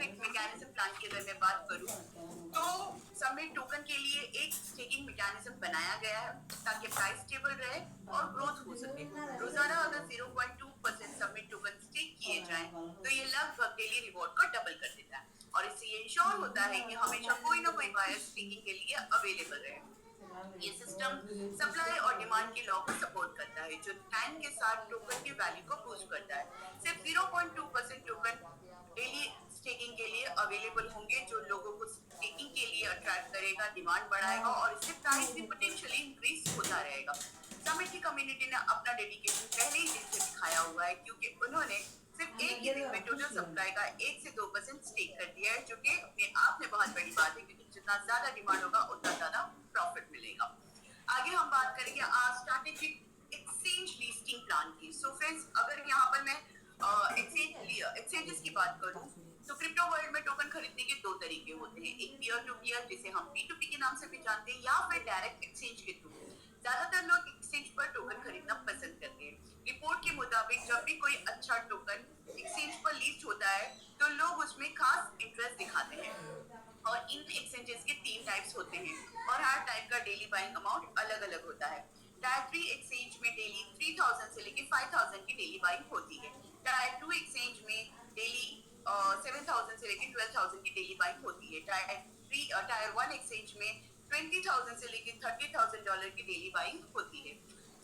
Specific mechanism plan की अगर मैं बात करूं तो सबमिट टोकन के लिए एक स्टेकिंग मैकेनिज्म बनाया गया है ताकि प्राइस स्टेबल रहे और ग्रोथ हो सके। रोजाना अगर 0.2% सबमिट टोकन स्टेक किए जाएं तो ये लगभग डेली रिवॉर्ड को डबल कर देता है और इससे ये इंश्योर होता है कि हमेशा कोई ना कोई बायर स्टेकिंग के लिए अवेलेबल रहे। ये सिस्टम सप्लाई और डिमांड के लॉ को सपोर्ट करता है जो टाइम के साथ टोकन की वैल्यू को बूस्ट करता है। सिर्फ 0.2% टोकन डेली स्टेकिंग के लिए अवेलेबल होंगे जो लोगों को स्टेकिंग के लिए अट्रैक्ट करेगा, डिमांड बढ़ाएगा और इससे प्राइस भी पोटेंशियली इंक्रीज होता रहेगा। समिट की कम्युनिटी ने अपना डेडिकेशन पहले ही दिन से दिखाया हुआ है क्योंकि उन्होंने सिर्फ एक ही दिन में टोटल सप्लाई का 1 से 2% स्टेक कर दिया है जो कि अपने आप में बहुत बड़ी बात है क्योंकि जितना ज्यादा डिमांड होगा उतना ज्यादा प्रॉफिट मिलेगा। आगे हम बात करेंगे स्ट्रैटेजिक एक्सचेंज लिस्टिंग प्लान की। सो फ्रेंड्स, अगर यहाँ पर मैं एक्सचेंजेस की बात करूं तो क्रिप्टो वर्ल्ड में टोकन खरीदने के दो तरीके होते हैं, एक पीयर टू पीयर जिसे हम P2P के नाम से भी जानते हैं या फिर डायरेक्ट एक्सचेंज के थ्रू। ज्यादातर लोग एक्सचेंज पर टोकन खरीदना पसंद करते हैं। रिपोर्ट के मुताबिक जब भी कोई अच्छा टोकन एक्सचेंज पर लिस्ट होता है तो लोग उसमें खास इंटरेस्ट दिखाते हैं और इन एक्सचेंजेस के 3 टाइप्स होते हैं और हर टाइप का डेली बाइंग अमाउंट अलग अलग होता है। टायर 3 एक्सचेंज में डेली 3000 से लेकर 5000 की डेली बाइंग होती है। टायर 2 एक्सचेंज में डेली 7000 से लेकर 12000 की डेली बाइंग होती है। टायर 1 एक्सचेंज में 20000 से लेकर $30,000 की डेली बाइंग होती है।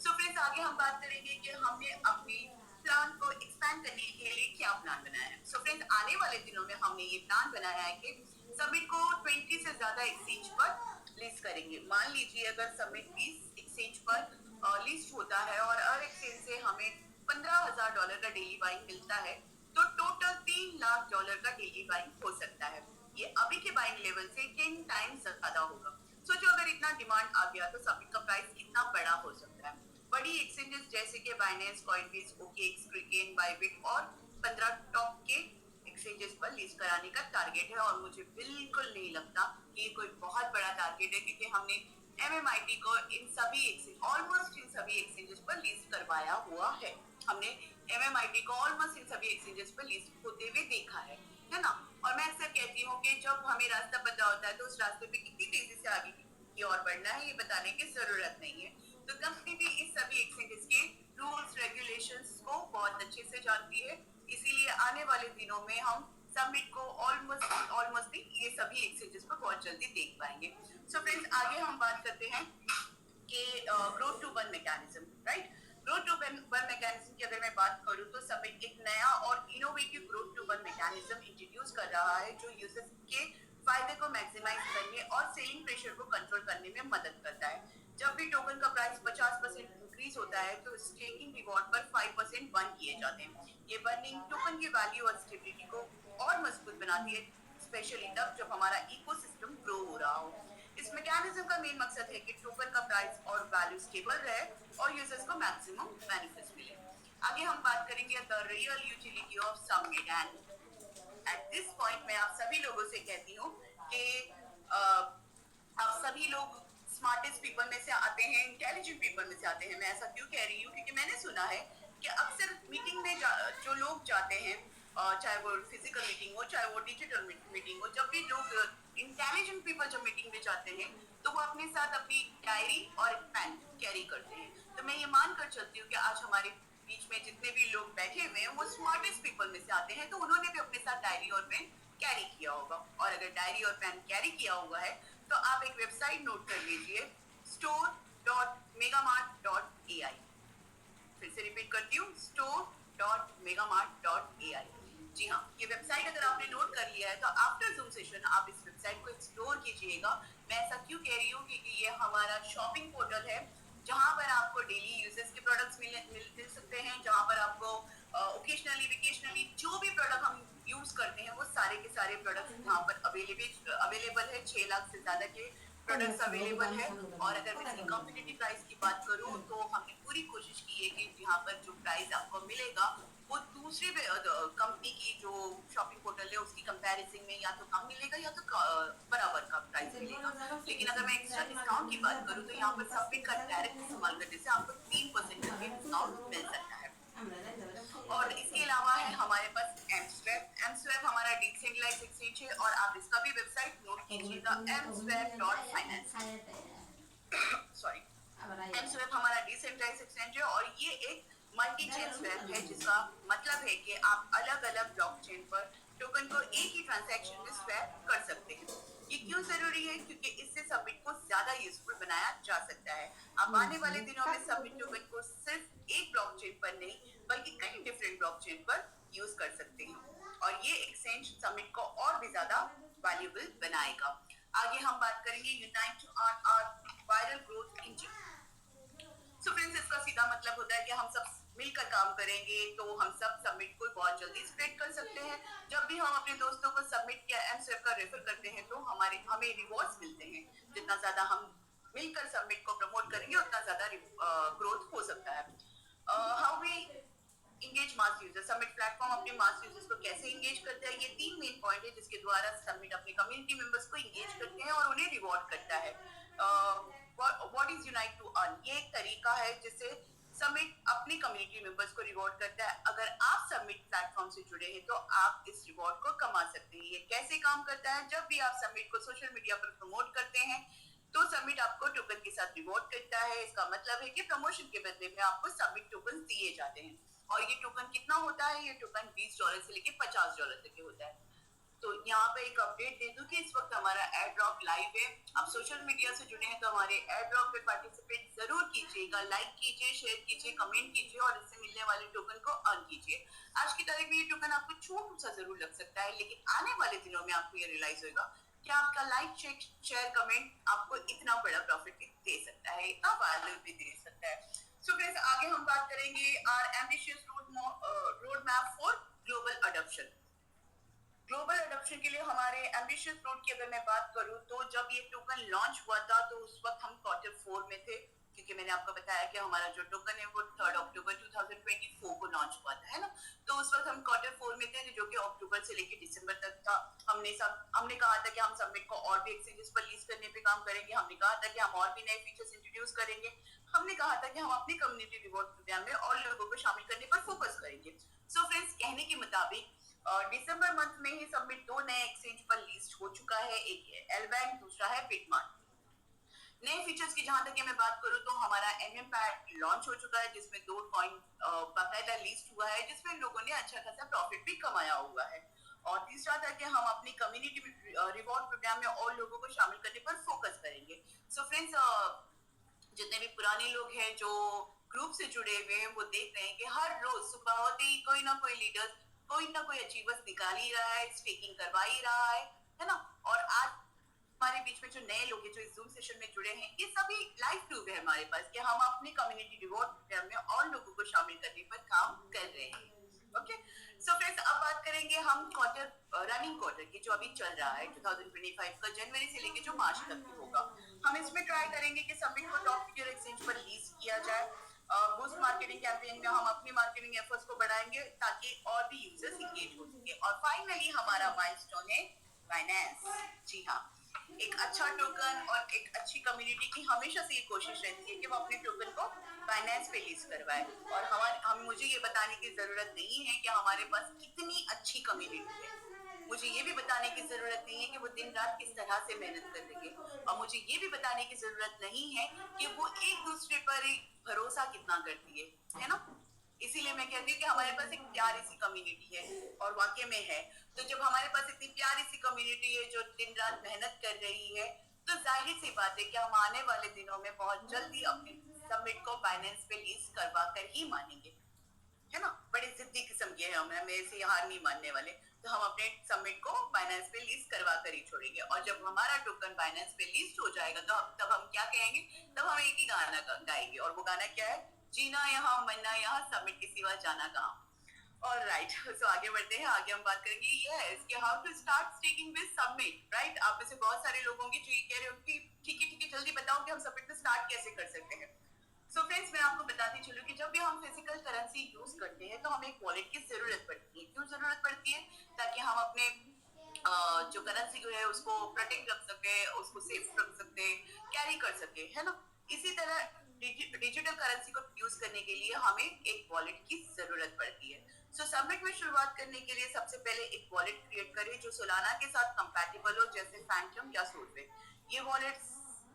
सो फ्रेंड्स, आगे हम बात करेंगे कि हमने अपनी प्लान को एक्सपैंड करने के लिए क्या प्लान बनाया है। सो फ्रेंड्स, आने वाले दिनों में हमने ये प्लान बनाया है कि समिट को 20 से ज्यादा एक्सचेंज पर लिस्ट करेंगे। मान लीजिए अगर समिट 20 एक्सचेंज पर लिस्ट होता है और हर एक्सचेंज से हमें $15,000 का डेली बाइंग मिलता है तो टोटल $3 लाख का डेली बाइंग हो सकता है। ये अभी के बाइंग लेवल से 10 टाइम्स ज्यादा होगा। सोचो अगर इतना डिमांड आ गया तो समिट का प्राइस कितना बड़ा हो सकता है। बड़ी एक्सचेंजेस जैसे कि बाइनेंस, कॉइनबेस, ओकेएक्स, क्रिकेन, बाइबिट और 15 टॉप के एक्सचेंजेस पर लिस्ट कराने का टारगेट है और मुझे बिल्कुल नहीं लगता कि ये कोई बहुत बड़ा टारगेट है क्योंकि हमने MMIT को इन सभी ऑलमोस्ट इन सभी एक्सचेंजेस पर लिस्ट करवाया हुआ है। हमने MMIT को ऑलमोस्ट इन सभी एक्सचेंजेस पर लिस्ट होते हुए देखा है ना। और मैं अक्सर कहती हूँ कि जब हमें रास्ता पता होता है तो उस रास्ते पे कितनी तेजी से आगे की ओर बढ़ना है ये बताने की जरूरत नहीं है। तो कंपनी भी इस सभी एक्सचेंजेस के रूल्स रेगुलेशंस को बहुत अच्छे से जानती है, इसीलिए आने वाले दिनों में हम समिट को ऑलमोस्ट ये सभी एक्सचेंजेस पर बहुत जल्दी देख पाएंगे। सो फ्रेंड्स, आगे हम बात करते हैं कि growth to one mechanism, right. Growth to one mechanism की अगर मैं बात करूं तो समिट एक नया और innovative growth to one mechanism introduce कर रहा है जो यूजर्स के फायदे को मैक्सिमाइज करने और सेलिंग प्रेशर को कंट्रोल करने में मदद करता है। जब भी टोकन का प्राइस 50% इंक्रीज होता है तो स्टेकिंग रिवॉर्ड पर 5% बर्न किए जाते हैं। ये बर्निंग टोकन की वैल्यू और स्टेबिलिटी को और मजबूत बनाती है, स्पेशली तब जब हमारा इकोसिस्टम ग्रो हो रहा हो। इस मैकेनिज्म का मेन मकसद है कि टोकन का प्राइस और वैल्यू स्टेबल रहे और यूजर्स को मैक्सिमम बेनिफिट्स मिले। आगे हम बात करेंगे the real utility of summit and at this point मैं आप सभी लोगों से कहती हूँ कि आप सभी लोग स्मार्टेस्ट पीपल में से आते हैं, इंटेलिजेंट पीपल में से आते हैं। मैं ऐसा क्यों कह रही हूँ क्योंकि मैंने सुना है कि अक्सर मीटिंग में जो लोग जाते हैं, चाहे वो फिजिकल मीटिंग हो चाहे वो डिजिटल मीटिंग हो, जब भी लोग इंटेलिजेंट पीपल जब मीटिंग में जाते हैं तो वो अपने साथ अपनी डायरी और पेन कैरी करते हैं। तो मैं ये मानकर चलती हूँ कि आज हमारे बीच में जितने भी लोग बैठे हुए हैं वो स्मार्टेस्ट पीपल में से आते हैं, तो उन्होंने भी अपने साथ डायरी और पेन कैरी किया होगा। और अगर डायरी और पेन कैरी किया हुआ है तो आप एक वेबसाइट नोट कर लीजिए, store.megamart.ai। फिर से रिपीट करती हूँ, store.megamart.ai। जी हाँ, ये वेबसाइट अगर आपने नोट कर लिया है तो आफ्टर जूम सेशन आप इस वेबसाइट को एक्सप्लोर कीजिएगा। मैं ऐसा क्यों कह रही हूँ क्योंकि ये हमारा शॉपिंग पोर्टल है जहाँ पर आपको डेली यूजेस के प्रोडक्ट्स मिल सकते हैं, जहाँ पर आपको ओकेजनली वेकेशनली जो भी प्रोडक्ट हम यूज करते हैं वो सारे के सारे प्रोडक्ट्स यहाँ पर अवेलेबल है। 6 लाख से ज्यादा के प्रोडक्ट्स अवेलेबल है। और अगर मैं इसकी कॉम्पिटिटिव प्राइस की बात करूँ तो हमने पूरी कोशिश की है कि यहाँ पर जो प्राइस आपको मिलेगा वो दूसरे कंपनी की जो शॉपिंग पोर्टल है उसकी कंपैरिजन में या तो कम मिलेगा या तो बराबर का प्राइस मिलेगा। लेकिन अगर मैं एक्स्ट्रा डिस्काउंट की बात करूँ तो यहाँ पर सब्मिट का डायरेक्ट इस्तेमाल करने से आपको 3% का डिस्काउंट मिल सकता है। और इसके अलावा है हमारे पास एमस्वैप हमारा डिसेंट्रलाइज्ड एक्सचेंज है और आप इसका भी वेबसाइट नोट कीजिएगा mswap.finance। सॉरी, एमस्वैप हमारा डिसेंट्रलाइज्ड एक्सचेंज है और ये एक मल्टी चेन स्वैप है जिसका मतलब है कि आप अलग अलग ब्लॉकचेन पर टोकन को एक ही ट्रांजैक्शन में स्वैप कर सकते हैं। ये क्यों जरूरी है? क्योंकि इससे सबमिट को ज्यादा यूजफुल बनाया जा सकता है। आप आने वाले दिनों में सबमिट टोकन को सिर्फ एक ब्लॉकचेन पर नहीं बल्कि कई डिफरेंट ब्लॉकचेन पर यूज कर सकते हैं और ये एक्सचेंज सबमिट को और भी ज्यादा वैल्यूएबल बनाएगा। आगे हम बात करेंगे unite on our viral growth engine. So friends, इसका सीधा मतलब होता है कि हम सब मिलकर काम करेंगे तो हम सब सबमिट को बहुत जल्दी स्प्रेड कर सकते हैं। जब भी हम अपने दोस्तों को सबमिट या एमस्वैप का रेफर करते हैं तो हमें रिवॉर्ड्स मिलते हैं। जितना ज्यादा हम मिलकर सबमिट को प्रमोट करेंगे उतना ज्यादा ग्रोथ हो सकता है। How we engage mass user. Submit platform अपने मास यूजर्स को कैसे इंगेज करता है? ये 3 मेन पॉइंट है जिसके द्वारा सबमिट अपने कम्युनिटी मेंबर्स को इंगेज करते हैं और उन्हें रिवॉर्ड करता है। What is unite to earn, ये एक तरीका है जिससे सबमिट अपनी कम्युनिटी मेंबर्स को रिवॉर्ड करता है। अगर आप सबमिट प्लेटफॉर्म से जुड़े हैं तो आप इस रिवॉर्ड को कमा सकते हैं। ये कैसे काम करता है? जब भी आप सबमिट को सोशल मीडिया पर प्रमोट करते हैं तो सबमिट आपको टोकन के साथ रिवॉर्ड करता है। इसका मतलब है कि प्रमोशन के बदले में आपको सबमिट टोकन दिए जाते हैं। और ये टोकन कितना होता है? ये टोकन $20 से लेके $50 तक के होता है। तो यहाँ पे एक अपडेट दे दूं कि इस वक्त हमारा एयर ड्रॉप लाइव है। आप सोशल मीडिया से जुड़े हैं तो हमारे एयर ड्रॉप पे पार्टिसिपेट जरूर कीजिएगा, लाइक कीजिए, शेयर कीजिए, कमेंट कीजिए और इससे मिलने वाले टोकन को अर्न कीजिए। आज की तारीख में ये टोकन आपको छोटा सा जरूर लग सकता है लेकिन आने वाले दिनों में आपको ये रियलाइज होगा कि आपका लाइक, शेयर, कमेंट आपको इतना बड़ा प्रॉफिट दे सकता है, इतना वैल्यू भी दे सकता है। सो फ्रेंड्स, आगे हम बात करेंगे our ambitious road map for global adoption. Global adoption के लिए हमारे एम्बिशियस रोड की अगर मैं बात करूं तो जब ये टोकन लॉन्च हुआ था तो उस वक्त हम Q4 में थे, क्योंकि मैंने आपको बताया कि हमारा जो टोकन है वो 3 अक्टूबर 2024 को लॉन्च हुआ था, है ना। तो उस वक्त हम Q4 में थे जो कि अक्टूबर से लेकर दिसंबर तक था। हमने कहा था कि हम सबमिट को और भी एक्सचेंजेस पर लीज करने पे काम करेंगे। हमने कहा था कि हम और भी नए फीचर्स इंट्रोड्यूस करेंगे। हमने कहा था कि हम अपनी कम्युनिटी रिवॉर्ड प्रोग्राम में और लोगों को शामिल करने पर फोकस करेंगे। सो फ्रेंड्स, कहने के मुताबिक दिसंबर मंथ में ही सबमिट 2 नए एक्सचेंज पर लिस्ट हो चुका है। एक है एलबैंक, दूसरा है बिटमार्ट। नए फीचर्स की जहां तक मैं बात करूं तो हमारा एमएम पैड लॉन्च हो चुका है जिसमें 2 कॉइन बाकायदा लिस्ट हुआ है जिसमें लोगों ने अच्छा खासा प्रॉफिट भी कमाया हुआ है। और तीसरा था कि हम अपनी कम्युनिटी रिवॉर्ड प्रोग्राम में और लोगों को शामिल करने पर फोकस करेंगे। सो फ्रेंड्स, जितने भी पुराने लोग हैं जो ग्रुप से जुड़े हुए हैं वो देख रहे हैं कि हर रोज सुबह होते ही कोई ना कोई लीडर कोई ना कोई अचीवर्स निकाल ही रहा है, स्पीकिंग करवा ही रहा है ना। और आज हमारे बीच में जो नए लोग हैं जो इस जूम सेशन में जुड़े हैं, ये सभी लाइव प्रूफ है हमारे पास कि हम अपनी कम्युनिटी रिवॉर्ड प्रोग्राम में और लोगों को शामिल करने पर काम कर रहे हैं। ओके, सो फ्रेंड्स, अब बात करेंगे हम रनिंग क्वार्टर की जो अभी चल रहा है 2025 का, जनवरी से लेके जो मार्च तक होगा। हम इसमें ट्राई करेंगे कि सबमिट को टॉप टियर एक्सचेंज पर लीज किया जाए। बूस्ट मार्केटिंग कैंपेन में हम अपनी मार्केटिंग एफर्ट्स को बढ़ाएंगे ताकि और भी यूजर्स इंगेज हो सके। और फाइनली हमारा माइलस्टोन है बाइनेंस। जी हाँ, एक अच्छा टोकन और एक अच्छी कम्युनिटी की हमेशा से ये कोशिश रहती है कि वो अपने टोकन को बाइनेंस पे लीज करवाए। और हम मुझे ये बताने की जरूरत नहीं है कि हमारे पास कितनी अच्छी कम्युनिटी है। मुझे ये भी बताने की जरूरत नहीं है कि वो दिन रात किस तरह से मेहनत कर रही है। और मुझे ये भी बताने की जरूरत नहीं है कि वो एक दूसरे पर भरोसा कितना करती है ना। इसीलिए मैं कहती हूँ कि हमारे पास एक प्यारी सी कम्युनिटी है और वाकई में है। तो जब हमारे पास इतनी प्यारी सी कम्युनिटी है जो दिन रात मेहनत कर रही है तो जाहिर सी बात है कि हम आने वाले दिनों में बहुत जल्दी अपने सबमिट को बाइनेंस पे लीज करवा कर ही मानेंगे, है ना। बड़े जिद्दी किस्म के हैं हम ऐसे हार नहीं मानने वाले। तो हम अपने सबमिट को बाइनेंस पे लीज करवा कर ही छोड़ेंगे। और जब हमारा टोकन बाइनेंस पे लीज हो जाएगा तो तब हम क्या कहेंगे? तब हम एक ही गाना गाएंगे और वो गाना क्या है? जीना यहाँ मरना यहाँ, सबमिट के सिवा जाना कहाँ। और राइट, सो आगे बढ़ते हैं। आगे हम बात करेंगे यस कि how to start staking with submit. Right, आप में से बहुत सारे लोग होंगे जो ये कह रहे होंगे ठीक है जल्दी बताओ कि हम सबमिट में स्टार्ट कैसे कर सकते हैं। सो फ्रेंड्स, मैं आपको बताती चलूं कि जब भी हम फिजिकल करेंसी यूज करते हैं तो हमें एक वॉलेट की जरूरत पड़ती है। क्यों जरूरत पड़ती है? ताकि हम अपने जो करेंसी है उसको प्रोटेक्ट रख सके, उसको सेफ रख सकते, कैरी कर सके, है ना। इसी तरह डिजिटल करेंसी को यूज करने के लिए हमें एक वॉलेट की जरूरत पड़ती है। सो सबमिट में शुरुआत करने के लिए सबसे पहले एक वॉलेट क्रिएट करें जो सोलाना के साथ कंपैटिबल हो, जैसे फैंटम या सोलवे। ये वॉलेट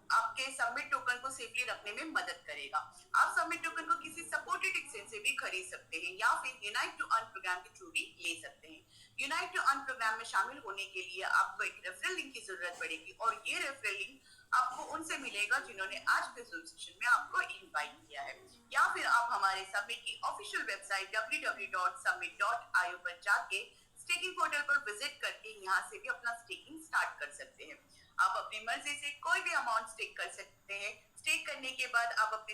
आपके सबमिट टोकन को सेफली रखने में मदद करेगा। आप सबमिट टोकन को किसी सपोर्टेड एक्सचेंज से भी खरीद सकते हैं या फिर यूनाइट टू अर्न प्रोग्राम के थ्रू भी ले सकते हैं। यूनाइट टू अर्न प्रोग्राम में शामिल होने के लिए आपको एक रेफरल लिंक की जरूरत पड़ेगी और ये रेफरल लिंक आपको उनसे मिलेगा जिन्होंने आज के Zoom सेशन में आपको इनवाइट किया है, या फिर आप हमारे सबमिट की ऑफिशियल वेबसाइट www.summit.io पर जाके स्टेकिंग पोर्टल पर विजिट करके यहाँ से भी अपना स्टेकिंग स्टार्ट कर सकते हैं। आप अपनी मर्जी से कोई भी अमाउंट स्टेक कर सकते हैं। स्टेक करने के बाद आप अपने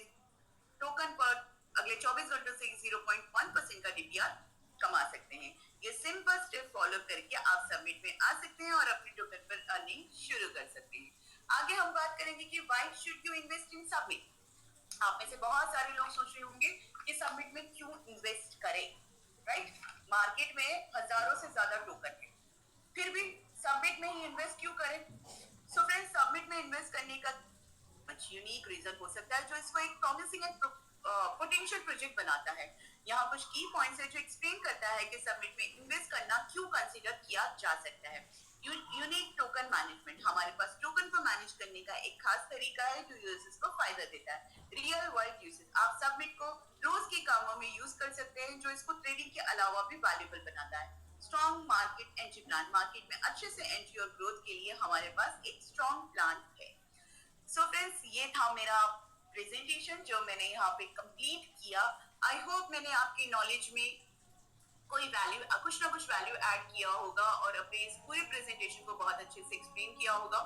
टोकन पर अगले 24 घंटों से 0.1% का डीपीआर कमा सकते हैं। ये सिंपल स्टेप फॉलो करके आप सबमिट में आ सकते हैं और अपने टोकन पर अर्निंग शुरू कर सकते हैं। आगे हम बात करेंगे कि why should you invest in submit. आप में से बहुत सारे लोग सोच रहे होंगे कि सबमिट में क्यों इन्वेस्ट करें, राइट? मार्केट में हजारों से ज्यादा टोकन है, फिर भी सबमिट में ही इन्वेस्ट क्यों करें? सो फ्रेंड्स, सबमिट में इन्वेस्ट करने का कुछ यूनिक रीजन हो सकता है जो इसको एक प्रॉमिसिंग एंड पोटेंशियल प्रोजेक्ट बनाता है। यहाँ कुछ की पॉइंट्स है जो एक्सप्लेन करता है कि सबमिट में इन्वेस्ट करना क्यों कंसीडर किया जा सकता है। यूनिक टोकन मैनेजमेंट, हमारे पास टोकन को मैनेज करने का एक खास तरीका है जो यूजर्स को फायदा देता है। रियल वर्ल्ड यूसेज, आप सबमिट को रोज के कामों में यूज कर सकते हैं जो इसको ट्रेडिंग के अलावा भी वैल्यूएबल बनाता है। Strong market entry plan, market में अच्छे से एंट्री और ग्रोथ के लिए हमारे पास एक स्ट्रॉन्ग प्लान है। सो फ्रेंड्स, ये था मेरा प्रेजेंटेशन जो मैंने यहाँ पे कंप्लीट किया। आई होप मैंने आपकी नॉलेज में कोई वैल्यू, कुछ ना कुछ वैल्यू ऐड किया होगा और अपने इस पूरे प्रेजेंटेशन को बहुत अच्छे से एक्सप्लेन किया होगा।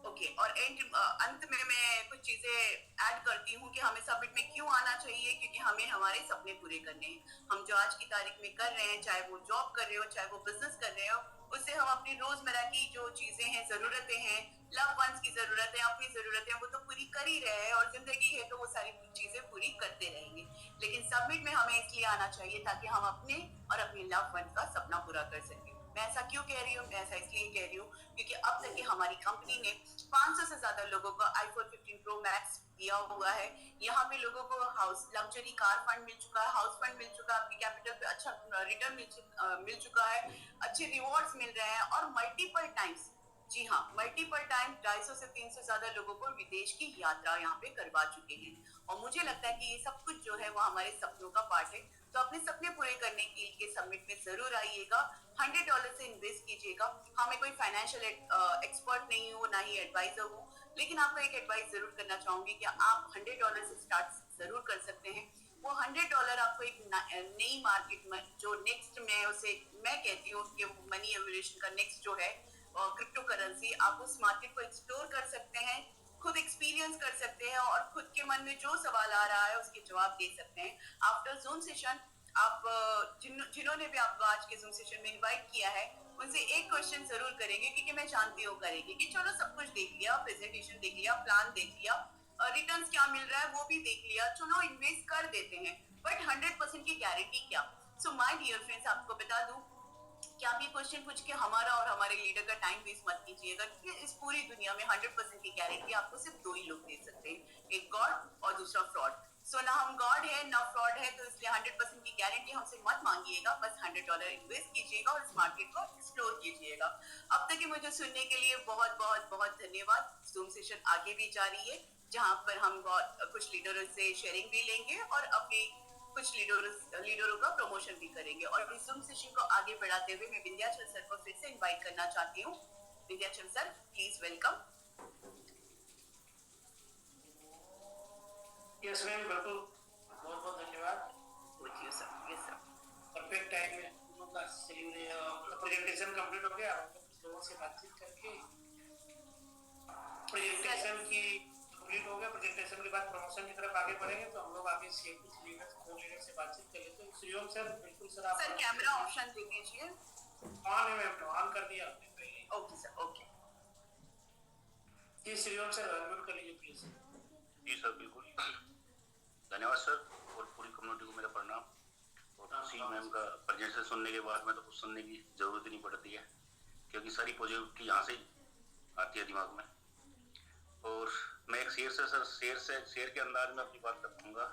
ओके, और अंत में मैं कुछ चीजें ऐड करती हूँ कि हमें सबमिट में क्यों आना चाहिए, क्योंकि हमें हमारे सपने पूरे करने हैं। हम जो आज की तारीख में कर रहे हैं, चाहे वो जॉब कर रहे हो, चाहे वो बिजनेस कर रहे हो, उससे हम अपनी रोजमर्रा की जो चीजें हैं, जरूरतें हैं, लव वंस की जरूरतें, अपनी जरूरतें, वो तो पूरी कर ही रहे हैं और जिंदगी है तो वो सारी चीजें पूरी करते रहेंगे। लेकिन सबमिट में हमें इसलिए आना चाहिए ताकि हम अपने और अपने लव वन का सपना पूरा कर सकें। मैं ऐसा क्यों कह रही हूँ? मैं ऐसा इसलिए कह रही हूँ क्योंकि अब तक की हमारी कंपनी ने 500 से ज्यादा लोगों को iPhone 15 Pro Max दिया हुआ है। यहाँ पे लोगों को हाउस लग्जरी कार फंड मिल चुका है, हाउस फंड मिल चुका है, आपकी कैपिटल पे अच्छा रिटर्न मिल चुका है, अच्छे रिवॉर्ड्स मिल रहे हैं और मल्टीपल टाइम्स, जी हाँ, मल्टीपल टाइम 250 से 300 ज्यादा लोगों को विदेश की यात्रा यहाँ पे करवा चुके हैं। और मुझे लगता है कि ये सब कुछ जो है वो हमारे सपनों का पार्ट है। तो अपने सपने पूरे करने के लिए सबमिट में जरूर आइएगा। $100 से इन्वेस्ट कीजिएगा। हाँ, मैं कोई फाइनेंशियल एक्सपर्ट नहीं हूँ, ना ही एडवाइजर हूँ, लेकिन आपको एक एडवाइस जरूर करना चाहूंगी कि आप $100 से स्टार्ट जरूर कर सकते हैं। वो $100 आपको एक नई मार्केट में जो नेक्स्ट मैं कहती हूँ कि मनी एवोल्यूशन का नेक्स्ट जो है क्रिप्टो करेंसी, आप उस मार्केट को एक्सप्लोर कर सकते हैं, खुद एक्सपीरियंस कर सकते हैं और खुद के मन में जो सवाल आ रहा है उसके जवाब दे सकते हैं। आफ्टर जूम सेशन आप जिन्होंने भी आपको आज के जूम सेशन में इनवाइट किया है उनसे एक क्वेश्चन जरूर करेंगे, क्योंकि मैं जानती हूँ करेंगे कि चलो सब कुछ देख लिया, प्रेजेंटेशन देख लिया, प्लान देख लिया, रिटर्न्स क्या मिल रहा है वो भी देख लिया, चलो इन्वेस्ट कर देते हैं, बट 100% की गारंटी क्या? सो माय डियर फ्रेंड्स, आपको बता दूं कि आप ये क्वेश्चन पूछ के हमारा और हमारे लीडर का टाइम वेस्ट मत कीजिएगा, क्योंकि इस पूरी दुनिया में 100% की गारंटी आपको सिर्फ दो ही लोग दे सकते हैं, एक गॉड और दूसरा फ्रॉड। सो ना हम गॉड है ना फ्रॉड है, तो इसलिए 100% की गारंटी हमसे मत मांगिएगा। बस $100 इन्वेस्ट कीजिएगा और इस मार्केट को एक्सप्लोर कीजिएगा। अब तक मुझे सुनने के लिए बहुत बहुत बहुत धन्यवाद। जूम सेशन आगे भी जारी है, जहाँ पर हम कुछ लीडरों से शेयरिंग भी लेंगे और अपनी कुछ लीडरों का प्रमोशन भी करेंगे। और इस जूम सेशन को आगे बढ़ाते हुए मैं विंध्याचल सर को फिर से इनवाइट करना चाहती हूँ। Vindhyachal sir, please welcome. Yes ma'am, बिल्कुल, बहुत बहुत धन्यवाद। With you sir. Yes sir. Perfect time में प्रेजेंटेशन कंप्लीट हो गया, लोगों से बातचीत करके प्रेजेंटेशन की कंप्लीट हो गया। प्रेजेंटेशन के बाद प्रमोशन की तरफ आगे बढ़ेंगे, तो हम लोग आगे से कुछ लीडर को लीडर से बातचीत कर लेते हैं। श्रीओम सर, बिल्कुल सर, आप सर कैमरा ऑप्शन दे दीजिए। ऑन है मैम, ऑन कर दिया आपने पहले। ओके सर, ओके जी श्रीओम सर, अनम्यूट कर लीजिए प्लीज। जी सर, बिल्कुल। धन्यवाद सर, और पूरी कम्युनिटी को मेरा प्रणाम। और सी मैम का प्रेजेंटेशन सुनने के बाद में तो कुछ सुनने की जरूरत ही नहीं पड़ती है, क्योंकि सारी पॉजिटिविटी यहाँ से आती है दिमाग में। और मैं एक शेर के अंदाज में अपनी बात रखूंगा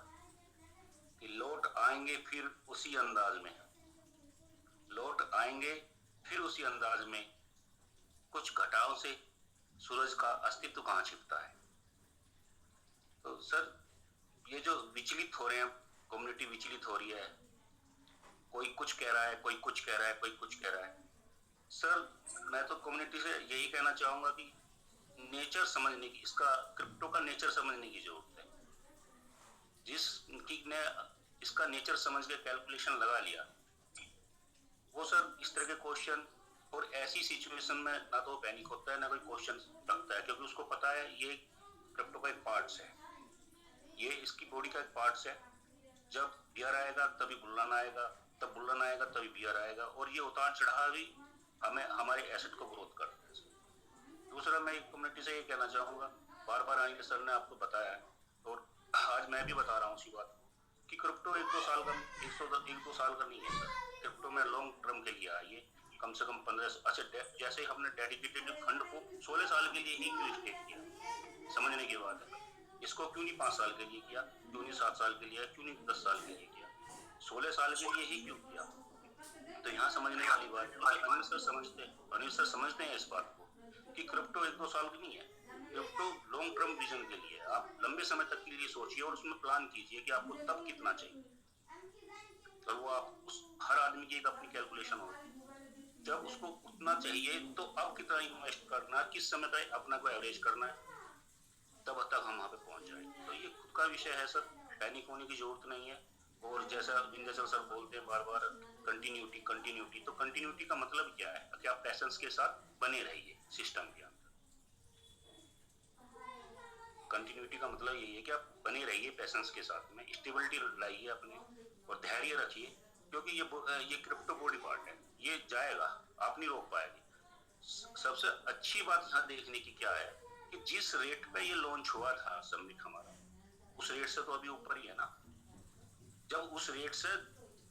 कि लौट आएंगे फिर उसी अंदाज में, लौट आएंगे फिर उसी अंदाज में, कुछ घटाओं से सूरज का अस्तित्व कहाँ छिपता है। तो सर ये जो विचलित हो रहे हैं, कम्युनिटी विचलित हो रही है, कोई कुछ कह रहा है, कोई कुछ कह रहा है, कोई कुछ कह रहा है। सर मैं तो कम्युनिटी से यही कहना चाहूंगा कि नेचर समझने की, इसका क्रिप्टो का नेचर समझने की जरूरत है। जिसकी ने इसका नेचर समझ के कैलकुलेशन लगा लिया, वो सर इस तरह के क्वेश्चन और ऐसी सिचुएशन में ना तो पैनिक होता है ना कोई क्वेश्चन रखता है, क्योंकि उसको पता है ये क्रिप्टो का एक पार्ट्स है, ये इसकी बॉडी का एक पार्ट्स है। जब बियर आएगा तभी बुल्लन आएगा, तब बुल्लन आएगा तभी बियर आएगा, और ये उतार चढ़ाव भी हमें हमारे एसेट को ग्रोथ करता है। दूसरा मैं कम्युनिटी से ये कहना चाहूँगा, बार बार अनिल सर ने आपको बताया है और आज मैं भी बता रहा हूँ उसी बात को कि क्रिप्टो एक दो साल का नहीं है सर। क्रिप्टो में लॉन्ग टर्म के लिए आइए, कम से कम 15। अच्छा जैसे हमने डेडिकेटेड फंड को 16 साल के लिए ही क्यों स्टेक किया, समझने की बात है। इसको क्यों नहीं 5 साल के लिए किया, क्यों नहीं 7 साल के लिए, क्यों नहीं 10 साल के लिए किया, 16 साल के लिए ही क्यों किया। तो यहाँ समझने वाली बात है, अनिल सर समझते हैं इस बात को कि क्रिप्टो 1-2 साल की नहीं है, क्रिप्टो लॉन्ग टर्म विजन के लिए। आप लंबे समय तक के लिए सोचिए और उसमें प्लान कीजिए कि आपको तब कितना चाहिए, और वो आप हर आदमी की एक अपनी कैलकुलेशन होगी। जब उसको उतना चाहिए तो अब कितना इन्वेस्ट करना, किस समय तक अपना को एवरेज करना है, तब तक हम वहाँ पे पहुंच जाए। तो ये खुद का विषय है सर, पैनिक होने की जरूरत नहीं है। और जैसा विंध्याचल सर बोलते हैं बार बार कंटिन्यूटी, तो कंटिन्यूटी का मतलब क्या है कि आप पैशंस के साथ बने रहिए सिस्टम के अंदर। कंटिन्यूटी का मतलब यही है कि आप बने रहिए पैशंस के साथ में, स्टेबिलिटी लाइए अपने और धैर्य रखिए, क्योंकि ये क्रिप्टो बॉडी पार्ट है, ये जाएगा, आप नहीं रोक पाएंगे। सबसे अच्छी बात यहाँ देखने की क्या है कि जिस रेट पे ये लॉन्च हुआ था समिट हमारा, उस रेट से तो अभी ऊपर ही है ना। जब उस रेट से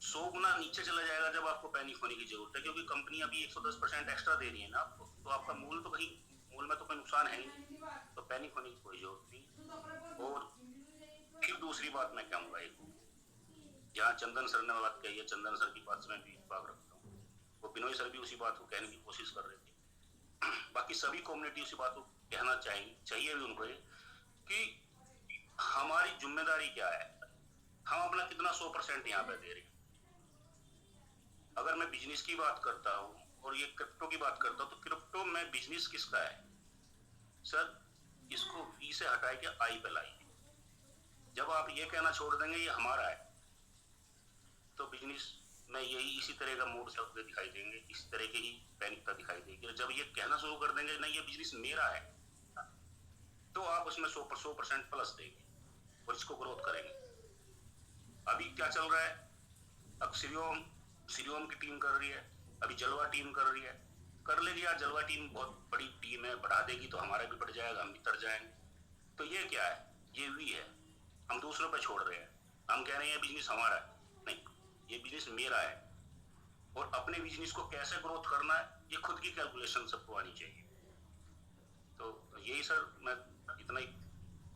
100 गुना नीचे चला जाएगा, जब आपको पैनिक होने की जरूरत है, क्योंकि कंपनी अभी 110% एक्स्ट्रा दे रही है ना आपको, तो आपका मूल में तो कोई नुकसान है ही नहीं, तो पैनिक होने की कोई जरूरत नहीं। और फिर दूसरी बात मैं कहूँगा, एक यहाँ चंदन सर ने बात कही है, चंदन सर की बात से मैं भी इत्तेफाक रखता हूँ, वो बिनोई सर भी उसी बात को कहने की कोशिश कर रहे थे, बाकी सभी कम्युनिटी उसी बात को कहना चाहिए भी उनको कि हमारी जिम्मेदारी क्या है, हम अपना कितना 100% यहाँ पे दे रहे हैं। अगर मैं बिजनेस की बात करता हूँ और ये क्रिप्टो की बात करता हूँ, तो क्रिप्टो में बिजनेस किसका है सर, इसको वी से हटाए के आई पे लाइए। जब आप ये कहना छोड़ देंगे ये हमारा है, तो बिजनेस में यही इसी तरह का मूड सब दिखाई देंगे, इस तरह की ही पैनिकता दिखाई देगी। और जब ये कहना शुरू कर देंगे नहीं ये बिजनेस मेरा है, तो आप उसमें 100% प्लस देंगे और इसको ग्रोथ करेंगे। अभी क्या चल रहा है, अब श्रीओम की टीम कर रही है, अभी जलवा टीम कर रही है, कर लेगी यार, जलवा टीम बहुत बड़ी टीम है, बढ़ा देगी तो हमारा भी बढ़ जाएगा, हम भी तर जाएंगे। तो ये क्या है, ये वी है, हम दूसरों पे छोड़ रहे हैं, हम कह रहे हैं बिजनेस हमारा है, नहीं ये बिजनेस मेरा है। और अपने बिजनेस को कैसे ग्रोथ करना है, ये खुद की कैलकुलेशन सबको आनी चाहिए। तो यही सर, मैं इतना ही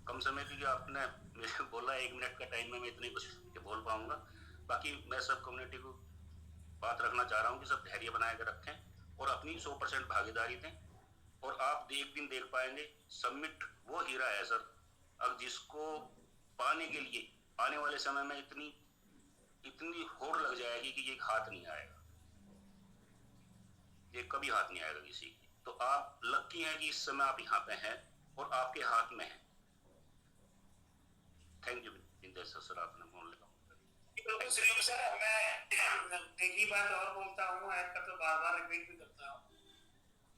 कम समय के लिए आपने मुझे बोला 1 मिनट का टाइम में मैं इतनी कुछ बोल पाऊंगा। बाकी मैं सब कम्युनिटी को बात रखना चाह रहा हूँ कि सब धैर्य बनाए के रखें और अपनी 100% भागीदारी दें, और आप एक दिन देख पाएंगे समिट वो हीरा है सर, अब जिसको पाने के लिए आने वाले समय में इतनी होड़ लग जाएगी कि ये हाथ नहीं आएगा, ये कभी हाथ नहीं आएगा किसी की। तो आप लकी हैं कि इस समय आप यहाँ पे हैं और आपके हाथ में है। थैंक यू विंध्याचल सर, आपने बोल लिया। बिल्कुल सर, मैं एक ही बात और बोलता हूँ, ऐसा तो बार बार रिपीट भी करता हूँ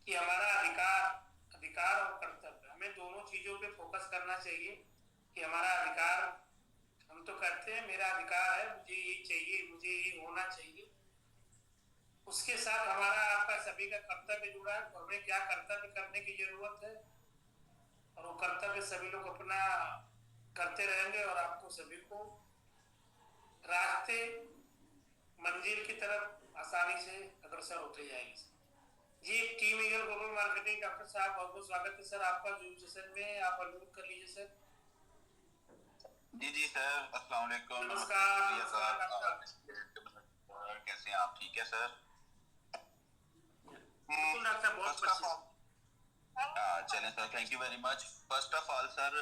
कि हमारा अधिकार और कर्तव्य, हमें दोनों चीजों पे फोकस करना चाहिए। कि हमारा अधिकार, हम तो करते हैं मेरा अधिकार है, मुझे ये चाहिए, मुझे ये होना चाहिए, उसके साथ हमारा आपका सभी का कर्तव्य जुड़ा है। तो हमें क्या कर्तव्य करने की जरूरत है, और वो कर्तव्य सभी लोग अपना करते रहेंगे और आपको सभी को रास्ते मंजिल की तरफ आसानी से अग्रसर होते जाएंगे। जी, team eagle global marketing doctor साहब बहुत बहुत स्वागत है सर आपका जूम सेशन में। आप अनम्यूट कर लीजिए सर। जी जी सर, अस्सलाम वालेकुम। नमस्कार नमस्कार डॉक्टर। कैसे हैं आप? ठीक है सर। बिल्कुल डॉक्टर साहब, बहुत फर्स्ट ऑफ बढ़िया। ऑल चलें sir, thank you very much. First of all sir,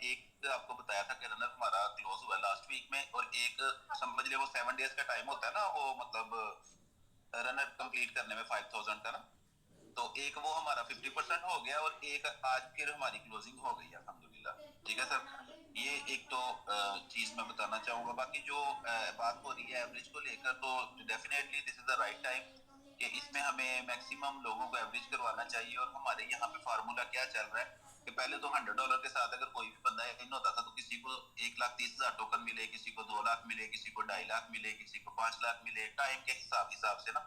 एक आपको बताया था कि रनर हमारा क्लोज हुआ लास्ट वीक में, और एक समझ लिया वो 7 डेज का टाइम होता है ना, वो मतलब रनर कंप्लीट करने में 5000 का ना, तो एक वो हमारा 50% हो गया, और एक आज फिर हमारी क्लोजिंग हो गई अल्हम्दुलिल्लाह। ठीक है सर, ये एक तो चीज मैं बताना चाहूंगा। बाकी जो बात हो रही है एवरेज को लेकर, तो definitely this is the right time कि इसमें हमें मैक्सिमम लोगों को एवरेज करवाना चाहिए। और हमारे यहाँ पे फार्मूला क्या चल रहा है कि पहले तो $100 के साथ अगर कोई भी बंदा इन होता था, तो किसी को 1,30,000 टोकन मिले, किसी को 2 लाख मिले, किसी को 2.5 लाख मिले, किसी को 5 लाख मिले, टाइम के हिसाब से ना।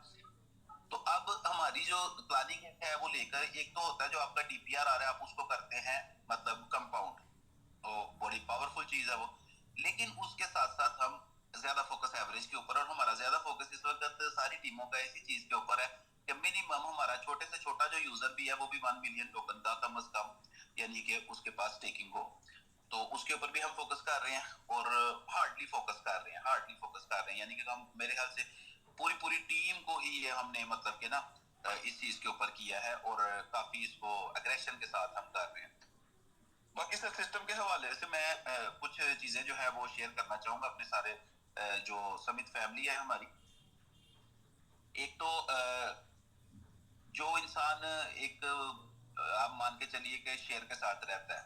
तो अब हमारी जो प्लानिंग है वो लेकर, एक तो होता है जो आपका डीपीआर आ रहा है, आप उसको करते हैं मतलब कंपाउंड, तो बड़ी पावरफुल चीज है वो। लेकिन उसके साथ साथ हम ज्यादा फोकस एवरेज के ऊपर, और हमारा ज्यादा फोकस इस वक्त सारी टीमों का इसी चीज के ऊपर है कि मिनिमम हमारा छोटे से छोटा जो यूजर भी है वो भी 1 मिलियन टोकन का कम से कम, यानी कि उसके पास स्टेकिंग हो। तो उसके ऊपर भी हम फोकस कर रहे हैं, और हार्डली फोकस कर रहे हैं, यानी कि हम, मेरे ख्याल से पूरी पूरी टीम को ही ये हमने मतलब कि ना इस चीज के ऊपर किया है, और काफी इसको अग्रेशन के साथ हम कर रहे हैं। बाकी सर सिस्टम के हवाले से मैं कुछ चीजें जो है वो शेयर करना चाहूंगा अपने सारे जो समित फैमिली है हमारी। एक तो जो इंसान एक आप मान के चलिए कि शेयर के साथ रहता है,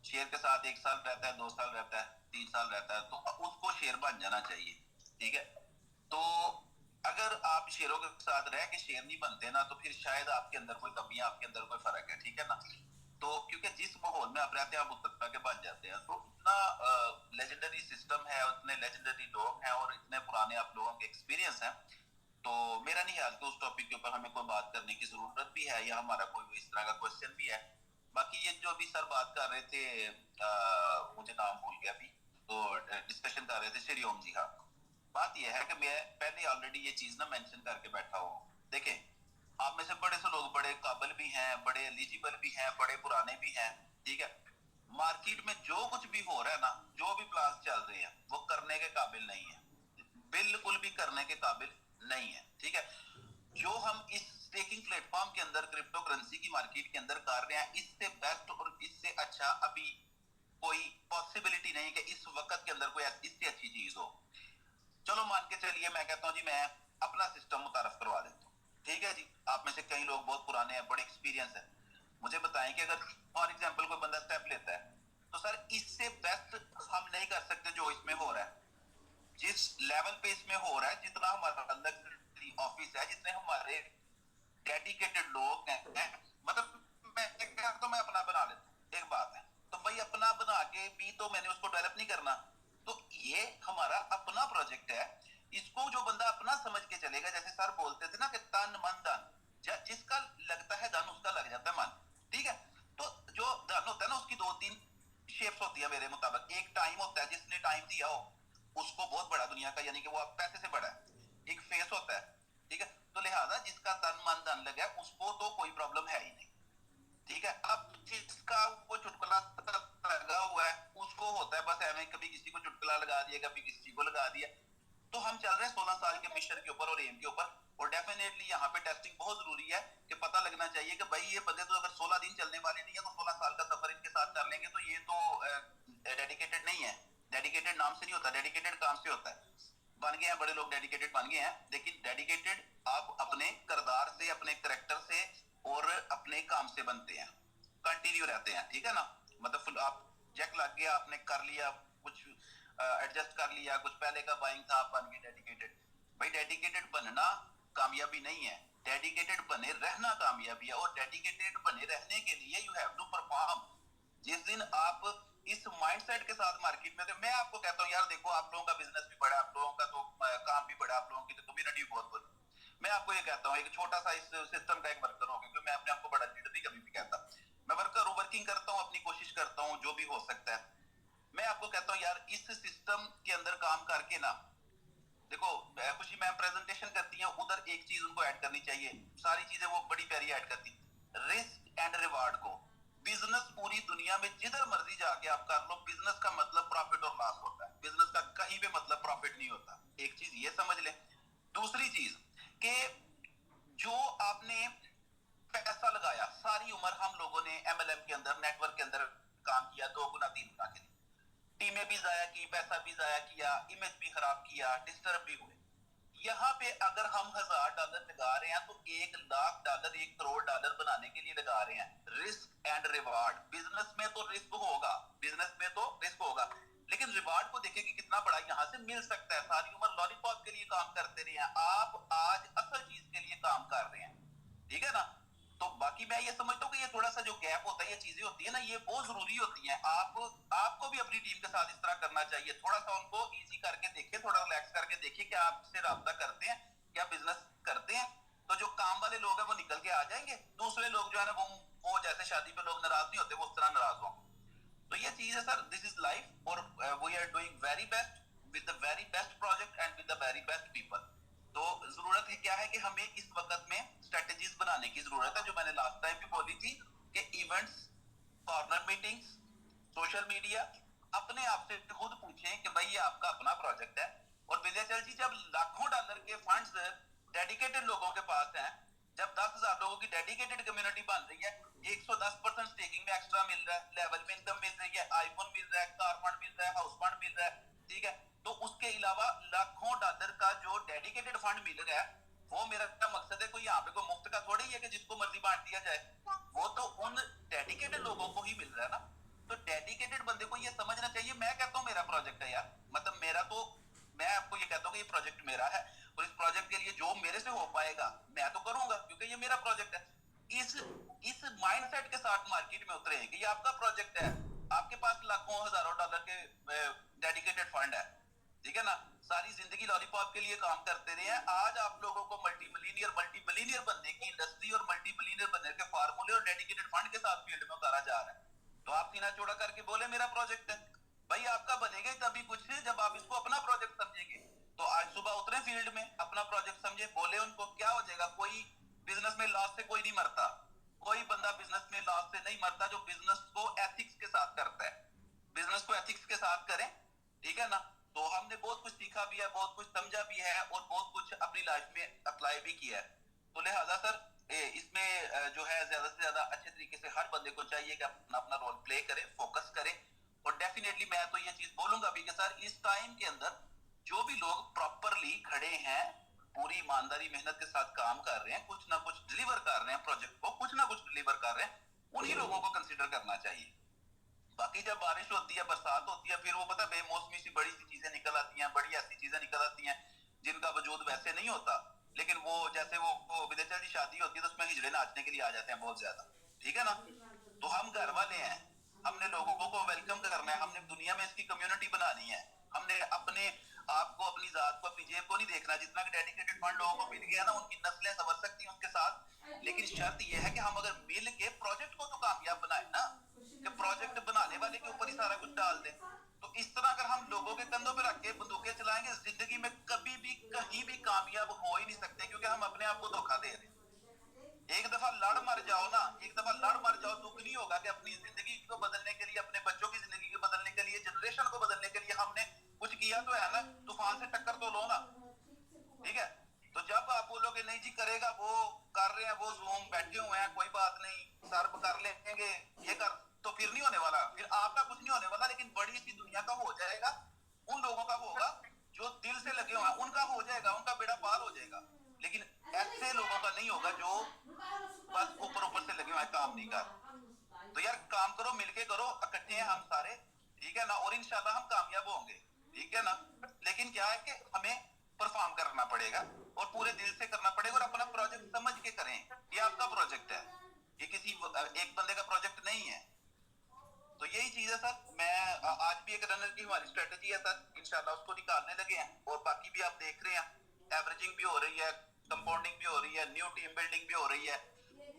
शेयर के साथ 1 साल रहता है, 2 साल रहता है, 3 साल रहता है, तो उसको शेयर बन जाना चाहिए। ठीक है, तो अगर आप शेयरों के साथ रह के शेयर नहीं बनते ना, तो फिर शायद आपके अंदर कोई कमी है, आपके अंदर कोई फर्क है। ठीक है ना, तो क्योंकि जिस माहौल में आप रहते हैं आप उस तरह के बन जाते हैं। तो इतना लेजेंडरी सिस्टम है, इतने लेजेंडरी लोग हैं, और इतने पुराने आप लोगों के एक्सपीरियंस हैं, तो मेरा नहीं ख्याल कि उस टॉपिक के ऊपर हमें कोई बात करने की जरूरत भी है, या हमारा कोई इस तरह का क्वेश्चन भी है। बाकी ये जो अभी सर बात कर रहे थे, मुझे नाम भूल गया अभी, तो डिस्कशन कर रहे थे श्री ओम जी। हाँ, बात यह है कि मैं पहले ऑलरेडी ये चीज ना मेंशन करके बैठा हूँ। देखें, आप में से बड़े से लोग बड़े काबिल भी हैं, बड़े एलिजिबल भी हैं, बड़े पुराने भी हैं। ठीक है, मार्केट में जो कुछ भी हो रहा है ना, जो भी प्लान चल रहे हैं, वो करने के काबिल नहीं है, बिल्कुल भी करने के काबिल नहीं है। ठीक है, जो हम इस स्टेकिंग प्लेटफॉर्म के अंदर क्रिप्टो करेंसी की मार्केट के अंदर कर रहे हैं, इससे बेस्ट और इससे अच्छा अभी कोई पॉसिबिलिटी नहीं कि इस वक्त के अंदर कोई इससे अच्छी चीज हो। चलो मान के चलिए, मैं कहता हूं जी मैं अपना सिस्टम मुतारफ करवा देता हूँ। ठीक है जी, आप में से कई लोग बहुत पुराने हैं, बड़े एक्सपीरियंस है, मुझे बताएं कि अगर फॉर एग्जांपल कोई बंदा स्टेप लेता है, तो सर इससे बेस्ट हम नहीं कर सकते जो इसमें हो रहा है, जिस लेवल पे इसमें हो रहा है, जितना हमारा अंदर ऑफिस है, जितने हमारे डेडिकेटेड लोग हैं। मतलब मैं तो मैं अपना बना लेता हूँ, एक बात है, तो भाई अपना बना के भी तो मैंने उसको डेवलप नहीं करना। तो ये हमारा अपना प्रोजेक्ट है, इसको जो बंदा अपना समझ के चलेगा, जैसे सर बोलते थे ना कि तन मन धन, जिसका लगता है धन उसका लग जाता है मन। ठीक है, तो जो धन होता है ना, उसकी 2-3 शेप्स होती है मेरे मुताबिक। एक टाइम होता है, जिसने टाइम दिया हो उसको बहुत बड़ा दुनिया का, यानी कि वो आप पैसे से बड़ा है। एक फेस होता है, ठीक है, तो लिहाजा जिसका तन मन धन लगा उसको तो कोई प्रॉब्लम है ही नहीं। ठीक है, अब जिसका वो चुटकुला लगा हुआ है उसको होता है बस ऐਵੇਂ, कभी किसी को चुटकुला लगा दिया, कभी किसी को लगा दिया। तो हम चल रहे हैं 16 साल के मिशन के ऊपर और एम के ऊपर, और डेफिनेटली यहाँ पे टेस्टिंग बहुत जरूरी है कि पता लगना चाहिए कि भाई ये बंदे तो अगर 16 दिन चलने वाले नहीं है, तो 16 साल का सफर इनके साथ कर लेंगे, तो ये तो डेडिकेटेड नहीं है। डेडिकेटेड नाम से नहीं होता, डेडिकेटेड काम से होता है। बन गए हैं बड़े लोग, डेडिकेटेड बन गए हैं, लेकिन डेडिकेटेड आप अपने किरदार से, अपने करेक्टर से और अपने काम से बनते हैं, कंटिन्यू रहते हैं। ठीक है ना, मतलब आप जैक लग गया, आपने कर लिया कुछ, एडजस्ट कर लिया, कुछ पहले का बाइंग था, आप बन गए डेडिकेटेड। भाई डेडिकेटेड बनना कामयाबी नहीं है, डेडिकेटेड बने रहना कामयाबी है, और डेडिकेटेड बने रहने के लिए यू हैव टू परफॉर्म। जिस दिन आप इस माइंडसेट के साथ मार्केट में थे, मैं आपको कहता हूँ यार देखो, आप लोगों का बिजनेस भी बड़ा, आप लोगों का तो काम भी बड़ा, आप लोगों की तो कम्युनिटी बहुत बड़ी। मैं आपको ये कहता हूँ, एक छोटा सा इस सिस्टम का एक वर्कर हो, क्योंकि मैं अपने आपको बड़ा लीडर नहीं कभी भी कहता, मैं वर्कर हूँ, वर्किंग करता हूँ, अपनी कोशिश करता हूँ जो भी हो सकता है। मैं आपको कहता हूँ यार, इस सिस्टम के अंदर काम करके ना, देखो खुशी मैम प्रेजेंटेशन करती हैं, उधर एक चीज उनको ऐड करनी चाहिए, सारी चीजें वो बड़ी प्यारी ऐड करती, रिस्क एंड रिवार्ड को। बिजनेस पूरी दुनिया में जिधर मर्जी जाके आप कर लो, बिजनेस का मतलब प्रॉफिट और लॉस होता है, बिजनेस का कहीं भी मतलब प्रॉफिट नहीं होता। एक चीज ये समझ लें। दूसरी चीज कि जो आपने पैसा लगाया, सारी उम्र हम लोगों ने एमएलएम के अंदर, नेटवर्क के अंदर काम किया, 2 गुना 3 गुना के लिए, टीमें भी जाया की, पैसा भी जाया किया, इमेज भी खराब किया, डिस्टर्ब भी हुए। यहाँ पे अगर हम $1000 लगा रहे हैं तो $1,00,000 $1 करोड़ बनाने के लिए लगा रहे हैं। रिस्क एंड रिवार्ड, बिजनेस में तो रिस्क होगा, बिजनेस में तो रिस्क होगा, लेकिन रिवार्ड को देखिए कि कितना बड़ा यहाँ से मिल सकता है। सारी उम्र लॉलीपॉप के लिए काम करते रहे हैं, आप आज असल चीज के लिए काम कर रहे हैं, ठीक है ना। तो बाकी मैं ये समझता हूँ कि ये थोड़ा सा जो गैप होता है, ये चीजें होती है ना, ये बहुत जरूरी होती हैं। आपको भी अपनी टीम के साथ इस तरह करना चाहिए, थोड़ा सा उनको इजी करके देखिए, थोड़ा रिलैक्स करके देखिए कि आपसे राब्ता करते हैं, क्या बिजनेस करते हैं। तो जो काम वाले लोग हैं वो निकल के आ जाएंगे, दूसरे लोग जो है ना वो जैसे शादी पे लोग नाराज नहीं होते, वो उस तरह नाराज होंगे। तो ये चीज है सर, दिस इज लाइफ, और we are doing very best with the very best project and with the very best people. तो जरूरत है क्या है कि हमें इस वक्त में स्ट्रेटजीज बनाने की जरूरत है, जो मैंने लास्ट टाइम भी बोली थी कि events, corner meetings, social media, अपने आप से खुद पूछें कि भाई ये आपका अपना प्रोजेक्ट है। और विजयचल जी, जब लाखों डॉलर के फंड्स डेडिकेटेड लोगों के पास हैं, जब 10,000 लोगों की डेडिकेटेड कम्युनिटी बन रही है, 110% स्टेकिंग में एक्स्ट्रा मिल रहा है, लेवल में इनकम मिल रही है, आईफोन मिल रहा है, कार फंड मिल रहा है, हाउस फंड मिल रहा है, ठीक है, तो उसके अलावा लाखों डॉलर का जो डेडिकेटेड फंड मिल रहा है, वो मेरा मकसद है, कोई यहाँ पे कोई मुफ्त का थोड़ी है कि जिसको मर्जी बांट दिया जाए, वो तो उन डेडिकेटेड लोगों को ही मिल रहा है ना। तो डेडिकेटेड बंदे को ये समझना चाहिए, मैं कहता हूँ मेरा प्रोजेक्ट है यार, मतलब मेरा तो, मैं आपको ये कहता हूँ कि ये प्रोजेक्ट मेरा है, और इस प्रोजेक्ट के लिए जो मेरे से हो पाएगा मैं तो करूंगा, क्योंकि ये मेरा प्रोजेक्ट है। इस माइंडसेट के साथ मार्केट में उतरे कि ये आपका प्रोजेक्ट है, आपके पास लाखों हजारों डॉलर के डेडिकेटेड फंड है, ठीक है ना, सारी जिंदगी लॉलीपॉप के लिए काम करते रहे हैं, आज आप लोगों को मल्टी बिलियनियर बनने की इंडस्ट्री और मल्टी बिलियनियर बनने के फार्मूले और डेडिकेटेड फंड के साथ फील्ड में उतारा जा रहा है। तो आप सीना चौड़ा करके बोले मेरा प्रोजेक्ट है, भाई आपका बनेगा तभी कुछ जब आप इसको अपना प्रोजेक्ट समझेंगे। तो आज सुबह उतरे फील्ड में, अपना प्रोजेक्ट समझे, बोले उनको, क्या हो जाएगा। कोई बिजनेस में लॉस से कोई नहीं मरता, कोई बंदा बिजनेस में लॉस से नहीं मरता जो बिजनेस को एथिक्स के साथ करता है। बिजनेस को एथिक्स के साथ करें, ठीक है ना। तो हमने बहुत कुछ सीखा भी है, बहुत कुछ समझा भी है, और बहुत कुछ अपनी लाइफ में अप्लाई भी किया है। तो लिहाजा सर इसमें जो है ज्यादा से ज्यादा अच्छे तरीके से हर बंदे को चाहिए कि अपना अपना रोल प्ले करे, फोकस करे। और डेफिनेटली मैं तो ये चीज बोलूंगा भी कि सर इस टाइम के अंदर जो भी लोग प्रॉपरली खड़े हैं, पूरी ईमानदारी मेहनत के साथ काम कर रहे हैं, कुछ ना कुछ डिलीवर कर रहे हैं, प्रोजेक्ट को कुछ ना कुछ डिलीवर कर रहे हैं, उन्हीं लोगों को कंसीडर करना चाहिए। बाकी जब बारिश होती है, बरसात होती है, फिर वो पता बेमौसमी सी बड़ी सी चीजें निकल आती हैं, बड़ी ऐसी चीजें निकल आती हैं जिनका वजूद वैसे नहीं होता, लेकिन वो जैसे वो विदेशा की शादी होती है तो उसमें हिजड़े नाचने के लिए आ जाते हैं बहुत ज्यादा, ठीक है ना। तो हम घर वाले हैं, हमने लोगों को वेलकम करना है, हमने दुनिया में इसकी कम्युनिटी बनानी है, हमने अपने आपको, अपनी जात को, अपनी जेब को नहीं देखना। जितना डेडिकेटेड फंड लोगों को मिल गया ना, उनकी नस्लें संवर सकती हैं उसके साथ, लेकिन शर्त यह है कि हम अगर मिल के प्रोजेक्ट को तो कामयाब बनाए ना, कि प्रोजेक्ट बनाने वाले के ऊपर ही सारा कुछ डाल दें। तो इस तरह अगर हम लोगों के कंधों पे रख के बंदूकें चलाएंगे, जिंदगी में कभी भी कहीं भी कामयाब हो ही नहीं सकते, क्योंकि हम अपने आप को धोखा दे रहे हैं। एक दफा लड़ मर जाओ ना, एक दफा लड़ मर जाओ, दुख नहीं होगा कि अपनी जिंदगी को बदलने के लिए, अपने बच्चों की जिंदगी को बदलने के लिए, जनरेशन को बदलने के लिए हमने कुछ किया तो है ना। तूफान से टक्कर तो लो ना, ठीक है। तो जब आप बोलोगे नहीं जी करेगा, वो कर रहे हैं, वो जूम बैठे हुए हैं, कोई बात नहीं, सर्व कर लेंगे, ये कर, तो फिर नहीं होने वाला, फिर आपका कुछ नहीं होने वाला। लेकिन बड़ी सी दुनिया का हो जाएगा, उन लोगों का होगा जो दिल से लगे हुए हैं, उनका हो जाएगा, उनका बेड़ा पार हो जाएगा। लेकिन ऐसे लोगों का नहीं होगा जो बस ऊपर ऊपर से लगे हुए हैं, काम नहीं कर। तो यार काम करो, मिलके करो, इकट्ठे हैं हम सारे, ठीक है ना, और इंशाल्लाह हम कामयाब होंगे, ठीक है ना। लेकिन क्या है कि हमें परफॉर्म करना पड़ेगा और पूरे दिल से करना पड़ेगा, और अपना प्रोजेक्ट समझ के करें। ये आपका प्रोजेक्ट है, ये किसी एक बंदे का प्रोजेक्ट नहीं है। तो यही चीज है सर। मैं आज भी एक रनर की हमारी स्ट्रेटेजी है सर, इंशाल्लाह उसको निकालने लगे हैं। और बाकी भी आप देख रहे हैं, एवरेजिंग भी हो रही है, कंपाउंडिंग भी हो रही है, न्यू टीम बिल्डिंग भी हो रही है।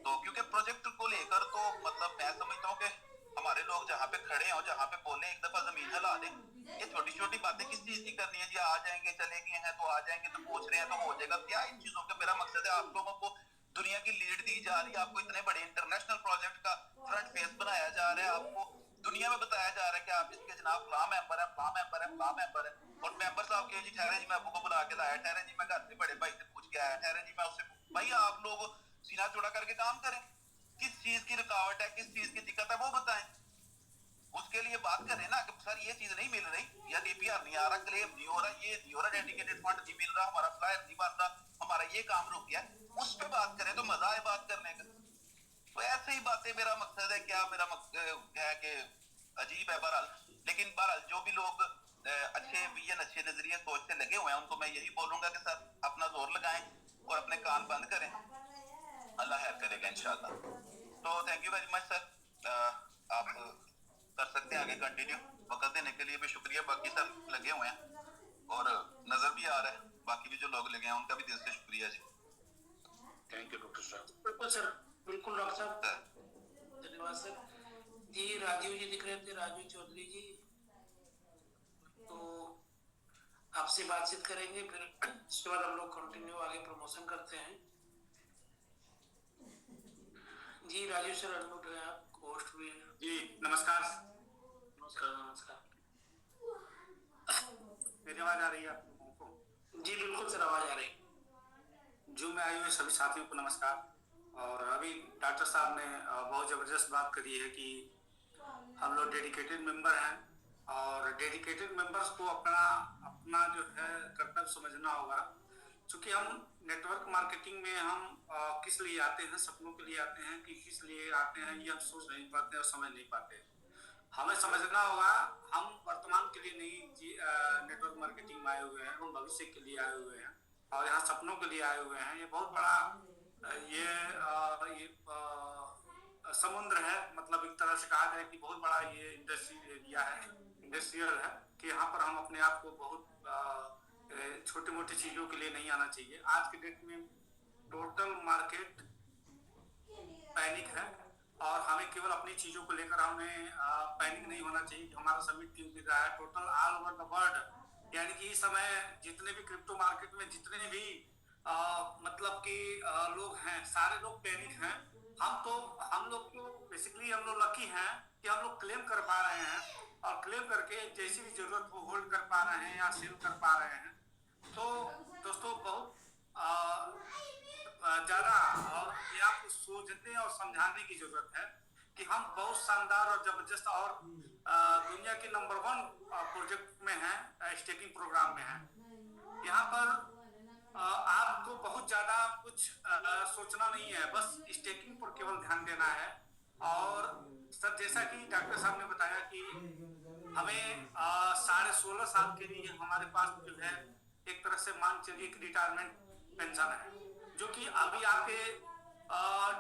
तो क्योंकि प्रोजेक्ट को लेकर तो मतलब मैं समझता हूँ कि हमारे लोग जहाँ पे खड़े हो, जहाँ पे बोले, एक दफा जमीन हिला दें ये छोटी छोटी बातें किस चीज की करनी है जी? आ जाएंगे, चले गए हैं तो आ जाएंगे, तो पूछ रहे हैं तो हो जाएगा, क्या इन चीजों का? मेरा मकसद है आप लोगों को दुनिया की लीड दी जा रही है, आपको इतने बड़े इंटरनेशनल प्रोजेक्ट का फ्रंट फेस बनाया जा रहा है, आपको दुनिया में बताया जा रहा है कि आप इसके जनाब फला मेंबर है, फला मेंबर है, फला मेंबर है। और मेंबर साहब के जी ठहरे जी, मैं आपको बुला के लाया, ठहरे जी मैं घर से बड़े भाई से पूछ के आया, ठहरे जी मैं उससे भाई आप लोग सीना चौड़ा करके काम करें। किस चीज की रुकावट है, किस चीज की दिक्कत है वो बताएं, उसके लिए बात करें ना कि सर ये चीज नहीं मिल रही या डीपीआर नहीं आ रहा, क्लेम नहीं हो रहा, ये नहीं हो रहा, डेडिकेटेड फंड नहीं मिल रहा, हमारा फ्लायर नहीं बन रहा, हमारा ये काम रुक गया, उस पे बात करें तो मजा है बात करने का। तो ऐसे ही बातें मेरा मकसद है, क्या मेरा मकसद है कि अजीब है बहरहाल। लेकिन बहरहाल जो भी लोग अच्छे विजन, अच्छे नजरिए, सोच से लगे हुए हैं उनको मैं यही बोलूंगा कि सर अपना जोर लगाएं और अपने कान बंद करें, अल्लाह खैर करेगा इंशाल्लाह। तो thank you very much sir, आप कर सकते हैं आगे कंटिन्यू। वक्त देने के लिए भी शुक्रिया, बाकी सर लगे हुए हैं और नजर भी आ रहा है, बाकी भी जो लोग लगे हैं उनका भी दिल से शुक्रिया जी। थैंक यू डॉक्टर साहब। बिल्कुल सर, बिल्कुल डॉक्टर साहब, धन्यवाद सर जी। राजीव जी दिख रहे थे, राजीव चौधरी जी, तो आपसे बातचीत करेंगे, फिर उसके बाद हम लोग कंटिन्यू आगे प्रमोशन करते हैं जी। राजीव सर अनम्यूट है आप, होस्ट भी हैं जी। नमस्कार। नमस्कार। नमस्कार। मेरी आवाज आ रही है आप लोगों को? जी बिल्कुल सर, आवाज आ रही। जूम में आए हुए सभी साथियों को नमस्कार। और अभी डॉक्टर साहब ने बहुत ज़बरदस्त बात करी है कि हम लोग डेडिकेटेड मेंबर हैं और डेडिकेटेड मेंबर्स को अपना जो है कर्तव्य समझना होगा। क्योंकि हम नेटवर्क मार्केटिंग में हम किस लिए आते हैं, सपनों के लिए आते हैं कि किस लिए आते हैं, ये हम सोच नहीं पाते और समझ नहीं पाते। हमें समझना होगा हम वर्तमान के लिए नहीं नेटवर्क मार्केटिंग में आए हुए हैं, हम भविष्य के लिए आए हुए हैं और यहाँ सपनों के लिए आए हुए हैं। ये बहुत बड़ा ये समुद्र है, मतलब एक तरह से कहा जाए कि बहुत बड़ा ये इंडस्ट्री एरिया है, इंडस्ट्रियल है, कि यहाँ पर हम अपने आप को बहुत छोटे मोटे चीज़ों के लिए नहीं आना चाहिए। आज के डेट में टोटल मार्केट पैनिक है और हमें केवल अपनी चीज़ों को लेकर हमें पैनिक नहीं होना चाहिए कि हमारा समिट क्यों गिर रहा है। Total all over the world, यानी कि इस समय जितने भी क्रिप्टो मार्केट में जितने भी मतलब कि लोग हैं, सारे लोग पैनिक हैं। हम लोग तो बेसिकली हम लोग लकी हैं कि हम लोग क्लेम कर पा रहे हैं और क्लेम करके जैसी भी जरूरत हो होल्ड कर पा रहे हैं या सेल कर पा रहे हैं। तो दोस्तों बहुत ज़्यादा ये आपको सोचने और समझाने की जरूरत है कि हम बहुत शानदार और जबरदस्त और दुनिया के नंबर 1 प्रोजेक्ट में हैं, स्टेकिंग प्रोग्राम में हैं। यहाँ पर आपको बहुत ज़्यादा कुछ सोचना नहीं है, बस स्टेकिंग पर केवल ध्यान देना है। और सर जैसा कि डॉक्टर साहब ने बताया कि हमें 16.5 साल के लिए हमारे पास जो है एक तरह से मान चलिए कि रिटायरमेंट पेंशन है, जो कि अभी आपके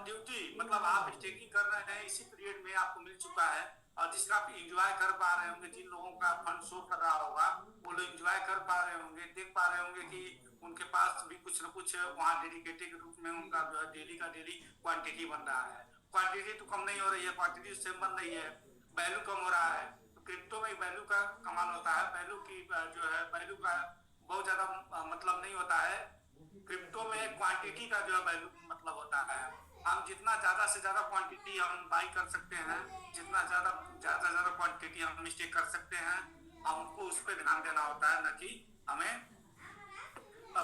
ड्यूटी मतलब आप स्टेकिंग कर रहे हैं इसी पीरियड में आपको मिल चुका है और जिसका आप इंजॉय कर पा रहे होंगे। जिन लोगों का फंड शो कर रहा होगा वो लोग इंजॉय कर पा रहे होंगे, देख पा रहे होंगे कि उनके पास भी कुछ न कुछ वहाँ डेडिकेटेड के रूप में उनका जो है डेली का डेली क्वांटिटी बन रहा है। क्वांटिटी तो कम नहीं हो रही है, क्वांटिटी सेम बन रही है, वैल्यू कम हो रहा है। तो क्रिप्टो में वैल्यू का कमाल होता है, वैल्यू की जो है वैल्यू का बहुत ज्यादा मतलब नहीं होता है। क्रिप्टो में क्वांटिटी का जो है वैल्यू मतलब होता है। हम जितना ज्यादा से ज्यादा क्वांटिटी हम बाई कर सकते हैं, जितना ज्यादा क्वांटिटी हम स्टेक कर सकते हैं, हमको उस पर ध्यान देना होता है, न कि हमें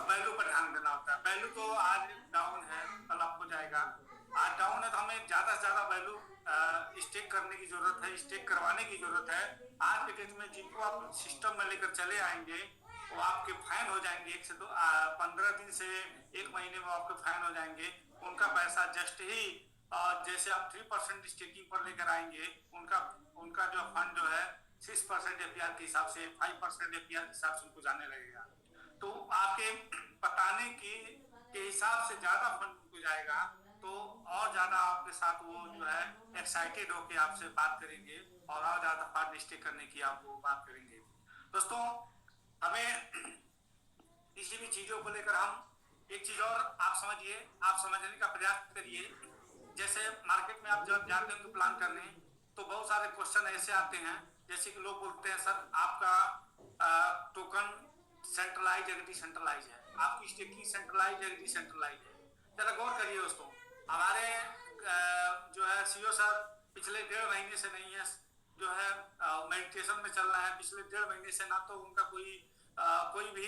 वैल्यू पर ध्यान देना होता है। वैल्यू तो आज डाउन है, कल अप हो जाएगा। आज डाउन है तो हमें ज्यादा से ज्यादा वैल्यू स्टेक करने की जरूरत है, स्टेक करवाने की जरूरत है। आज के डेट में जिनको आप सिस्टम में लेकर चले आएंगे वो आपके फाइन हो जाएंगे, 1 से 2 15 दिन से 1 महीने में आपके फाइन हो जाएंगे। उनका पैसा जस्ट ही जैसे आप 3% स्टेकिंग पर लेकर आएंगे, उनका जो फंड जो है 6% एपीआर के हिसाब से 5% एपीआर के हिसाब से उनको जाने लगेगा। तो आपके बताने के हिसाब से ज्यादा फंड उनको जाएगा, तो और ज्यादा आपके साथ वो जो है एक्साइटेड होके आपसे बात करेंगे और ज्यादा फंड स्टेक करने की आपको बात करेंगे। दोस्तों हमें किसी भी चीजों को लेकर हम एक चीज और आप समझिए, आप समझने का प्रयास करिए। जैसे मार्केट में आप जब जाते हैं तो प्लान करने, तो बहुत सारे क्वेश्चन ऐसे आते हैं जैसे कि लोग बोलते हैं सर आपका टोकन सेंट्रलाइज है डिसेंट्रलाइज है, आपकी स्टेकिंग सेंट्रलाइज है डिसेंट्रलाइज है। जरा गौर करिए दोस्तों, हमारे जो है सीईओ सर पिछले 1.5 महीने से नहीं है, जो है मेडिटेशन में चल रहे हैं। पिछले 1.5 महीने से ना तो उनका कोई भी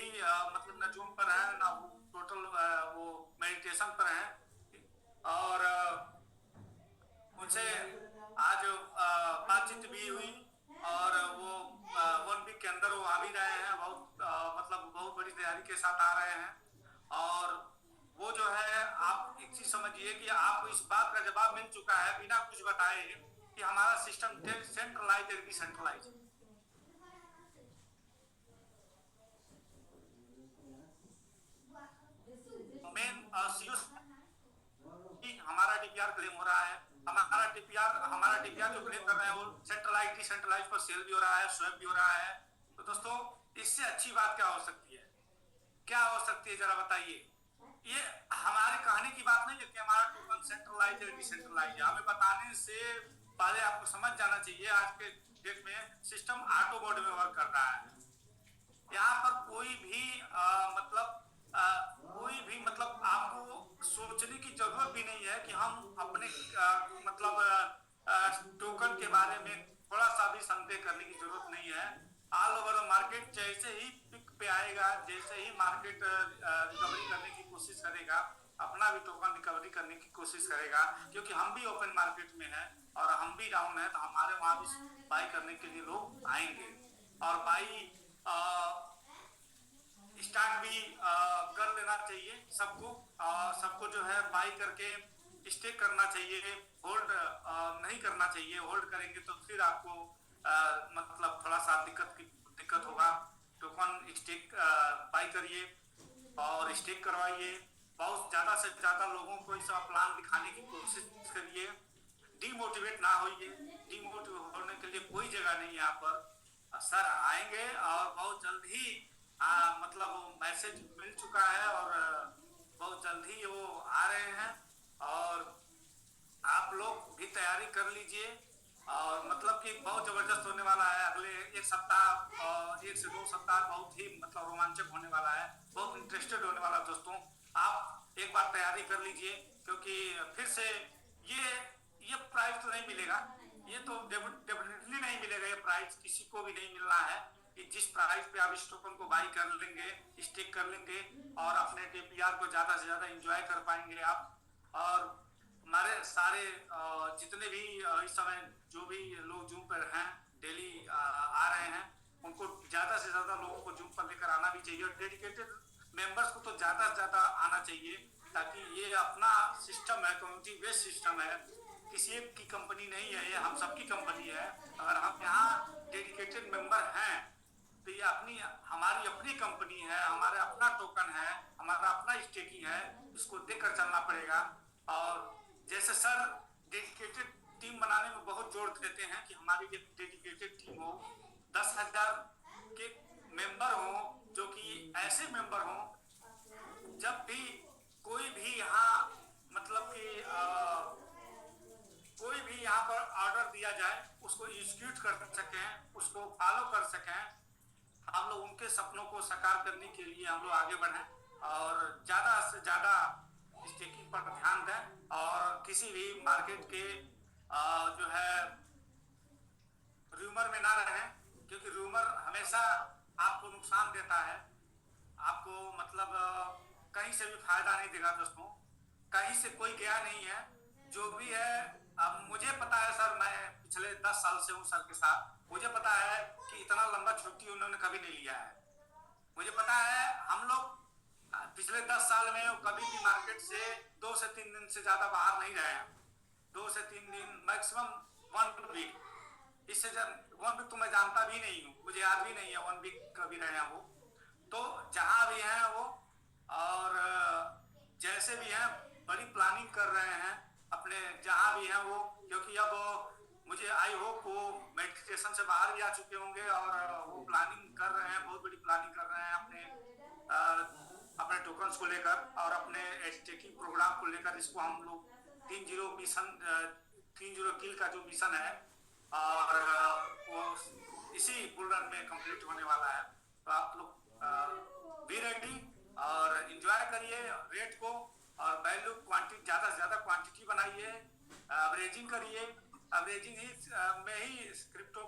मतलब न जूम पर है ना वो टोटल वो मेडिटेशन पर है। और उनसे आज बातचीत भी हुई और वो 1 वीक के अंदर वो आ भी रहे हैं, मतलब बहुत बड़ी तैयारी के साथ आ रहे हैं। और वो जो है आप एक चीज समझिए कि आपको इस बात का जवाब मिल चुका है बिना कुछ बताए कि हमारा सिस्टम सेंट्रलाइज है डिसेंट्रलाइज। मेन हमारा डीपीआर क्लेम हो रहा है, हमारा डीपीआर जो क्लेम कर रहे हैं वो सेंट्रलाइज डिसेंट्रलाइज पर सेल भी हो रहा है, स्वैप भी हो रहा है। तो दोस्तों इससे अच्छी बात क्या हो सकती है, क्या हो सकती है जरा बताइए। ये हमारी कहानी की बात नहीं है कि हमारा टोकन सेंट्रलाइज है डिसेंट्रलाइज है। हमें बताने से पहले आपको समझ जाना चाहिए आज के डेट में सिस्टम ऑटो मोड में वर्क कर रहा है। यहाँ पर कोई भी मतलब आपको सोचने की जरूरत भी नहीं है कि हम अपने टोकन के बारे में थोड़ा सा भी संदेह करने की जरूरत नहीं है। ऑल ओवर मार्केट जैसे ही पिक पे आएगा, जैसे ही मार्केट रिकवरी करने की कोशिश करेगा, अपना भी टोकन रिकवरी करने की कोशिश करेगा, क्योंकि हम भी ओपन मार्केट में हैं और हम भी डाउन है, तो हमारे वहां भी बाई करने के लिए लोग आएंगे और बाई स्टार्ट भी कर लेना चाहिए। सबको जो है बाई करके स्टे करना चाहिए, होल्ड नहीं करना चाहिए। होल्ड करेंगे तो फिर आपको मतलब थोड़ा सा दिक्कत होगा। टोकन स्टेक बाई करिए और स्टेक करवाइए। बहुत ज़्यादा से ज़्यादा लोगों को इस प्लान दिखाने की कोशिश करिए। डिमोटिवेट ना होइए, डिमोटिवेट होने के लिए कोई जगह नहीं है यहाँ पर। सर आएंगे और बहुत जल्द ही मतलब मैसेज मिल चुका है और बहुत जल्द ही वो आ रहे हैं और आप लोग भी तैयारी कर लीजिए। और मतलब कि बहुत जबरदस्त होने वाला है। अगले 1 सप्ताह 1 से 2 सप्ताह बहुत ही मतलब रोमांचक होने वाला है, बहुत इंटरेस्टेड होने वाला है। दोस्तों आप एक बार तैयारी कर लीजिए, क्योंकि फिर से ये प्राइस तो नहीं मिलेगा, ये तो डेफिनेटली नहीं मिलेगा। ये प्राइस किसी को भी नहीं मिलना है कि जिस प्राइस पे आप इस टोकन को बाई कर लेंगे, स्टेक कर लेंगे और अपने डीपीआर को ज्यादा से ज्यादा एंजॉय कर पाएंगे आप। और हमारे सारे जितने भी इस समय जो भी लोग जूम पर हैं, डेली आ रहे हैं, उनको ज्यादा से ज्यादा लोगों को जूम पर लेकर आना भी चाहिए और डेडिकेटेड मेंबर्स को तो ज्यादा से ज्यादा आना चाहिए, ताकि ये अपना सिस्टम है, कम्युनिटी बेस्ड सिस्टम है, किसी एक की कंपनी नहीं है, ये हम सबकी कंपनी है। अगर हम यहाँ डेडिकेटेड मेंबर हैं तो ये हमारी अपनी कंपनी है, हमारा अपना टोकन है, हमारा अपना स्टेकिंग है, इसको देखकर चलना पड़ेगा। और जैसे सर डेडिकेटेड टीम बनाने में बहुत जोर देते हैं कि हमारी डेडिकेटेड टीम हो, 10,000 के मेंबर हो, जो कि ऐसे मेंबर हो जब भी कोई भी यहाँ मतलब कि कोई भी यहाँ पर ऑर्डर दिया जाए उसको एग्जीक्यूट कर सकें, उसको फॉलो कर सकें। हम लोग उनके सपनों को साकार करने के लिए हम लोग आगे बढ़ें और ज़्यादा से ज़्यादा स्टेकिंग पर ध्यान दें और किसी भी मार्केट के जो है रूमर में ना रहें, क्योंकि रूमर हमेशा आपको नुकसान देता है, आपको मतलब कहीं से भी फायदा नहीं देगा। दोस्तों कहीं से कोई गया नहीं है, जो भी है अब मुझे पता है सर, मैं पिछले 10 साल से हूँ सर के साथ, मुझे पता है कि इतना लंबा छुट्टी उन्होंने कभी नहीं लिया है। मुझे पता है हम लोग पिछले 10 साल में कभी भी मार्केट से 2 से 3 दिन से ज्यादा बाहर नहीं रहे हैं। 2 से 3 दिन मैक्सिमम 1 वीक, इससे 1 वीक तो मैं जानता भी नहीं हूँ, मुझे याद भी नहीं है 1 वीक कभी रहे हैं वो। तो जहाँ भी हैं वो और जैसे भी हैं बड़ी प्लानिंग कर रहे हैं अपने जहाँ भी हैं वो, क्योंकि अब मुझे आई होप वो मेडिटेशन से बाहर भी आ चुके होंगे और वो प्लानिंग कर रहे हैं, बहुत बड़ी प्लानिंग कर रहे हैं अपने टोकन्स को लेकर और अपने स्टेकिंग प्रोग्राम को लेकर। इसको हम लोग 30 किल का जो मिशन है और वो इसी बुल रन में कंप्लीट होने वाला है। तो आप लोग बी रेडी और एंजॉय करिए रेट को, और वैल्यू क्वांटिटी ज़्यादा से ज़्यादा क्वांटिटी बनाइए, एवरेजिंग करिए। एवरेजिंग ही में ही क्रिप्टो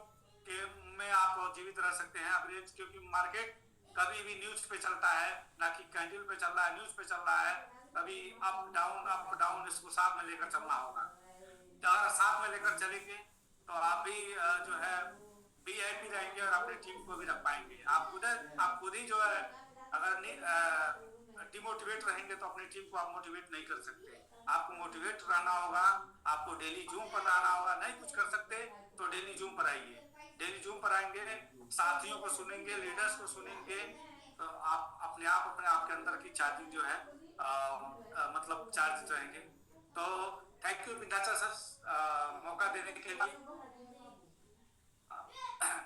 के में आप जीवित रह सकते हैं। एवरेज, क्योंकि मार्केट कभी भी न्यूज़ पे चलता है, ना कि कैंडल पे चल रहा है, न्यूज़ पे चल रहा है। कभी अप डाउन, इसको साथ में लेकर चलना होगा। अगर साथ में लेकर चलेंगे तो आप भी जो है VIP रहेंगे और अपनी टीम को भी रख पाएंगे। आप खुद ही जो है अगर डिमोटिवेट रहेंगे तो अपनी टीम को आप मोटिवेट नहीं कर सकते। आपको मोटिवेट रहना होगा, आपको डेली जूम पर आना होगा। नहीं कुछ कर सकते तो डेली जूम पर आइए। डेली जूम पर आएंगे, साथियों को सुनेंगे, लीडर्स को सुनेंगे, तो आप अपने आप के अंदर की चार्जिंग जो है मतलब चार्ज रहेंगे। तो थैंक यू विंध्याचल सर मौका देने के लिए,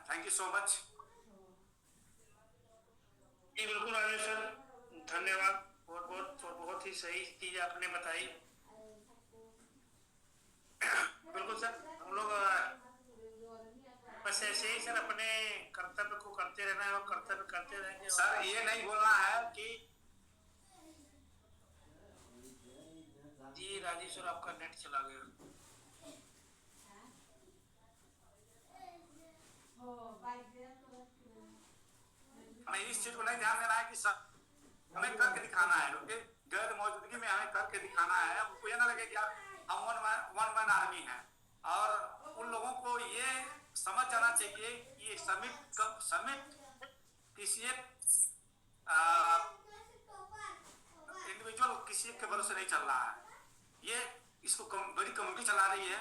थैंक यू सो मच। जी बिल्कुल राजेश सर, धन्यवाद बहुत बहुत, और बहुत ही सही चीज आपने बताई। बिल्कुल सर, हम लोग बस ऐसे ही सर अपने कर्तव्य को करते रहना है और कर्तव्य करते रहेंगे। सर ये नहीं बोलना है कि जी राजेश सर, आपका नेट चला गया। हमें इस चीज को नहीं ध्यान देना है कि सर हमें करके दिखाना है, क्योंकि गैर मौजूदगी में हमें करके दिखाना है। उनको ये ना लगे कि यार हम वन मैन आर्मी है। और उन लोगों को ये समझ जाना चाहिए कि ये समिट किसी एक इंडिविजुअल किसी के भरोसे नहीं चल रहा है। ये इसको बड़ी कम्युनिटी चला रही है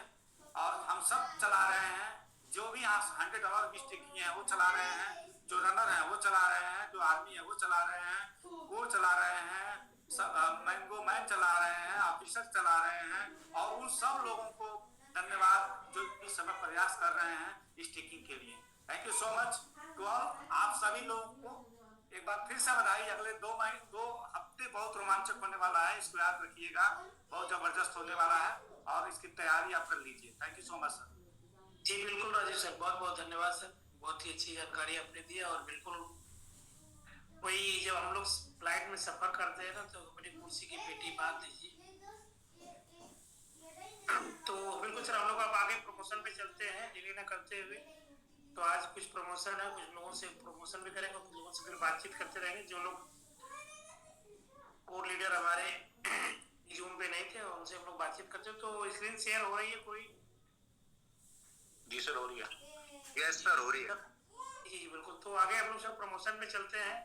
और हम सब चला रहे हैं। जो भी यहाँ $100 की स्टेकिंग है वो चला रहे हैं, जो रनर है वो चला रहे हैं, जो आर्मी है वो चला रहे हैं, वो चला रहे हैं, सब मैंगो मैन चला रहे हैं, ऑफिसर चला रहे हैं। और उन सब लोगों को धन्यवाद जो इस समय प्रयास कर रहे हैं स्टेकिंग के लिए। Thank you so much to all. आप सभी लोगों को एक बार फिर से बधाई। अगले 2 हफ्ते बहुत रोमांचक होने वाला है, इसको याद रखिएगा, बहुत जबरदस्त होने वाला है और इसकी तैयारी आप कर लीजिए। Thank you so much sir. जी बिल्कुल राजेश सर, बहुत बहुत धन्यवाद सर, बहुत ही अच्छी जानकारी आपने दी। और बिल्कुल वही, जब हम लोग फ्लाइट में सफर करते हैं ना, तो अपनी कुर्सी की पेटी बांध दीजिए। तो बिल्कुल सर, हम लोग अब आगे प्रमोशन पे चलते हैं डिले न करते हुए। तो आज कुछ प्रमोशन है, कुछ लोगों से प्रमोशन भी करेंगे, कुछ लोगों से फिर बातचीत करते रहेंगे। जो लोग कोर लीडर हमारे जूम पे नहीं थे, उनसे हम लोग बातचीत करते हैं। तो स्क्रीन शेयर हो रही है कोई? जी सर, हो रही है। यस सर, हो रही है। जी बिल्कुल। तो आगे हम लोग सब प्रमोशन पे चलते हैं।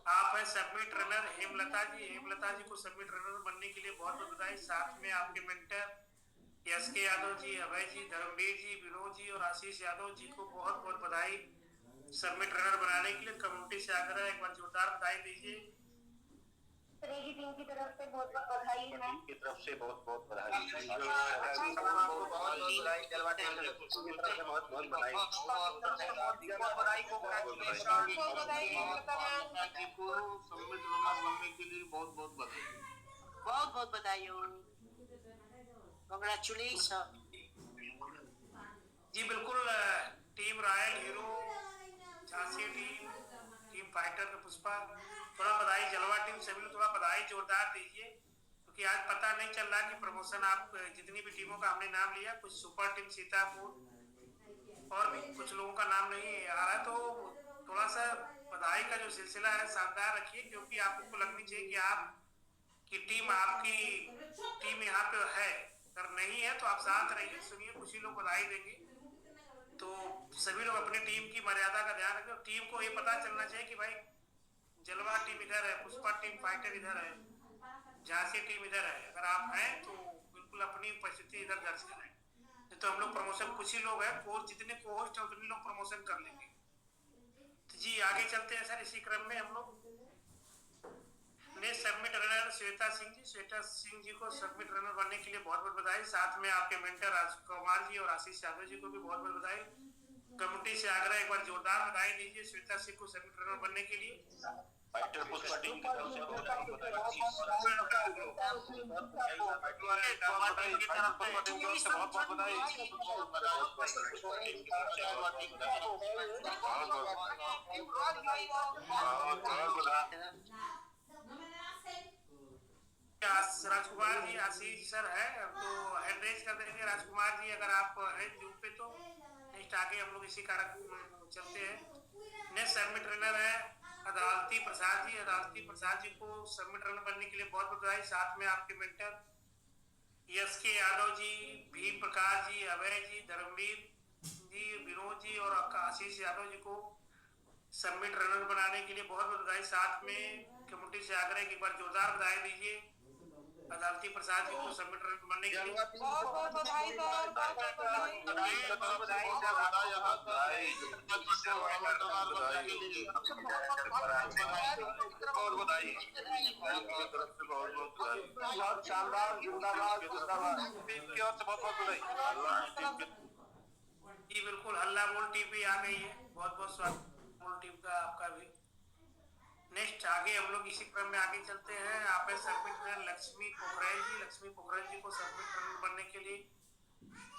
आप है सबमिट रनर हेमलता जी। हेमलता जी को सबमिट रनर बनने के लिए बहुत बहुत बधाई। साथ में आपके मेंटर SK यादव जी, अभय जी, धर्मवीर जी, विनोद जी और आशीष यादव जी को बहुत बहुत बधाई सबमिट रनर बनाने के लिए। कम्युनिटी से आग्रह, एक बार जोरदार बधाई दीजिए। टीम की तरफ से बहुत बहुत बधाई है। टीम की तरफ से बहुत बहुत बधाई। बहुत बहुत बधाई हो, कांग्रेचुलेशन। जी बिल्कुल। Team royal hero, Jhansi team fighter का पुष्पा, थोड़ा बधाई। जलवा टीम सभी लोग थोड़ा बधाई जोरदार दीजिए, क्योंकि आज पता नहीं चल रहा कि प्रमोशन आप जितनी भी टीमों का हमने नाम लिया, कुछ सुपर टीम सीतापुर और भी कुछ लोगों का नाम नहीं आ रहा है। तो थोड़ा सा बधाई का जो सिलसिला है शानदार रखिए, क्योंकि आपको लगनी चाहिए कि आपकी टीम यहाँ पे है। अगर नहीं है तो आप साथ रहिए, सुनिए, कुछ ही लोग बधाई देंगे। तो सभी लोग अपनी टीम की मर्यादा का ध्यान रखें। टीम को ये पता चलना चाहिए कि भाई जलवा टीम इधर है, पुष्पा टीम फाइटर इधर है, झांसी टीम इधर है। अगर आप हैं तो बिल्कुल अपनी उपस्थिति इधर दर्ज करें। तो हम लोग प्रमोशन कुछ ही लोग हैं, और जितने कोहोस्ट हैं उतने लोग प्रमोशन कर लेंगे। तो जी आगे चलते हैं सर। इसी क्रम में हम लोग ने सबमिट रनर श्वेता सिंह जी को सबमिट रनर बनने के लिए बहुत बहुत बधाई। साथ में आपके मेंटर राजकुमार जी और आशीष यादव जी को भी बहुत बहुत बधाई। कमेटी से आग्रह, एक बार जोरदार बधाई दीजिए श्वेता सिंह को सबमिट रनर बनने के लिए। फाइटर पुष्पा टीम की तरफ से बहुत बहुत बधाई। राजकुमार जी आशीष सर है तो एड्रेस कर देंगे। राजकुमार जी अगर आप हैं जूम पे तो नेक्स्ट आगे हम लोग इसी कारण चलते हैं। नेक्स्ट सबमिट रनर है अदालती प्रसाद जी। अदालती प्रसाद जी को सबमिट रनर बनने के लिए बहुत बहुत बधाई। साथ में आपके मेंटर यश के यादव जी, भीम प्रकाश जी, अभय जी, धर्मवीर जी, विनोद जी और आशीष यादव जी को सबमिट रनर बनाने के लिए बहुत बहुत बधाई। साथ में कमेटी से आग्रह एक बार जोरदार बधाई दीजिए अदालती प्रसाद जी को सबमिट रनर बनने के लिए। बहुत बहुत बधाई सर, बहुत बहुत बधाई। बहुत शानदार, जिंदाबाद जिंदाबाद टीम की ओर से बहुत बहुत बधाई। जी बिल्कुल, हल्ला बोल टीम भी आ गई है। बहुत बहुत स्वागत बोल टीम का आपका भी। नेक्स्ट आगे हम लोग इसी क्रम में आगे चलते हैं। आप सबमिट रनर लक्ष्मी पोखरेल जी। लक्ष्मी पोखरेल जी को सबमिट रनर बनने के लिए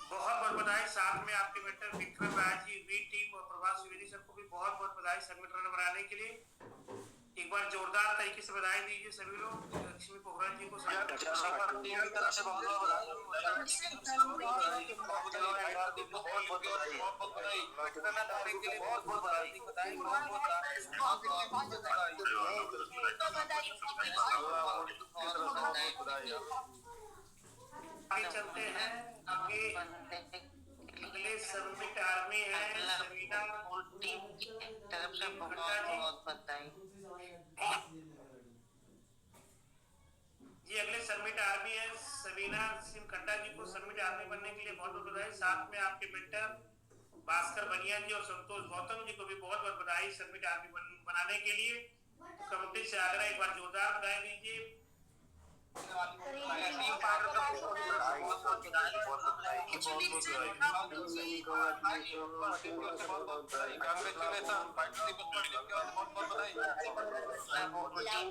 बहुत बहुत बधाई। साथ में आपके mentor Vikram Rai ji, V team और प्रभास द्विवेदी सर को भी बहुत बहुत बधाई सबमिट रनर बनाने के लिए। एक बार जोरदार तरीके से बधाई दीजिए सभी लोग लक्ष्मी पोखरेल जी को सबमिट रनर टीम की तरफ से बहुत बहुत बधाई। आगे चलते हैं। आगे अगले सबमिट आर्मी है सवीना टीम की तरफ से बहुत बहुत बधाई। जी अगले सबमिट आर्मी है सवीना सिंह खट्टा जी को सबमिट आर्मी बनने के लिए बहुत बहुत बधाई। साथ में आपके मेंटर भास्कर बनिया जी और संतोष गौतम जी को भी बहुत बहुत बधाई सबमिट आर्मी बनाने के लिए। कमेटी से आग्रह एक बार जोरदार बधाई दीजिए। टीम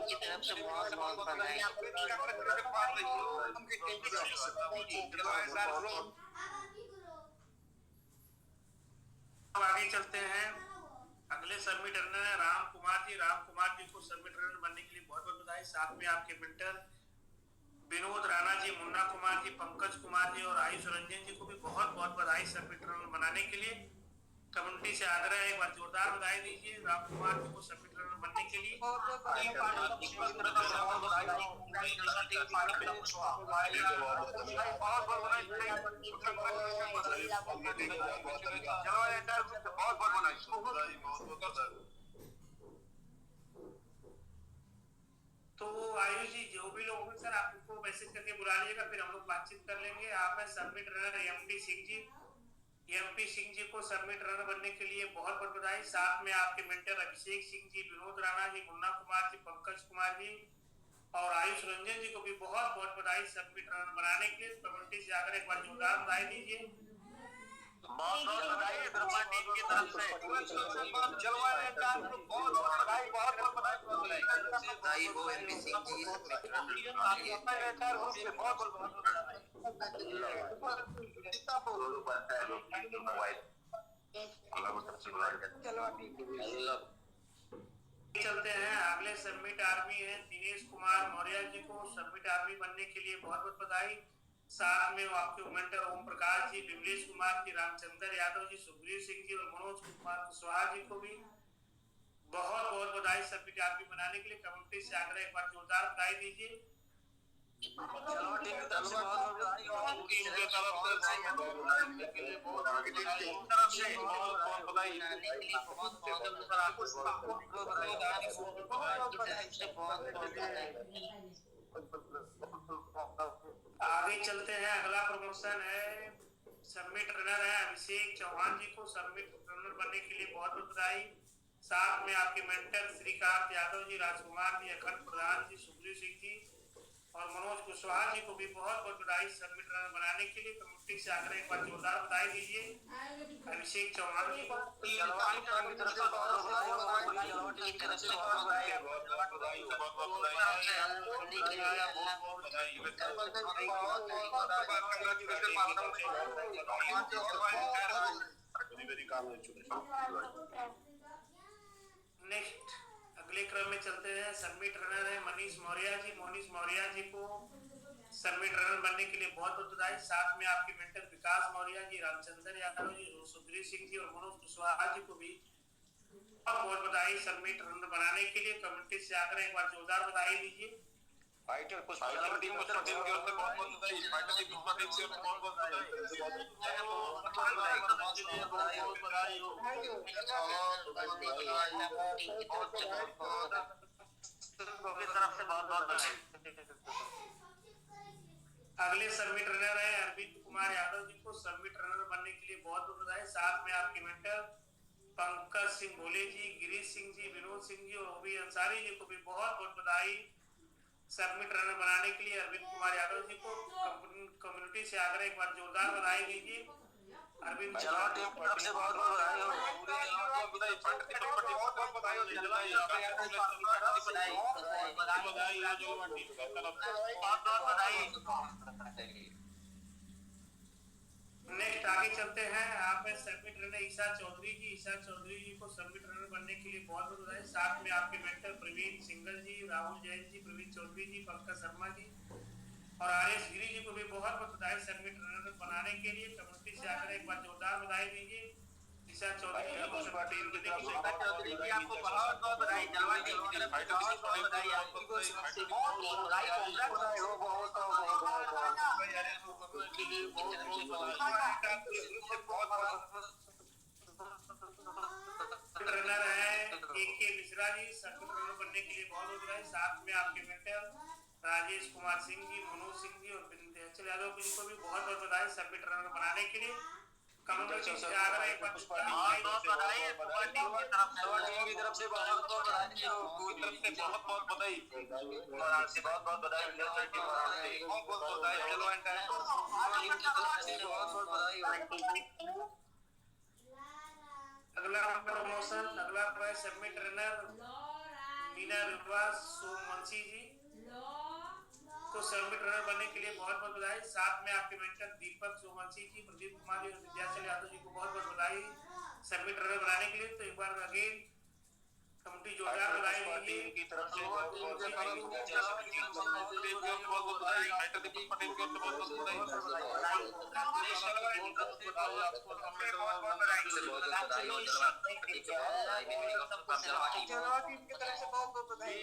की तरफ से बहुत बहुत बधाई। अब आगे चलते हैं। अगले सबमिट रनर है राम कुमार जी। राम कुमार जी को सबमिट रनर बनने के लिए बहुत बहुत बधाई। साथ में आपके मेंटर विनोद राणा जी, मुन्ना कुमार जी, पंकज कुमार जी और आयुष रंजन जी को भी बहुत बहुत बधाई सबमिट रनर बनाने के लिए। कम्युनिटी से आग्रह है एक बार जोरदार बधाई दीजिए राम कुमार जी को सबमिट रनर बनने के लिए। तो आयुष जी जो भी लोग हैं सर आप उनको मैसेज करके बुला लीजिएगा, फिर हम लोग बातचीत कर लेंगे। आप है submit runner MP Singh ji. MP Singh ji को सबमिट रनर बनने के लिए बहुत बहुत बधाई। साथ में आपके मेंटर अभिषेक सिंह जी, विनोद राणा जी, मुन्ना कुमार जी, पंकज कुमार जी और आयुष रंजन जी को भी बहुत बहुत बधाई सबमिट रनर बनाने के लिए। कमेटी से आकर एक बार जोरदार बधाई दीजिए। बहुत बहुत बधाई ब्रह्मा टीम की तरफ से। बहुत बधाई, बहुत बहुत बधाई हो एमपी सिंह जी। बहुत चलते हैं अगले सबमिट आर्मी है दिनेश कुमार मौर्य जी को सबमिट आर्मी बनने के लिए बहुत बहुत बधाई। साथ में आपके मेंटर ओम प्रकाश जी, विमलेश कुमार जी, रामचंद्र यादव जी, सुखबीर सिंह जी और मनोज कुमार कुशवाहा जी को भी बहुत बहुत बधाई सबमिट आर्मी बनाने के लिए। कमेटी से आग्रह एक बार जोरदार बधाई दीजिए। चलो टीम की तरफ से बहुत बधाई और टीम की तरफ से बहुत बधाई। आगे चलते हैं। अगला प्रमोशन है सबमिट रनर है अभिषेक चौहान जी को सबमिट रनर बनने के लिए बहुत बहुत बधाई। साथ में आपके मेंटर श्रीकांत यादव जी, राजकुमार जी, अखंड प्रधान जी, सुखबीर सिंह जी और मनोज कुशवाहा जी को भी बहुत बहुत बधाई सबमिट रनर बनाने के लिए। कमेटी से आग्रह एक बार जोरदार बधाई दीजिए। अभिषेक चौहान जी को नेक्स्ट अगले क्रम में चलते हैं। सबमिट रनर है मनीष मौर्य जी। मनीष मौर्य जी को सबमिट रनर बनने के लिए बहुत बहुत बधाई। साथ में आपके मेंटर विकास मौर्य जी, रामचंद्र यादव जी, सुधीर सिंह जी और मनोज कुशवाहा जी को भी बहुत बहुत बधाई सबमिट रनर बनाने के लिए। कमेटी से आग्रह एक बार जोरदार बधाई दीजिए। फाइटर पुष्पा टीम की ओर से बहुत बहुत बधाई। फाइटर टीम पुष्पा टीम से बहुत बहुत अगले सबमिट रनर है अरविंद कुमार यादव जी को सबमिट रनर बनने के लिए बहुत बहुत बधाई। साथ में आपके मेंटर पंकज सिंह भोले जी, गिरीश सिंह जी, विनोद सिंह जी और ओबी अंसारी जी को भी बहुत बहुत बधाई सबमिट रनर बनाने के लिए। अरविंद कुमार यादव जी को कम्युनिटी से आग्रह एक बार जोरदार बधाई दीजिए। अरविंद जलवा टीम की तरफ से बहुत बहुत बधाई हो। पूरे जलवा टीम बधाई। फाइटर टीम की बहुत बहुत बधाई हो। जलवा टीम बधाई हो। जलवा टीम की तरफ से बहुत बहुत बधाई। नेक्स्ट आगे चलते हैं। आप में सबमिट रनर ईशा चौधरी जी। ईशा चौधरी जी को सबमिट रनर बनने के लिए बहुत बहुत बधाई। साथ में आपके मेंटर प्रवीण सिंगल जी, राहुल जैन जी, प्रवीण चौधरी जी, पंकज शर्मा जी और आर.एस. गिरी जी को भी बहुत बहुत बधाई सबमिट रनर बनाने के लिए। कमेटी से आकर एक बार जोरदार बधाई दीजिए। ईशा चौधरी जी को पुष्पा टीम की तरफ से चौधरी जी आपको बहुत बहुत बधाई। जलवा टीम की तरफ से बहुत बहुत बधाई। आपको सबसे बहुत बहुत बधाई। रनर है के मिश्रा जी। सबमिट रनर बनने के लिए बहुत बहुत बधाई। साथ में आपके मेंटर राजेश कुमार सिंह जी, मनोज सिंह जी और विंध्याचल यादव जी को भी बहुत बहुत बधाई सबमिट रनर बनाने के लिए। कमेटी से आग्रह एक बार बहुत बहुत बधाई। टीम की तरफ से बहुत बहुत बधाई। पूरी तरफ से बहुत बहुत बधाई। से बहुत बहुत बधाई। बहुत बहुत बधाई। चलो एंटायर टीम की तरफ से बहुत बहुत बधाई। अगला प्रमोशन अगला है सबमिट रनर मीना रिवास सोमवंशी जी को सबमिट रनर बनने के लिए बहुत बहुत बधाई। साथ में आपके मेंटर दीपक सोमवंशी जी, प्रदीप कुमार जी और विद्याचल यादव जी को बहुत बहुत बधाई सबमिट रनर बनाने के लिए। तो एक बार अगेन कमेटी जोरदार बधाई दीजिए। टीम की तरफ से बहुत बहुत बधाई। टीम की बहुत बहुत बधाई। फाइटर टीम की बहुत बहुत बधाई। जलवा टीम की तरफ से बहुत बहुत बधाई।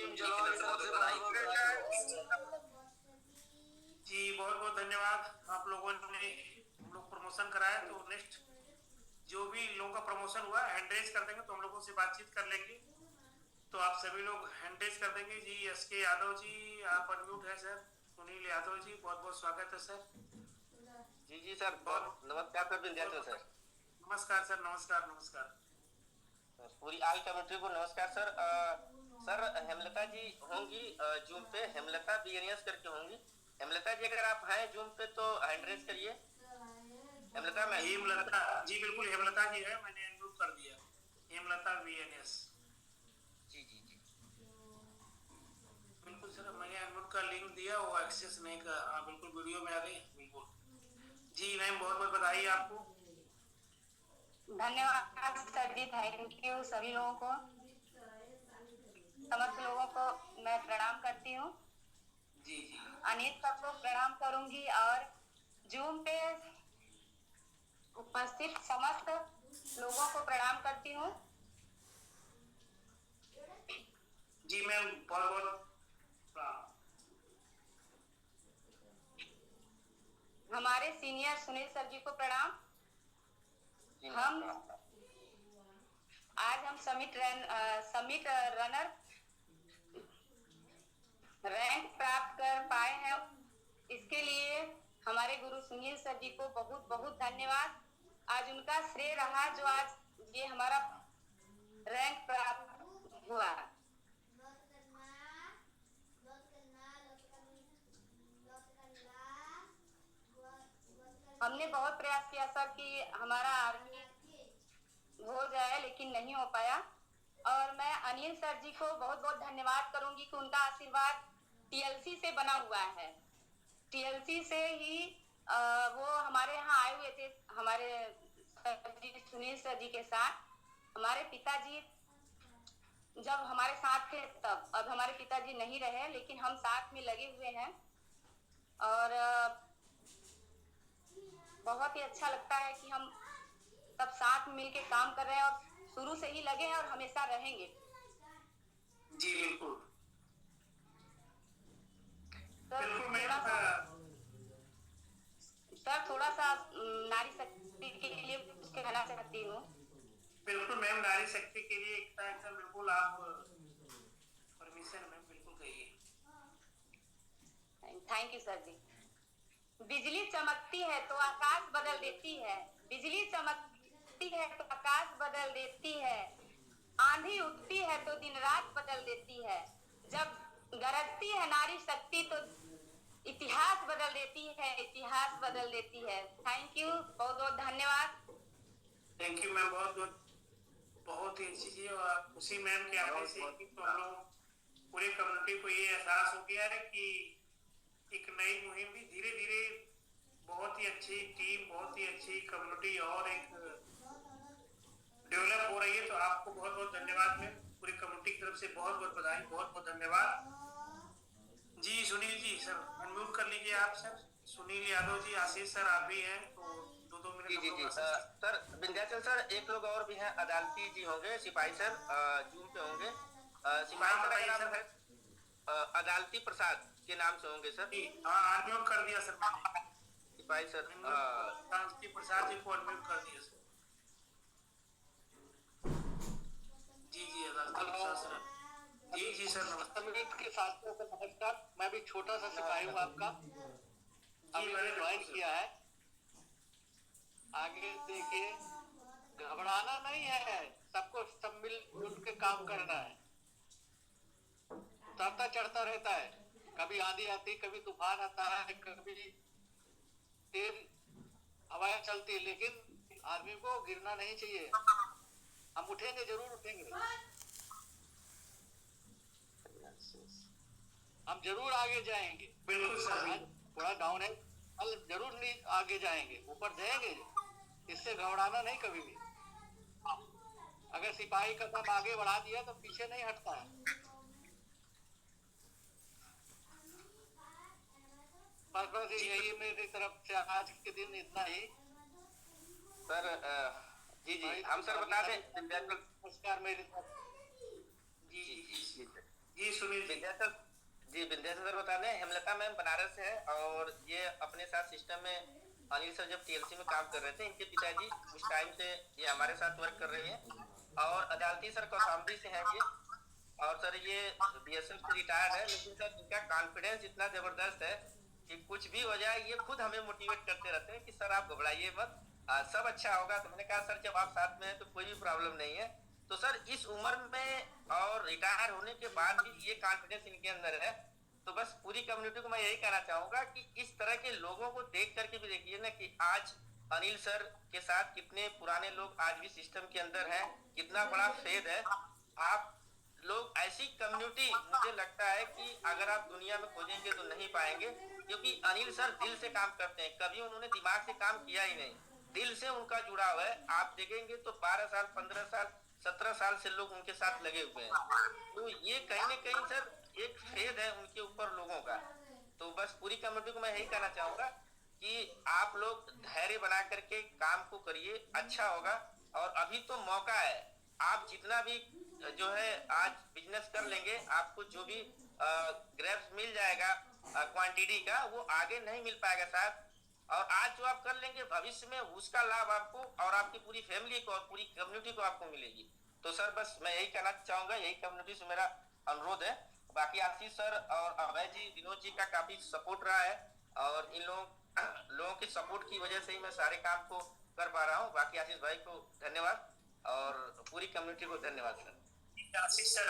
जी बहुत बहुत धन्यवाद। आप लोगों ने हम लोग प्रमोशन कराया। तो नेक्स्ट जो भी लोगों का प्रमोशन हुआ हैंड रेज कर देंगे तो हम लोगों से बातचीत कर लेंगे। तो आप सभी लोग हैंड रेज कर देंगे। जी एस.के. यादव जी आप अनम्यूट है सर। सुनील यादव जी बहुत बहुत स्वागत है सर। जी जी सर बहुत नमस्कार सर। विंध्याचल सर नमस्कार सर। नमस्कार नमस्कार पूरी आल कमेटी को नमस्कार सर। सर हेमलता जी होंगी जूम पे। हेमलता बीएनएस करके होंगी। हेमलता जी अगर आप हैं जूम पे तो हैंड रेज करिए। हेमलता मैं हेमलता जी बिल्कुल हेमलता जी है। मैंने अनम्यूट कर दिया। हेमलता बीएनएस जी जी जी बिल्कुल सर। मैंने अनम्यूट का लिंक दिया वो एक्सेस नहीं कर। हाँ बिल्कुल वीडियो में आ गई बिल्कुल। जी मैम बहुत बहुत बधाई आपको। धन्यवाद सर जी। थैंक यू सभी लोगों को, समस्त लोगों को मैं प्रणाम करती हूँ। जी जी अनित सबको प्रणाम करूंगी और जूम पे उपस्थित समस्त लोगों को प्रणाम करती हूँ। जी मैम बहुत बहुत हमारे सीनियर सुनील सर जी को प्रणाम। हम आज हम समिट रनर रैंक प्राप्त कर पाए हैं। इसके लिए हमारे गुरु सुनील सर जी को बहुत बहुत धन्यवाद। आज उनका श्रेय रहा जो आज ये हमारा रैंक प्राप्त हुआ। हमने बहुत प्रयास किया सर कि हमारा आर्मी हो जाए, लेकिन नहीं हो पाया। और मैं अनिल सर जी को बहुत बहुत धन्यवाद करूंगी कि उनका आशीर्वाद टीएलसी से बना हुआ है। टीएलसी से ही वो हमारे यहाँ आए हुए थे, हमारे सर जी, सुनील सर जी के साथ। हमारे पिताजी जब हमारे साथ थे तब, अब हमारे पिताजी नहीं रहे, लेकिन हम साथ में लगे हुए हैं और बहुत ही अच्छा लगता है कि हम सब साथ मिल के काम कर रहे हैं और शुरू से ही लगे हैं और हमेशा रहेंगे। जी बिल्कुल सर बिल्कुल सर थोड़ा सा नारी शक्ति के लिए कुछ कहना चाहती हूँ। बिल्कुल मैम, नारी शक्ति के लिए एकदम बिल्कुल आप परमिशन मैम, बिल्कुल कहिए। थैंक यू सर जी। बिजली चमकती है तो आकाश बदल देती है, बिजली चमकती है तो आकाश बदल देती है, आंधी उठती है तो दिन रात बदल देती है, जब गरजती है नारी शक्ति तो इतिहास बदल देती है, इतिहास बदल देती है। थैंक यू, बहुत बहुत धन्यवाद। थैंक यू मैम, बहुत ही अच्छी चीज। और खुशी मैम के आने से तो हम लोग पूरे कम्युनिटी को ये एहसास हो गया है कि एक नई मुहिम भी धीरे धीरे बहुत ही अच्छी टीम, बहुत ही अच्छी कम्युनिटी और एक डेवलप हो रही है। तो आपको बहुत बहुत धन्यवाद मैम, पूरी कम्युनिटी की तरफ से बहुत बहुत बधाई, बहुत बहुत धन्यवाद। जी सुनील जी सर अनम्यूट कर लीजिए आप सर। सुनील यादव जी, आशीष सर आप भी हैं, तो 2-2 मिनट। जी सर विंध्याचल सर, एक लोग और भी हैं, अदालती जी होंगे, सिपाही सर जूम पे होंगे। सिपाही सर का नाम है अदालती प्रसाद के नाम से होंगे सर। हाँ अनम्यूट कर दिया सर मैंने। सिपाही सर अदालती प्रसाद जी को अनम्यूट कर दिया सर। जी अदालती प्रसाद सर। जी सर नमस्ते। के साथियों को नमस्कार। मैं भी छोटा सा सिपाही हूँ आपका, अभी मैंने ज्वाइन किया है। आगे देखिए, घबराना नहीं है, सबको सब मिलजुल के काम करना है। उतरता चढ़ता रहता है, कभी आंधी आती, कभी तूफान आता है, कभी तेज हवाएं चलती, लेकिन आदमी को गिरना नहीं चाहिए। हम उठेंगे, जरूर उठेंगे, हम जरूर आगे जाएंगे। बिल्कुल सर, थोड़ा डाउन है, कल जरूर नहीं आगे जाएंगे, ऊपर जाएंगे। इससे घबराना नहीं कभी भी। अगर सिपाही कदम आगे बढ़ा दिया तो पीछे नहीं हटता है। बस यही मेरी तरफ से आज के दिन इतना ही सर। जी हम सर बता दें, नमस्कार मेरी तरफ। जी सुनील विंध्याचल सर बता दें, हेमलता मैम बनारस से है और ये अपने साथ सिस्टम में अनिल सर जब टीएलसी में काम कर रहे थे, इनके पिताजी उस टाइम से ये हमारे साथ वर्क कर रहे हैं। और अदालती सर कौशाम्बी से हैं ये, और सर ये बीएसएफ से रिटायर्ड है, लेकिन सर इनका कॉन्फिडेंस इतना जबरदस्त है कि कुछ भी हो जाए ये खुद हमें मोटिवेट करते रहते हैं कि सर आप घबराइए मत, सब अच्छा होगा। तो मैंने कहा सर जब आप साथ में हैं तो कोई भी प्रॉब्लम नहीं है। तो सर इस उम्र में और रिटायर होने के बाद भी ये कॉन्फिडेंस इनके अंदर है। तो बस पूरी कम्युनिटी को मैं यही कहना चाहूंगा कि इस तरह के लोगों को देख करके भी देखिए ना कि आज अनिल सर के साथ कितने पुराने लोग आज भी सिस्टम के अंदर हैं, कितना बड़ा फेद है। आप लोग ऐसी कम्युनिटी मुझे लगता है कि अगर आप दुनिया में खोजेंगे तो नहीं पाएंगे, क्योंकि अनिल सर दिल से काम करते हैं, कभी उन्होंने दिमाग से काम किया ही नहीं, दिल से उनका जुड़ाव है। आप देखेंगे तो 12 साल 15 साल 17 साल से लोग उनके साथ लगे हुए हैं। तो ये कहीं ना कहीं सर एक फेद है उनके ऊपर लोगों का। तो बस पूरी कम्युनिटी को मैं यही कहना चाहूंगा कि आप लोग धैर्य बना करके काम को करिए, अच्छा होगा। और अभी तो मौका है, आप जितना भी जो है आज बिजनेस कर लेंगे, आपको जो भी ग्रेप्स मिल जाएगा क्वांटिटी का, वो आगे नहीं मिल पाएगा शायद। और आज जो आप कर लेंगे भविष्य में उसका लाभ आपको और आपकी पूरी फैमिली को और पूरी कम्युनिटी को आपको मिलेगी। तो सर बस मैं यही कहना चाहूंगा, यही कम्युनिटी से मेरा अनुरोध है। बाकी आशीष सर और अभय जी, विनोद जी का काफी सपोर्ट रहा है और इन लोगों के सपोर्ट की वजह से ही मैं सारे काम को कर पा रहा हूँ। बाकी आशीष भाई को धन्यवाद और पूरी कम्युनिटी को धन्यवाद सर। आशीष सर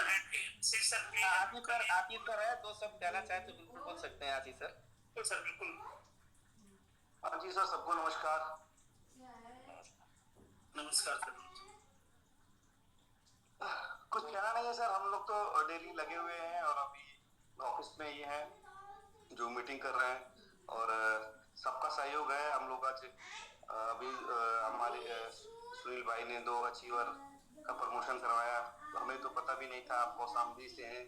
है, दो सब कहना चाहे तो बिल्कुल बोल सकते हैं आशीष सर। बिल्कुल सर, बिल्कुल। हाँ जी जी सर, सबको नमस्कार। नमस्कार सर। कुछ कहना नहीं है सर, हम लोग तो डेली लगे हुए हैं और अभी ऑफिस में ही हैं, जो मीटिंग कर रहे हैं और सबका सहयोग है। हम लोग आज अभी हमारे सुनील भाई ने 2 अचीवर का प्रमोशन करवाया, तो हमें तो पता भी नहीं था। आप कौशाम्बी से हैं,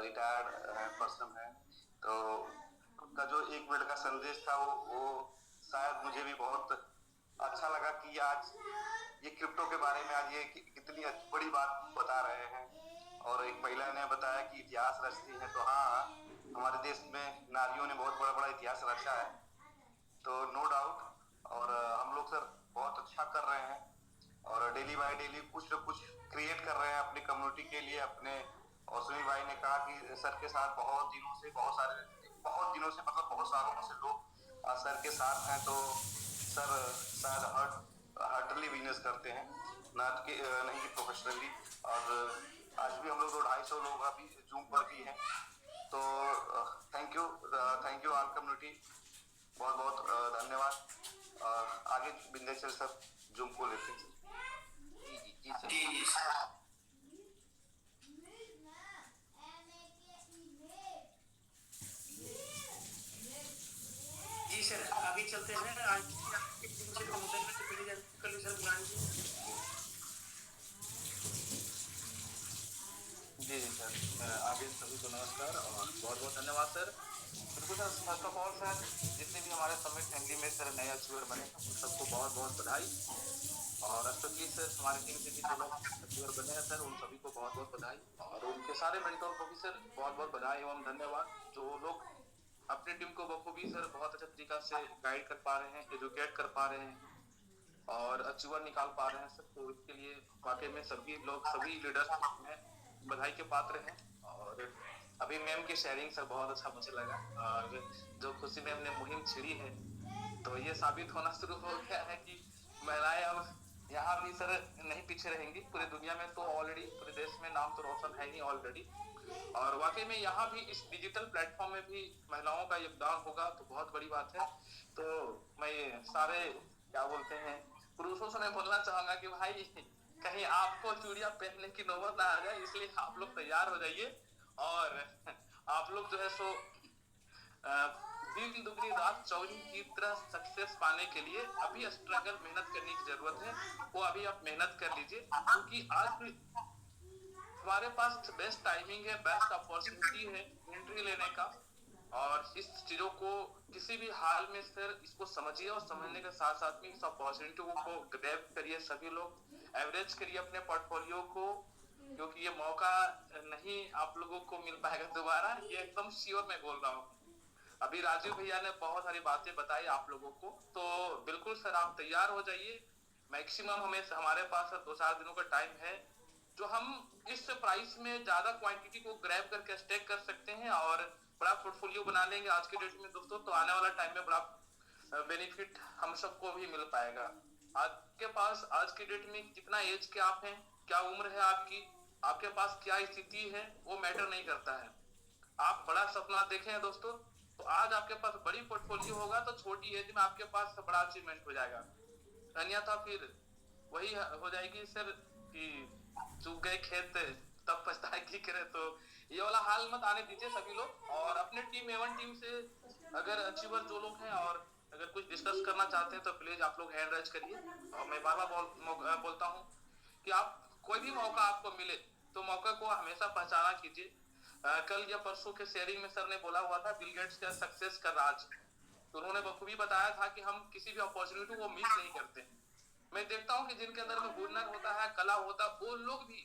रिटायर्ड पर्सन है, तो उनका जो 1 मिनट का संदेश था वो शायद मुझे भी बहुत अच्छा लगा कि आज ये क्रिप्टो के बारे में आज ये कितनी बड़ी बात बता रहे हैं। और एक महिला ने बताया कि इतिहास रचती है, तो हाँ, हमारे देश में नारियों ने बहुत बड़ा इतिहास रचा है, तो नो डाउट। और हम लोग सर बहुत अच्छा कर रहे हैं और डेली बाय डेली कुछ न कुछ क्रिएट कर रहे हैं अपनी कम्युनिटी के लिए अपने। और सुनील भाई ने कहा कि सर के साथ बहुत दिनों से मतलब बहुत सालों से लोग सर के साथ हैं, तो सर शायद हार्टली बिजनेस करते हैं, नहीं कि प्रोफेशनली। और आज भी हम लोग 250 लोग अभी जूम पर भी हैं, तो थैंक यू ऑल कम्युनिटी, बहुत बहुत धन्यवाद। आगे विंध्याचल सर जूम को लेते हैं। जी सर। जी सर, आगे चलते हैं। आज से प्रमोशन में तो पहले कर ली सर बुलान जी सर, आगे सभी को नमस्कार और बहुत बहुत धन्यवाद सर। बिल्कुल sir, first of all sir, जितने भी हमारे समिट फैमिली में सर नए अचीवर बने सबको बहुत बहुत बधाई। और स्पेशली सर हमारी टीम से भी जो लोग अचीवर बने हैं सर, उन सभी को बहुत बहुत बधाई। और उनके सारे मेंटोर को भी सर बहुत बहुत बधाई एवं धन्यवाद, जो लोग अपनी टीम को बखूबी सर बहुत अच्छा तरीका से गाइड कर पा रहे हैं, एजुकेट कर पा रहे हैं और अचीवर निकाल पा रहे हैं सर। तो इसके लिए वाकई में सभी लोग, सभी लीडर्स में बधाई के पात्र हैं। और अभी मैम की शेयरिंग सर बहुत अच्छा मुझे लगा, और जो खुशी मैम ने मुहिम छिड़ी है, तो ये साबित होना शुरू हो गया है कि महिलाएं अब यहाँ भी सर नहीं पीछे रहेंगी। पूरी दुनिया में तो ऑलरेडी, पूरे देश में नाम तो रोशन है ही ऑलरेडी, और वाकई में यहाँ भी इस डिजिटल प्लेटफॉर्म में भी महिलाओं का योगदान होगा तो बहुत बड़ी बात है। तो मैं सारे क्या बोलते हैं पुरुषों से मैं बोलना चाहूंगा कि भाई कहीं आपको चूड़ियां पहनने की नौबत ना आ जाए, इसलिए आप लोग तैयार हो जाइए। और आप लोग जो है सो दिन दुगनी रात चौगनी की तरह सक्सेस पाने के लिए अभी स्ट्रगल मेहनत करने की जरूरत है, वो अभी आप मेहनत कर लीजिए, क्योंकि आज भी हमारे पास बेस्ट टाइमिंग है, बेस्ट अपॉर्चुनिटी है एंट्री लेने का। और इस चीजों को किसी भी हाल में सर इसको समझिए और समझने के साथ साथ में इस अपॉर्चुनिटी को ग्रैब करिए। सभी लोग एवरेज करिए अपने पोर्टफोलियो को, क्योंकि ये मौका नहीं आप लोगों को मिल पाएगा दोबारा, ये एकदम श्योर मैं बोल रहा हूँ। अभी राजीव भैया ने बहुत सारी बातें बताई आप लोगों को, तो बिल्कुल सर आप तैयार हो जाइए। मैक्सिमम हमारे पास 2-4 दिनों का टाइम है, जो हम इस प्राइस में ज्यादा क्वांटिटी को ग्रैब करके स्टेक कर सकते हैं और बड़ा पोर्टफोलियो बना लेंगे आज के डेट में दोस्तों। तो आने वाला टाइम में बड़ा बेनिफिट हम सबको भी मिल पाएगा। आपके पास आज के डेट में कितना एज के आप हैं, क्या उम्र है आपकी, आपके पास क्या स्थिति है, वो मैटर नहीं करता है। आप बड़ा सपना देखें दोस्तों, तो आज आपके पास बड़ी पोर्टफोलियो होगा तो छोटी एज में आपके पास बड़ा अचीवमेंट हो जाएगा। अन्यथा फिर वही हो जाएगी सर कि चूक गए खेत तब पछताए की करे। तो ये वाला हाल मत आने दीजिए सभी लोग। और अपने टीम एवन टीम से अगर अचीवर जो लोग हैं और अगर कुछ डिस्कस करना चाहते हैं तो प्लीज आप लोग हैंड राइज करिए। और मैं बार बार बोलता हूँ कि आप कोई भी मौका आपको मिले तो मौका को हमेशा पहचाना कीजिए। कल या परसों के शेयरिंग में सर ने बोला हुआ था बिल गेट्स का सक्सेस का राज, तो उन्होंने बखूबी बताया था कि हम किसी भी अपॉर्चुनिटी को मिस नहीं करते। मैं देखता हूँ कि जिनके अंदर में हुनर होता है, कला होता है, वो लोग भी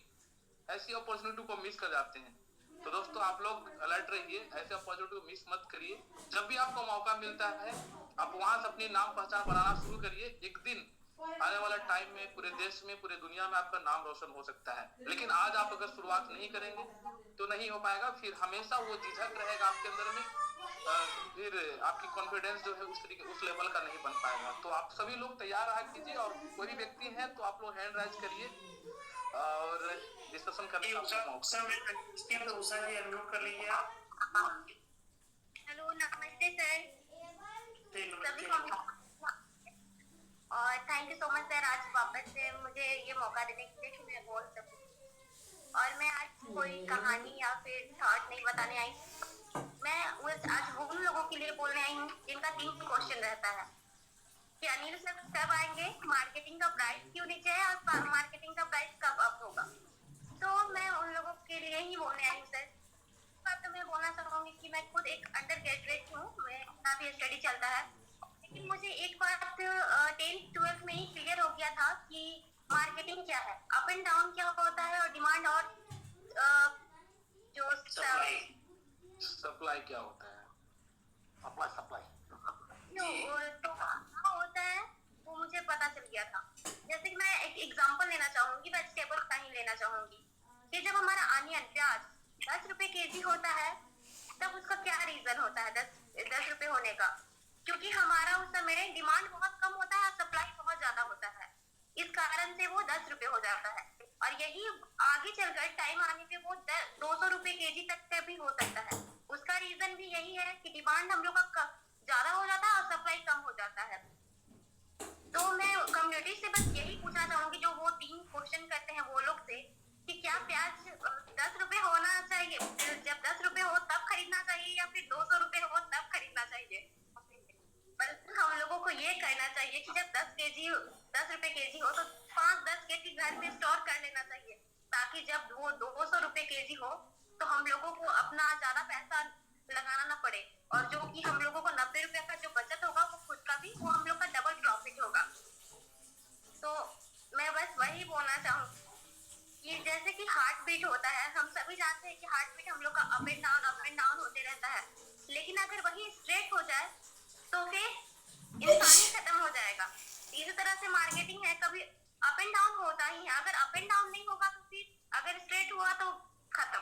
ऐसी अपॉर्चुनिटी को मिस कर जाते हैं। तो दोस्तों आप लोग अलर्ट रहिए, ऐसे अपॉर्चुनिटी को मिस मत करिए। जब भी आपको मौका मिलता है आप वहां से अपनी नाम पहचान बनाना शुरू करिए। एक दिन आने वाला टाइम में पूरे देश में, पूरे दुनिया में आपका नाम रोशन हो सकता है। लेकिन आज आप अगर शुरुआत नहीं करेंगे तो नहीं हो पाएगा। फिर हमेशा वो झिझक रहेगा आपके अंदर में, फिर आपकी कॉन्फिडेंस जो है उस लेवल का नहीं बन पाएगा। तो आप सभी लोग तैयार रहा कीजिए, और कोई भी व्यक्ति है तो आप लोग हैंड राइज करिए और डिस्कशन करने का उषा जी अनम्यूट कर लीजिए आप। हेलो नमस्ते सर, सभी को सर आज वापस से मुझे ये मौका देने के लिए कि मैं बोल सकूं। और मैं आज कोई कहानी या फिर थॉट नहीं बताने आई, मैं आज उन लोगों के लिए बोलने आई हूँ जिनका 3 क्वेश्चन रहता है कि अनिल सर कब आएंगे, मार्केटिंग का प्राइस क्यों नीचे है और मार्केटिंग का प्राइस कब अप होगा। तो मैं उन लोगों के लिए ही बोलने आई हूँ सर। बात तो मैं बोलना चाहूंगी कि मैं खुद एक अंडर ग्रेजुएट हूँ, मेरा भी स्टडी चलता है, लेकिन मुझे एक बात 10th-12th में ही क्लियर हो गया था कि मार्केटिंग क्या है, अप एंड डाउन क्या होता है और डिमांड और जो सप्लाई क्या होता है, सप्लाई तो क्या होता है वो मुझे पता चल गया था। जैसे कि मैं एक एग्जांपल लेना चाहूंगी, वेजिटेबल्स का ही लेना चाहूंगी कि जब हमारा अनियन प्याज 10 रुपए केजी होता है तब उसका क्या रीजन होता है 10 रुपए होने का, क्योंकि हमारा उस समय डिमांड बहुत कम होता है, सप्लाई बहुत ज्यादा होता है, इस कारण से वो 10 रुपए हो जाता है। और यही आगे चलकर टाइम आने पे वो 200 रुपए केजी तक का भी हो सकता है। उसका रीजन भी यही है कि डिमांड हम लोग का ज्यादा हो जाता है और सप्लाई कम हो जाता है। तो मैं कम्युनिटी से बस यही पूछना चाहूंगी, जो वो 3 क्वेश्चन करते हैं वो लोग से, कि क्या प्याज 10 रुपए होना चाहिए, जब 10 रुपए हो तब खरीदना चाहिए या फिर 200 रुपए हो तब खरीदना चाहिए। बल्कि हम लोगों को ये कहना चाहिए कि जब 10 रुपए केजी हो तो 5-10 केजी घर में स्टोर कर लेना चाहिए, ताकि जब वो 200 रुपए केजी हो तो हम लोगों को अपना ज्यादा पैसा लगाना ना पड़े, और जो कि हम लोगों को 90 रुपए का जो बचत होगा वो खुद का भी, वो हम लोग का डबल प्रॉफिट होगा। तो मैं बस वही बोलना चाहूँ कि जैसे कि हार्ट बीट होता है, हम सभी जानते हैं कि हार्ट बीट हम लोग का अप एंड डाउन होते रहता है, लेकिन अगर वही स्ट्रेट हो जाए तो फिर इंसान ही खत्म हो जाएगा। इसी तरह से मार्केटिंग है, कभी अप एंड डाउन होता ही है, अगर अप एंड डाउन नहीं होगा तो फिर अगर स्ट्रेट हुआ तो खत्म।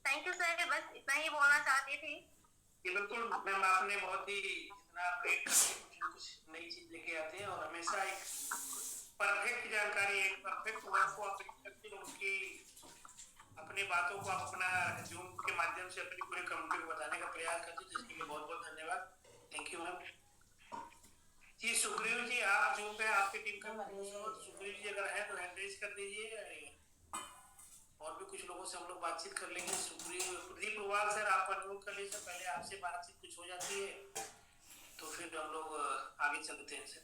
थैंक यू सर, बस इतना ही बोलना चाहती थी। ये बिल्कुल मैम, आपने बहुत ही इतना अपडेट करके कुछ नई चीज लेके आते हैं और हमेशा एक परफेक्ट जानकारी, एक परफेक्ट वर्ड को आप करके उनकी अपनी बातों को आप अपना जूम के माध्यम से अपनी पूरी कम्युनिटी को बताने का प्रयास करते हैं, जिसके लिए बहुत बहुत धन्यवाद। Thank you ma'am. जी सुग्रीव जी, आप जूम पे आपकी टीम का सुग्रीव जी अगर है तो हैंड रेज कर दीजिए, और भी कुछ लोगों से हम लोग बातचीत कर लेंगे। सुग्रीव, प्रदीप उवाल सर आप अनम्यूट कर लीजिए, पहले आपसे बातचीत कुछ हो जाती है तो फिर हम लोग आगे चलते हैं सर।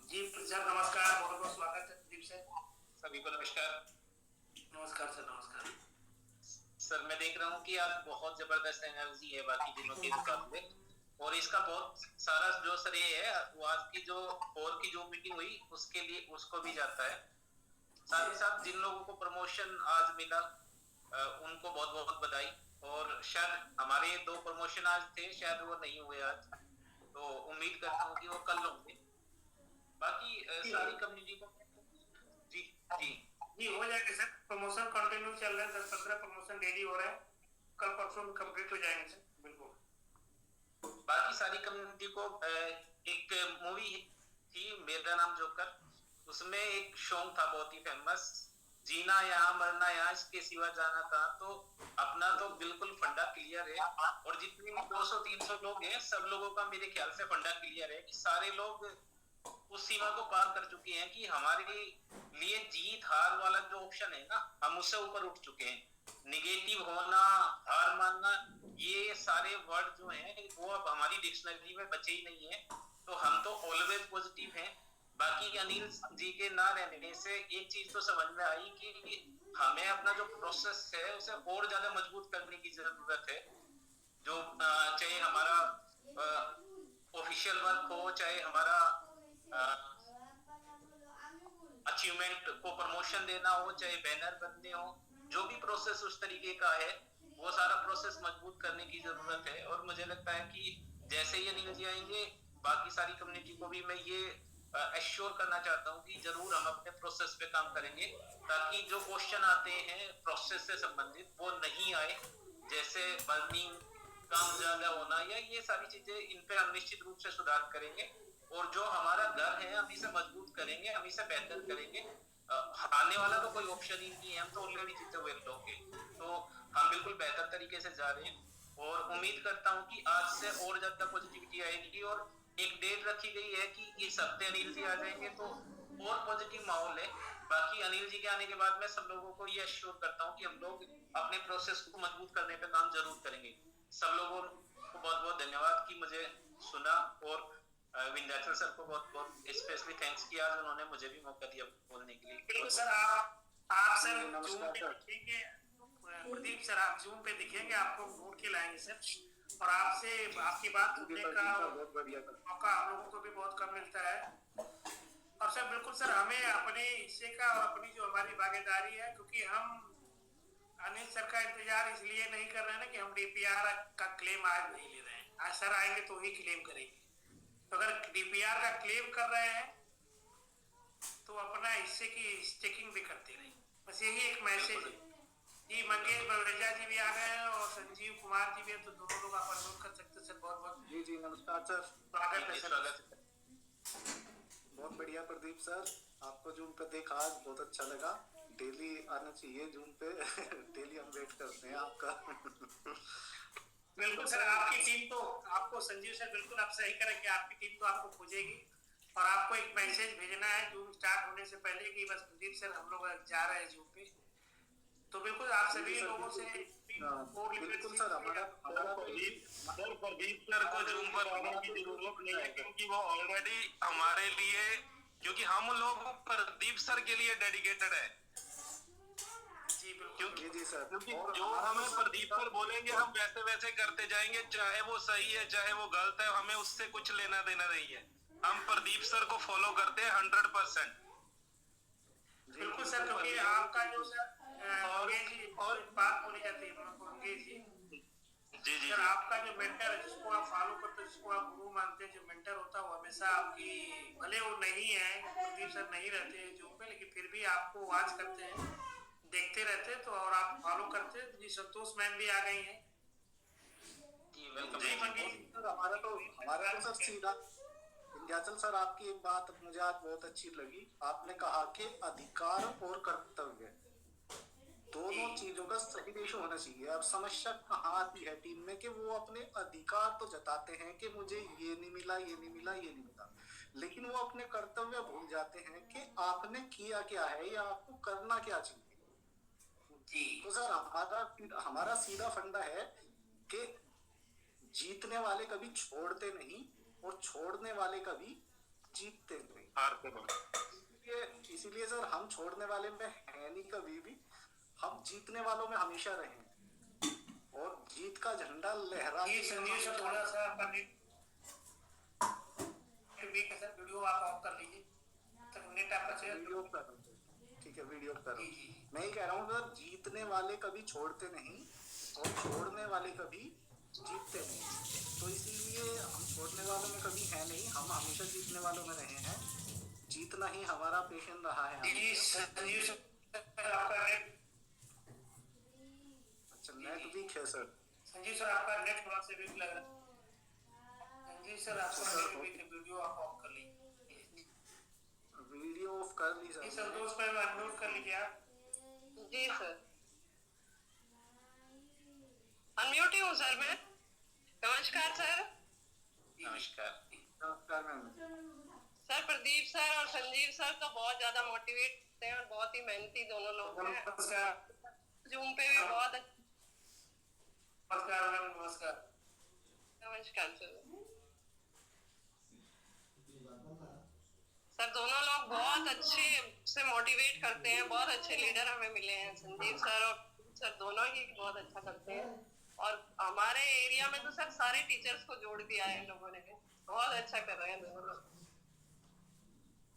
जी सर नमस्कार, बहुत बहुत स्वागत है प्रदीप सर। सभी को नमस्कार। नमस्कार सर, नमस्कार सर। मैं देख रहा हूँ कि आज बहुत जबरदस्त एनर्जी है बाकी दिनों के मुकाबले, और इसका बहुत सारा जो सर ये है वो आज की जो और की जो मीटिंग हुई उसके लिए उसको भी जाता है। साथ ही साथ जिन लोगों को प्रमोशन आज मिला उनको बहुत बहुत बधाई, और शायद हमारे 2 प्रमोशन आज थे, शायद वो नहीं हुए आज, तो उम्मीद करता हूँ कि वो कल होंगे। बाकी सारी कम्युनिटी को जी जी जी हो जाएगा सर, प्रमोशन कंटिन्यू चल रहा है, 10-15 प्रमोशन डेली हो रहा है, कल परसों में कंप्लीट हो जाएंगे सर। बिल्कुल। बाकी सारी कम्युनिटी को एक मूवी थी मेरा नाम जोकर, उसमें एक सॉन्ग था बहुत ही फेमस, जीना यहाँ मरना यहाँ इसके सिवा जाना कहाँ। तो अपना तो बिल्कुल फंडा क्लियर है, और जितने भी 200-300 लोग हैं सब लोगों का मेरे ख्याल से फंडा क्लियर है कि सारे लोग उस सीमा को पार कर चुके हैं कि हमारे लिए जीत हार वाला जो ऑप्शन है ना, हम उससे ऊपर उठ चुके हैं। निगेटिव होना, हार मानना, ये सारे वर्ड जो हैं वो अब हमारी डिक्शनरी में बचे ही नहीं है, तो हम तो ऑलवेज पॉजिटिव हैं। बाकी अनिल जी के ना रहने से एक चीज तो समझ में आई कि हमें अपना जो प्रोसेस है उसे और ज्यादा मजबूत करने की जरूरत है। जो चाहे हमारा ऑफिशियल वर्क हो, चाहे हमारा अचीवमेंट को प्रमोशन देना हो, चाहे बैनर बनने हो, जो भी प्रोसेस उस तरीके का है वो सारा प्रोसेस मजबूत करने की जरूरत है। और मुझे लगता है कि जैसे ही अनिल जी आएंगे बाकी सारी कम्युनिटी को भी मैं ये एश्योर करना चाहता हूँ कि जरूर हम अपने प्रोसेस पे काम करेंगे, ताकि जो क्वेश्चन आते हैं प्रोसेस से संबंधित वो नहीं आए, जैसे बर्निंग, काम ज्यादा होना, या ये सारी चीजें, इन पे हम निश्चित रूप से सुधार करेंगे। और जो हमारा घर है हम इसे मजबूत करेंगे, हम इसे बेहतर करेंगे। आने वाला तो कोई ऑप्शन ही नहीं है, हम तो ऑलरेडी जीते हुए लोग हैं, तो हम बिल्कुल बेहतर तरीके से जा रहे हैं। और उम्मीद करता हूँ कि आज से और ज्यादा पॉजिटिविटी आएगी, और एक डेट रखी गई है कि इस हफ्ते अनिल जी आ जाएंगे, तो और पॉजिटिव माहौल है। बाकी अनिल जी के आने के बाद मैं सब लोगों को ये अश्योर करता हूँ कि हम लोग अपने प्रोसेस को मजबूत करने पे काम जरूर करेंगे। सब लोगों को बहुत बहुत धन्यवाद कि मुझे सुना, और विंध्याचल सर को बहुत बहुत स्पेशली थैंक्स किया, आज उन्होंने मुझे भी मौका दिया बोलने के लिए। बिल्कुल सर, आप सर जूम पे दिखेंगे, प्रदीप सर आप जूम पे दिखेंगे, आपको ढूंढ के लाएंगे सर, और आपसे आपकी बात सुनने का मौका हम लोगों को भी बहुत कम मिलता है। और सर बिल्कुल सर, हमें अपने हिस्से का और अपनी जो हमारी भागीदारी है, क्योंकि हम अनिल सर का इंतजार इसलिए नहीं कर रहे हैं ना कि हम डीपीआर का क्लेम आज नहीं ले रहे हैं, आज सर आएंगे तो ही क्लेम करेंगे। तो अगर डीपीआर का क्लेम कर रहे हैं तो अपना हिस्से की स्टेकिंग भी करते रहे, बस यही एक मैसेज है। जी मंगेश बलरेजा जी भी आ गए हैं और संजीव कुमार जी भी है, तो दोनों लोग आप अनम्यूट कर सकते हैं सर। बहुत बहुत जी नमस्कार सर, स्वागत है सर। बहुत बढ़िया प्रदीप सर, आपको जूम पे देखा आज बहुत अच्छा लगा। डेली आना चाहिए जूम पे डेली हम वेट करते हैं आपका बिल्कुल सर, आपकी टीम तो आपको, संजीव सर बिल्कुल आप सही करें कि आपकी टीम तो आपको खोजेगी, और आपको एक मैसेज भेजना है जूम स्टार्ट होने से पहले कि बस प्रदीप सर हम लोग जा रहे हैं जूम पे। तो बिल्कुल आप सभी लोगों से बिल्कुल सर, हमारा प्रदीप सर को जूम पर आने की जरूरत नहीं है, क्योंकि वो ऑलरेडी हमारे लिए, क्योंकि हम लोग प्रदीप सर के लिए डेडिकेटेड है। जी सर, क्योंकि जो हमें प्रदीप सर बोलेंगे हम वैसे वैसे करते जाएंगे, चाहे वो सही है चाहे वो गलत है, हमें उससे कुछ लेना देना नहीं है। हम प्रदीप सर को फॉलो करते हैं 100%। बिल्कुल सर, क्योंकि आपका जो सर और बात बोली जाती है जी सर, आपका जो मेंटर है, जिसको आप फॉलो करते हैं, जिसको आप गुरु मानते हैं, जो मेंटर होता है वो हमेशा आपकी, भले वो नहीं है, प्रदीप सर नहीं रहते हैं जूम पे, लेकिन फिर भी आपको वॉच करते हैं, देखते रहते हैं, तो और आप फॉलो करते हैं। जी संतोष मैम भी आ गई हैं। हमारा तो सर सीधा विंध्याचल सर, आपकी एक बात मुझे आज बहुत अच्छी लगी। आपने कहा कि अधिकार और कर्तव्य दोनों चीजों का सही रेशो होना चाहिए। अब समस्या कहाँ आती है टीम में कि वो अपने अधिकार तो जताते हैं कि मुझे ये नहीं मिला, ये नहीं मिला, ये नहीं मिला, लेकिन वो अपने कर्तव्य भूल जाते हैं कि आपने किया क्या है या आपको करना क्या चाहिए। तो सर हमारा सीधा फंडा है कि जीतने वाले कभी छोड़ते नहीं और छोड़ने वाले कभी जीतते नहीं। इसीलिए सर हम छोड़ने वाले में है नहीं कभी भी, हम जीतने वालों में हमेशा रहे हैं और जीत का झंडा लहरा। थोड़ा सा वीडियो आप ऑफ कर लीजिए, नेट आपका ठीक है, वीडियो कर। मैं ही कह रहा हूँ सर, जीतने वाले कभी छोड़ते नहीं और छोड़ने वाले कभी जीतते नहीं। तो इसीलिए हम छोड़ने वालों में कभी है नहीं, हम हमेशा जीतने वालों में रहे हैं। जीतना ही हमारा पैशन रहा है। अच्छा, नेट वीक है सर। संजीव सर आपका नेट थोड़ा सा वीक लग रहा है। संजीव सर आपका नेट वीक है, वीडियो आप ऑफ कर लीजिए। वीडियो ऑफ कर ली सर। संतोष पे अनम्यूट कर लीजिए आप। जी सर, अनम्यूट ही हूँ सर मैं। नमस्कार सर। नमस्कार मैम। सर प्रदीप सर और संजीव सर तो बहुत ज्यादा मोटिवेट करते हैं और बहुत ही मेहनती दोनों लोग हैं। जूम पे भी बहुत नमस्कार मैम। नमस्कार। नमस्कार सर। सर दोनों लोग बहुत अच्छे से मोटिवेट करते हैं, बहुत अच्छे लीडर हमें मिले हैं। संजीव सर और सर दोनों ही बहुत अच्छा करते हैं, और हमारे एरिया में तो सर सारे टीचर्स को जोड़ दिया है इन लोगों ने, बहुत अच्छा कर रहे हैं दोनों लोग।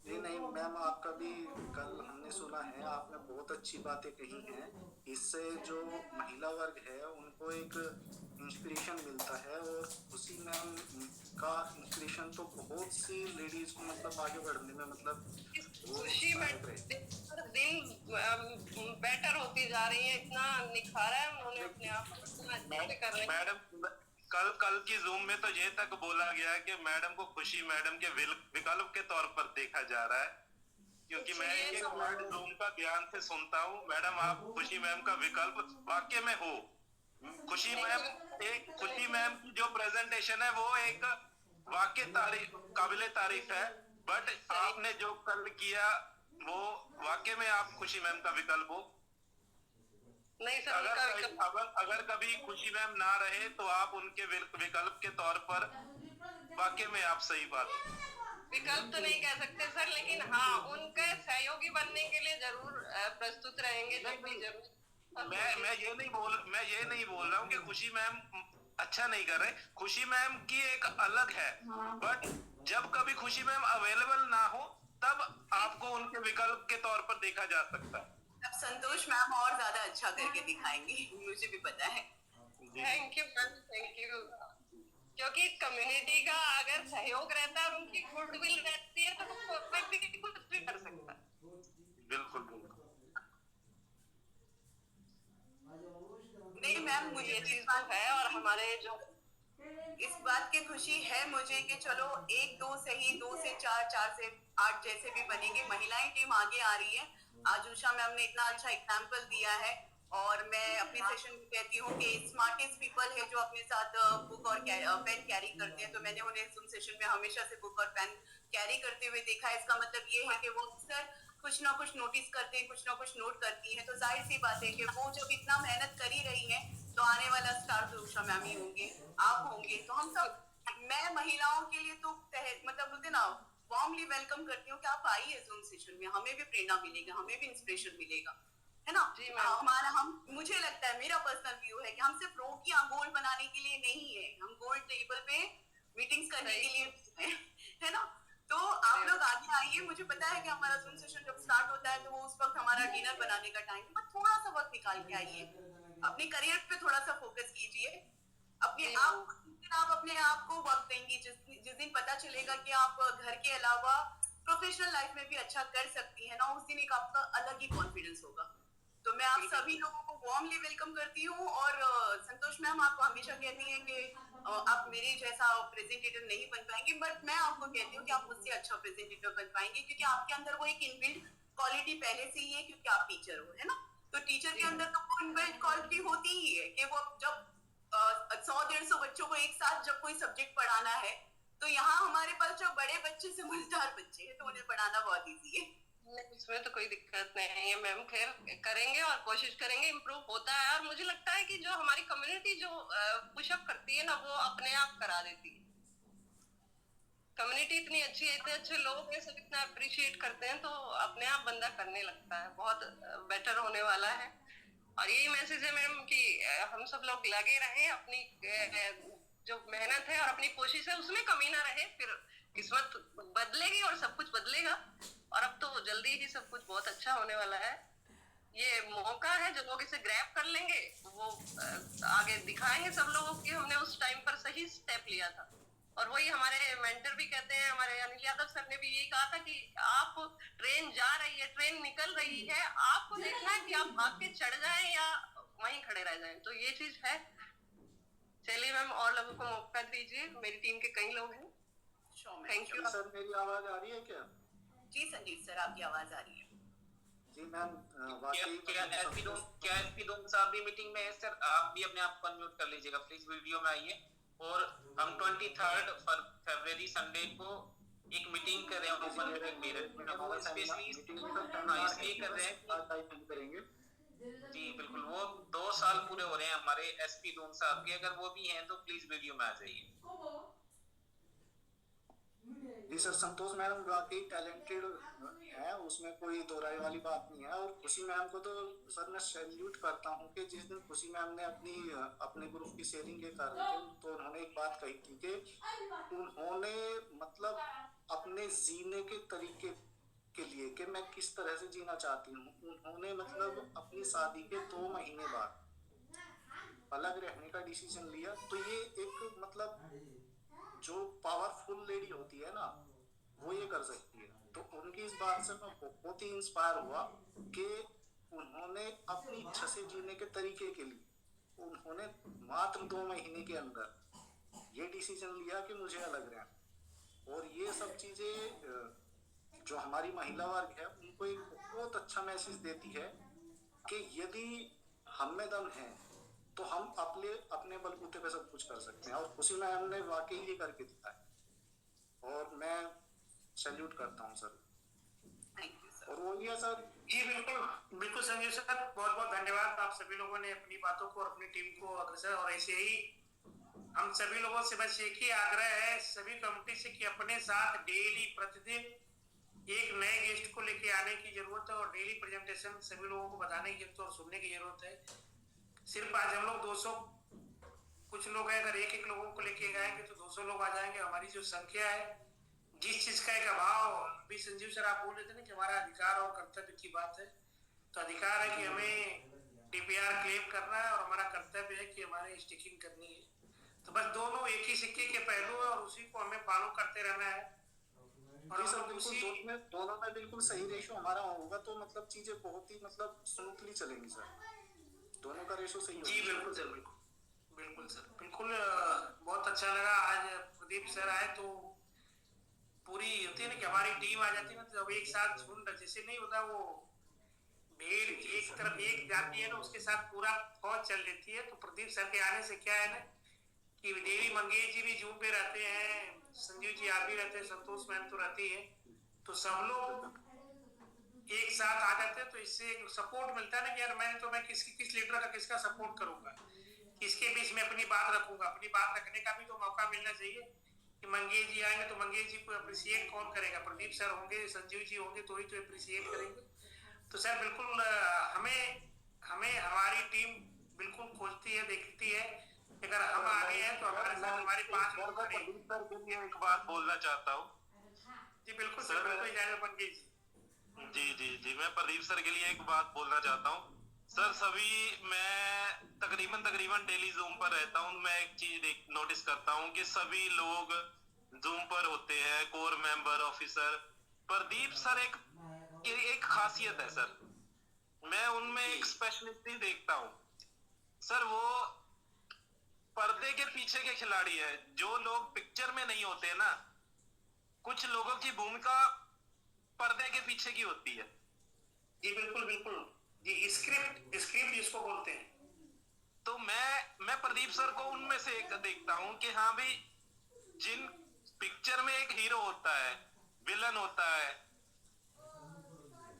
नहीं मैम, आपका भी कल हमने सुना है, आपने बहुत अच्छी बातें कही हैं। इससे जो महिला वर्ग है उनको एक इंस्पिरेशन मिलता है, और उसी मैम का इंस्पिरेशन तो बहुत सी लेडीज को मतलब आगे बढ़ने में मतलब खुशी दिन बेटर होती जा रही है। इतना निखारा है उन्होंने अपने आप को। मैडम कल की जूम में तो ये तक बोला गया है कि मैडम को खुशी मैडम के विकल्प के तौर पर देखा जा रहा है, क्योंकि मैं एक जूम का ध्यान से सुनता हूँ। मैडम आप खुशी मैम का विकल्प वाकई में हो। खुशी मैम की जो प्रेजेंटेशन है वो एक वाकई तारीफ, काबिले तारीफ है। बट आपने जो कल किया वो वाकई में आप खुशी मैम का विकल्प हो। नहीं सर, अगर कभी खुशी मैम ना रहे तो आप उनके विकल्प के तौर पर वाकई में आप सही बात हो। विकल्प तो नहीं कह सकते सर, लेकिन हाँ उनके सहयोगी बनने के लिए जरूर प्रस्तुत रहेंगे जब भी जरूर। मैं ये नहीं बोल रहा हूँ कि खुशी मैम अच्छा नहीं कर रहे। खुशी मैम की एक अलग है, बट जब कभी खुशी मैम अवेलेबल ना हो तब आपको उनके विकल्प के तौर पर देखा जा सकता है। अब संतोष मैम और ज्यादा अच्छा करके दिखाएंगी, मुझे भी पता है। Thank you ma'am, thank you. क्योंकि कम्युनिटी का अगर सहयोग रहता है और उनकी गुडविल रहती है तो कोई भी कुछ भी कर सकता है। बिल्कुल बिल्कुल। नहीं मैम, मुझे ये चीज तो है और हमारे जो इस बात की खुशी है मुझे कि चलो 1 2 सही, 2 से 4, 4 से 8 जैसे भी बनेंगे, महिलाएं टीम आगे आ रही है। आज उषा मैम ने इतना अच्छा एग्जाम्पल दिया है और मैं अपनी सेशन में कहती हूँ कि स्मार्टेस्ट पीपल है जो अपने साथ बुक और पेन कैरी करते हैं। तो मैंने उन्हें जूम सेशन में हमेशा से बुक और पेन कैरी करते हुए देखा है। इसका मतलब ये है कि वो अक्सर कुछ ना कुछ नोटिस करते हैं, कुछ ना कुछ नोट करती हैं। तो जाहिर सी बात है कि वो जब इतना मेहनत कर ही रही हैं तो आने वाला स्टार तो उषा मैम ही होंगे, आप होंगे। तो हम सब, मैं महिलाओं के लिए तो मतलब बोलते ना वार्मली वेलकम करती हूँ कि आप आइए जूम सेशन में, हमें भी प्रेरणा मिलेगा, हमें भी इंस्पिरेशन मिलेगा, है ना। मुझे लगता है, मेरा पर्सनल व्यू है कि हम सिर्फ रोटियां गोल बनाने के लिए नहीं है, हम गोल टेबल पे मीटिंग्स करने के लिए है ना। तो आप लोग आगे आइए। मुझे पता है कि हमारा जूम सेशन जब स्टार्ट होता है तो वो उस वक्त हमारा डिनर बनाने का टाइम है, बट थोड़ा सा वक्त निकाल के आइए, अपने करियर पे थोड़ा सा फोकस कीजिए। आप अपने आप को वक्त देंगी, जिस दिन पता चलेगा कि आप घर के अलावा प्रोफेशनल लाइफ में भी अच्छा कर सकती है ना, उस दिन एक आपका अलग ही कॉन्फिडेंस होगा। तो मैं आप सभी लोगों को वार्मली वेलकम करती हूँ। और संतोष मैम, आप हमेशा कहती हैं कि आप मेरे जैसा प्रेजेंटेटर नहीं बन पाएंगे, बट मैं आपको कहती हूँ कि आप मुझसे अच्छा प्रेजेंटेटर बन पाएंगे, क्योंकि आपके अंदर वो एक इनबिल्ट क्वालिटी पहले से ही है, क्योंकि आप टीचर हो, है ना। तो टीचर के अंदर तो वो इनबिल्ट क्वालिटी होती ही है कि वो जब 100-150 बच्चों को एक साथ जब कोई सब्जेक्ट पढ़ाना है, तो यहाँ हमारे पास जो बड़े बच्चे समझदार बच्चे हैं तो उन्हें पढ़ाना बहुत ईजी है। इसमें तो कोई दिक्कत नहीं है मैम, खैर करेंगे और कोशिश करेंगे, इम्प्रूव होता है। और मुझे लगता है कि जो हमारी कम्युनिटी जो पुशअप करती है ना, वो अपने आप करा देती है। कम्युनिटी इतनी अच्छी है, इतने अच्छे लोग हैं, सब इतना अप्रिशिएट करते हैं, तो अपने आप बंदा करने लगता है, बहुत बेटर होने वाला है। और यही मैसेज है मैम कि हम सब लोग लगे रहें, अपनी जो मेहनत है और अपनी कोशिश है उसमें कमी ना रहे, फिर किस्मत बदलेगी और सब कुछ बदलेगा। और अब तो जल्दी ही सब कुछ बहुत अच्छा होने वाला है। ये मौका है, जो लोग इसे ग्रैब कर लेंगे वो आगे दिखाएंगे सब लोगों की हमने उस टाइम पर सही स्टेप लिया था। और वही हमारे मेंटर भी कहते हैं, हमारे अनिल यादव सर ने भी यही कहा था कि आप ट्रेन जा रही है, ट्रेन निकल रही है, आपको देखना है कि आप भाग के चढ़ जाएं या वहीं खड़े रह जाएं। तो ये चीज है। चलिए मैम, और लोगों को मौका दीजिए, मेरी टीम के कई लोग हैं। Thank you sir. मेरी आवाज आ रही है क्या? जी संजीव सर, आपकी आवाज आ रही है। जी मैम, क्या एसपी दोनों साहब भी मीटिंग में है सर? आप भी अपने आप को अनम्यूट कर लीजिएगा प्लीज, वीडियो में आइए। और हम 23 फरवरी संडे को एक मीटिंग कर रहे हैं ओपन मेरिट में, वो स्पेशली इसलिए कर रहे हैं करेंगे। जी बिल्कुल, वो 2 साल पूरे हो रहे हैं हमारे एसपी दोनों साहब के, अगर वो भी हैं तो प्लीज वीडियो में आ जाइए। जी सर, संतोष मैडम वाकई टैलेंटेड है, उसमें कोई दो राय वाली बात नहीं है। और खुशी मैम को तो सर मैं सैल्यूट करता हूँ कि जिस दिन खुशी मैम ने अपने ग्रुप की शेयरिंग के कर रही थी तो उन्होंने एक बात कही थी कि उन्होंने मतलब अपने जीने के तरीके के लिए कि मैं किस तरह से जीना चाहती हूँ, उन्होंने मतलब अपनी शादी के 2 महीने बाद अलग रहने का डिसीजन लिया। तो ये एक मतलब जो पावरफुल लेडी होती है ना, वो ये कर सकती है। तो उनकी इस बात से मैं बहुत ही इंस्पायर हुआ कि उन्होंने अपनी इच्छा से जीने के तरीके के लिए उन्होंने मात्र 2 महीने के अंदर ये डिसीजन लिया कि मुझे अलग रहना। और ये सब चीजें जो हमारी महिला वर्ग है उनको एक बहुत अच्छा मैसेज देती है कि यदि हम में दम है तो हम अपने बलबूते पे सब कुछ कर सकते हैं। और खुशी मैम ने वाकई ये करके दिखाया। और मैं सैल्यूट करता हूँ सर। Thank you sir. और वो ये सर, जी बिल्कुल बिल्कुल संजीव सर, बहुत बहुत धन्यवाद। आप सभी लोगों ने अपनी बातों को और अपनी टीम को अग्रसर, और ऐसे ही हम सभी लोगों से बस एक ही आग्रह है सभी कमिटी से कि अपने साथ डेली प्रतिदिन एक नए गेस्ट को लेके आने की जरूरत है और डेली प्रेजेंटेशन सभी लोगों को बताने की जरूरत है और सुनने की जरूरत है। सिर्फ आज हम लोग 200 कुछ लोग हैं, अगर एक एक लोगों को लेके आएंगे तो 200 लोग आ जाएंगे। हमारी जो संख्या है, जिस चीज का एक अभाव, अभी संजीव सर आप बोल रहे थे ना कि हमारा अधिकार और कर्तव्य की बात है, तो अधिकार है कि हमें डीपीआर क्लेम करना है और हमारा कर्तव्य है कि हमारे स्टिकिंग करनी है। तो बस दोनों एक ही सिक्के के पहलू है और उसी को हमें फॉलो करते रहना है। और जी सर, हम बिल्कुल दोनों में बिल्कुल सही रेशो हमारा होगा तो मतलब चीजें बहुत ही मतलब स्मूथली चलेंगी सर। दोनों का रेशो सही होगा। जी बिल्कुल सर, बिल्कुल सर, बिल्कुल। बहुत अच्छा लगा आज प्रदीप सर आए तो पूरी होती है ना कि हमारी टीम आ जाती है ना, तो अब एक साथ झुंड जैसे नहीं होता, वो भीड़ एक तरफ एक जाती है ना, उसके साथ पूरा फौज चल लेती है। तो प्रदीप सर के आने से क्या है ना कि देवी मंगेश जी भी जूम पे रहते हैं, संजीव जी आप भी रहते हैं, संतोष मैम तो रहती है, तो सब लोग एक साथ आ जाते हैं। तो इससे सपोर्ट मिलता है ना कि यार मैं किस लीडर का किसका सपोर्ट करूंगा, किसके बीच में अपनी बात रखूंगा। अपनी बात रखने का भी तो मौका मिलना चाहिए कि मंगेश जी आएंगे तो मंगेश जी को अप्रिशिएट कौन करेगा, प्रदीप सर होंगे, संजीव जी होंगे तो ही तो अप्रिशिएट करेंगे। तो सर बिल्कुल हमें हमारी टीम बिल्कुल खोजती है, देखती है, अगर हम आगे हैं तो हमारे साथ हमारे 5 लोग खड़े हैं। सर के लिए एक बात बोलना चाहता हूँ। जी बिल्कुल सर, बिल्कुल इजाजत मंगेश जी। जी मैं प्रदीप सर के लिए एक बात बोलना चाहता हूँ। सर मैं तकरीबन डेली जूम पर रहता हूँ। मैं एक चीज नोटिस करता हूँ कि सभी लोग जूम पर होते हैं, core member, officer. Pradeep sir एक खासियत है सर, मैं उनमें एक स्पेशलिटी देखता हूँ सर। वो पर्दे के पीछे के खिलाड़ी है। जो लोग पिक्चर में नहीं होते ना, कुछ लोगों की भूमिका पर्दे के पीछे की होती है। जी बिल्कुल जी, स्क्रिप्ट जिसको बोलते हैं। तो मैं प्रदीप सर को उनमें से एक देखता हूं कि हाँ भाई, जिन पिक्चर में एक हीरो होता है, विलन होता है,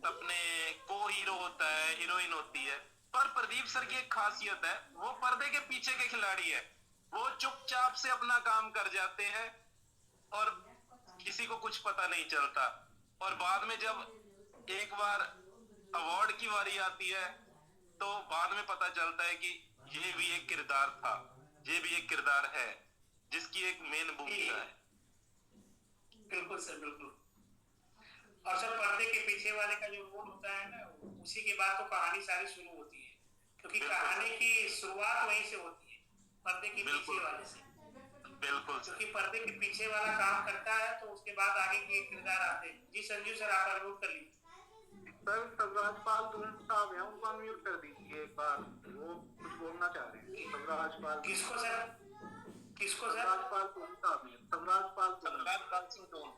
अपने को हीरो होता है, हीरोइन होती है, पर प्रदीप सर की एक खासियत है, वो पर्दे के पीछे के खिलाड़ी है। वो चुपचाप से अपना काम कर जाते हैं और किसी को कुछ पता नहीं चलता। और बाद में जब एक बार अवार्ड की बारी आती है तो बाद में पता चलता है कि ये भी एक किरदार था, ये भी एक किरदार है जिसकी एक मेन भूमिका है। बिल्कुल सर, बिल्कुल। और सर पर्दे के पीछे वाले का जो रोल होता है ना, उसी के बाद तो कहानी सारी शुरू होती है, क्योंकि कहानी की शुरुआत वहीं से होती है, पर्दे के पीछे वाले से। बिल्कुल, क्योंकि पर्दे के पीछे वाला काम करता है तो उसके बाद आगे के किरदार आते हैं। जी संजीव सर आप अनम्यूट कर लीजिए। सर सबराजपाल साहब हैं, उनको अनम्यूट कर दीजिए एक बार, वो कुछ बोलना चाह रहे हैं। सबराजपाल किसको सर? सबराजपाल साहब हैं, सबराजपाल सिंह टोन।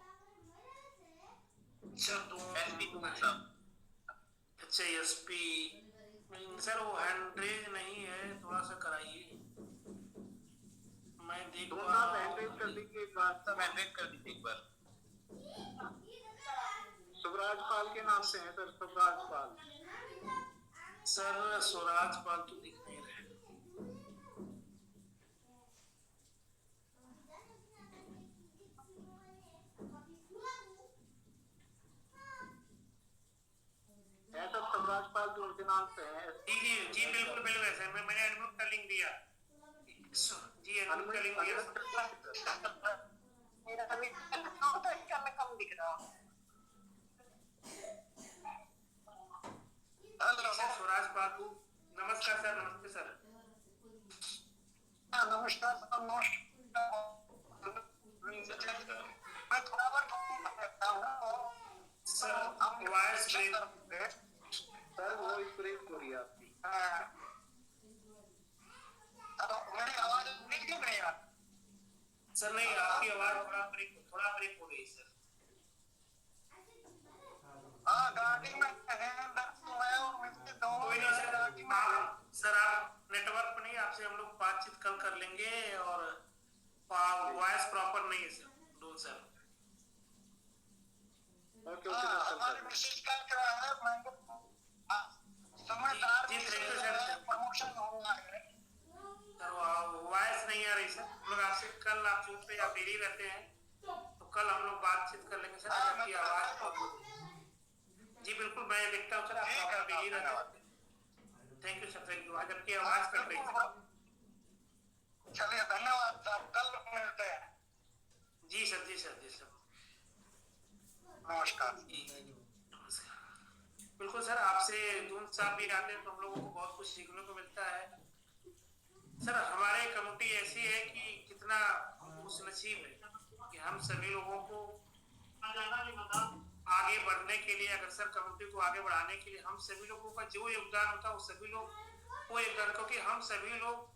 अच्छा एसपी सर, वो हैंड रेज नहीं है, थोड़ा सा कराइए। मैं देख तो आप हैंड रेज कर दीजिए एक बार। सब हैंड रेज कर दीजिए एक बार। स्वराजपाल के नाम से है सर, स्वराजपाल। सर स्वराजपाल तो दिख नहीं रहे। सर स्वराजपाल जो उनके नाम से है। जी बिल्कुल सर, मैंने अनम्यूट का लिंक दिया। जी अनम्यूट का लिंक दिया। मेरा अभी कम दिख रहा। स्वराज बाबू नमस्कार सर। नमस्ते सर। नमस्कार मैं थोड़ा बार sir voice break, sir voice break हो रही है आपकी। मेरी आवाज नहीं क्यों नहीं आ? सर नहीं, आपकी आवाज थोड़ा ब्रेक हो रही है सर। हाँ गाड़ी में कोई नहीं सर आप नेटवर्क पर नहीं, आपसे हम लोग बातचीत कल कर लेंगे। और वॉइस प्रॉपर नहीं है सर, डोल सर। हमारे मैसेज का क्या है, मैंने समझदार प्रमोशन होना है सर। वॉइस नहीं आ रही सर। हम लोग आपसे कल, आप जूम पे आप डेली रहते हैं तो कल हम लोग बातचीत कर लेंगे सर। आपकी आवाज जी बिल्कुल मैं देखता हूँ सर, आपका डेली रहता है। Thank you sir, thank you. आज आपकी आवाज कट रही है। चलिए धन्यवाद साहब, कल मिलते हैं। जी सर, जी सर, जी सर, नमस्कार। बिल्कुल सर, आपसे जूम साहब भी आते हैं तो हम लोगों को बहुत कुछ सीखने को मिलता है सर। हमारे कम्युनिटी ऐसी है कि कितना खुशनसीब है कि हम सभी लोगों को आगे बढ़ने के लिए, अगर सर कम्युनिटी को आगे बढ़ाने के लिए हम सभी लोगों का जो योगदान होता है वो सभी लोग वो योगदान, क्योंकि हम सभी लोग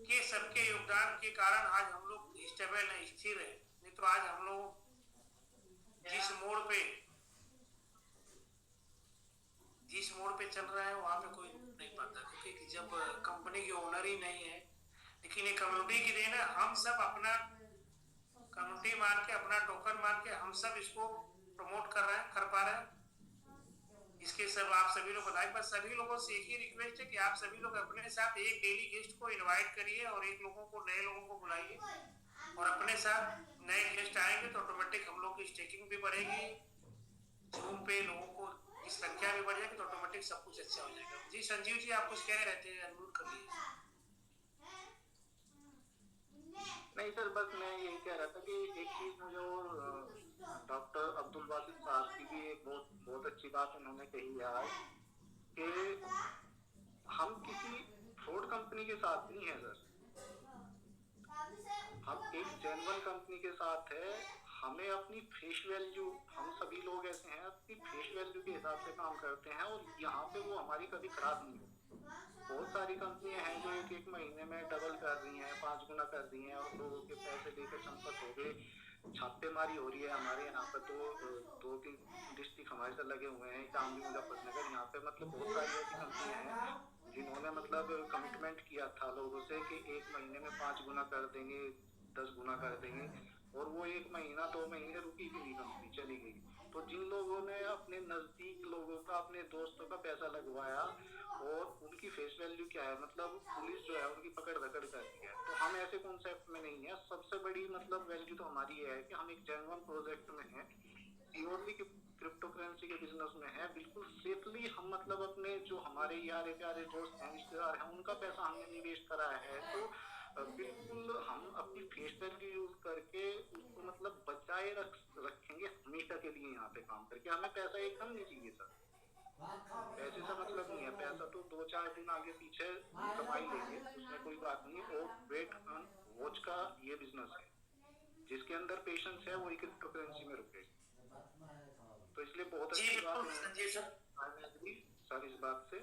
के सबके योगदान के कारण आज हम लोग स्टेबल है, स्थिर है। नहीं तो आज हम लोग जिस मोड़ पे चल रहे हैं वहां पे कोई नहीं पाता, क्योंकि जब कंपनी के ओनर ही नहीं है। लेकिन ये कम्युनिटी की देन है, हम सब अपना कम्युनिटी मान के, अपना टोकन मान के हम सब इसको प्रमोट कर रहे हैं, कर पा रहे हैं। इसके सब आप सभी लोग बताएं। बस सभी लोगों से एक ही रिक्वेस्ट है कि आप सभी लोग अपने साथ एक डेली गेस्ट को इनवाइट करिए और एक लोगों को, नए लोगों को बुलाइए, और अपने साथ नए गेस्ट आएंगे तो ऑटोमेटिक हम लोग की स्टेकिंग भी बढ़ेगी, जूम पे लोगों को की संख्या भी बढ़ जाएगी तो ऑटोमेटिक सब कुछ अच्छा हो जाएगा। जी संजीव जी, आप कुछ कह रहे थे, अनम्यूट कर लीजिए। नहीं सर, बस मैं यही कह रहा था कि एक चीज मुझे और डॉक्टर अब्दुल बासित साहब की भी एक बहुत अच्छी बात उन्होंने कही है आज, कि हम किसी फ्रॉड कंपनी के साथ नहीं है सर, हम एक जेन्युइन कंपनी के साथ है। हमें अपनी फेस वैल्यू, हम सभी लोग ऐसे हैं अपनी फेस वैल्यू के हिसाब से काम करते हैं, और यहाँ पे वो हमारी कभी खराब नहीं होती। बहुत सारी कंपनियां हैं जो एक महीने में डबल कर रही हैं, 5 गुना कर रही हैं, और लोगों के पैसे लेकर संपत्ति हो गए, छापेमारी हो रही है। हमारे यहाँ पे तो 2-3 डिस्ट्रिक्ट हमारे साथ लगे हुए हैं, शामली, मुजफ्फरनगर, यहाँ पे मतलब बहुत सारी ऐसी कंपनियां हैं जिन्होंने मतलब कमिटमेंट किया था लोगों से कि 1 महीने में 5 गुना कर देंगे, 10 गुना कर देंगे, और वो 1 महीना 2 महीने रुकी भी नहीं, कंपनी चली गई। तो जिन लोगों ने अपने नजदीक लोगों का, अपने दोस्तों का पैसा लगवाया, और उनकी फेस वैल्यू क्या है, मतलब पुलिस जो है उनकी पकड़ धकड़ करती है। तो हम ऐसे कॉन्सेप्ट में नहीं है। सबसे बड़ी मतलब वैल्यू तो हमारी ये है कि हम एक जेन्युइन प्रोजेक्ट में हैं, प्योरली क्रिप्टो करेंसी के बिजनेस में है, बिल्कुल सेफली। हम मतलब अपने जो हमारे यार प्यारे दोस्त हैं, रिश्तेदार हैं, उनका पैसा हमने निवेश करा है, तो बिल्कुल हम अपनी फेस वैल्यू यूज करके उसको मतलब बचाए रखेंगे हमेशा के लिए यहाँ पे काम करके। हमें पैसा एकदम नहीं चाहिए सर, पैसे से मतलब नहीं है। पैसा तो 2-4 दिन आगे पीछे कमाई लेंगे, उसमें कोई बात नहीं। और वेट ऑन वॉच का ये बिजनेस है, जिसके अंदर पेशेंस है वही क्रिप्टो करेंसी में रुकेगा। तो इसलिए बहुत अच्छी बात है सर इस बात से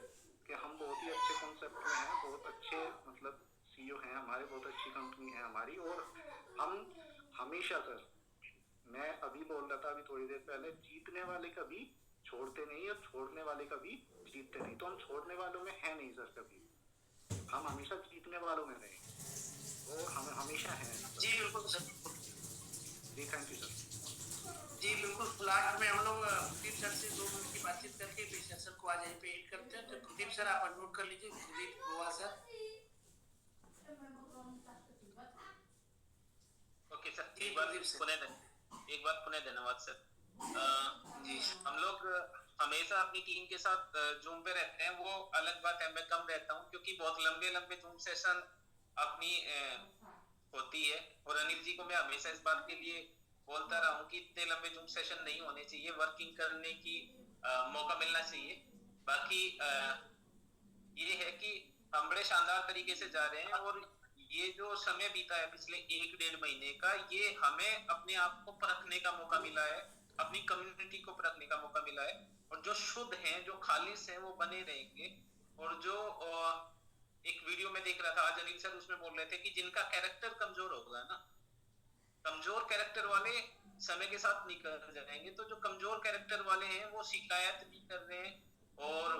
कि हम बहुत ही अच्छे कॉन्सेप्ट में हैं, बहुत अच्छे मतलब सीईओ हैं हमारे, बहुत अच्छी कंपनी है हमारी। और हम हमेशा सर, मैं अभी बोल रहा था अभी थोड़ी देर पहले, जीतने वाले कभी छोड़ते नहीं और छोड़ने वाले कभी जीतते नहीं। तो हम छोड़ने वालों में है नहीं सर कभी, हम हमेशा जीतने वालों में रहे और हम हमेशा हैं। जी बिल्कुल सर, जी थैंक यू सर। जी बिल्कुल। लास्ट में हम लोग कुलदीप सर से 2 मिनट की बातचीत करके इस सेशन को आज यहीं पे एंड करते हैं। तो कुलदीप सर आप अनम्यूट कर लीजिए। Kuldeep Goa sir. Okay sir, एक बार पुनः धन्यवाद सर। जी, हम लोग हमेशा अपनी टीम के साथ जूम पे रहते हैं, वो अलग बात है। मैं कम रहता हूँ क्योंकि बहुत लंबे जूम सेशन अपनी होती है, और अनिल जी को मैं हमेशा इस बात के लिए बोलता रहा हूँ कि इतने लंबे जूम सेशन नहीं होने चाहिए, वर्किंग करने की मौका मिलना चाहिए। बाकी ये है कि हम बड़े शानदार तरीके से जा रहे हैं, और ये जो समय बीता है पिछले 1-1.5 महीने का, ये हमें अपने आप को परखने का मौका मिला है, अपनी कम्युनिटी को परखने का मौका मिला है। और जो शुद्ध हैं, जो खालिश हैं, वो बने रहेंगे। और जो एक वीडियो में देख रहा था आज अनिल सर, उसमें बोल रहे थे कि जिनका कैरेक्टर कमजोर होगा ना, कमजोर कैरेक्टर वाले समय के साथ निकल जाएंगे। तो जो कमजोर कैरेक्टर वाले हैं वो शिकायत भी कर रहे हैं, और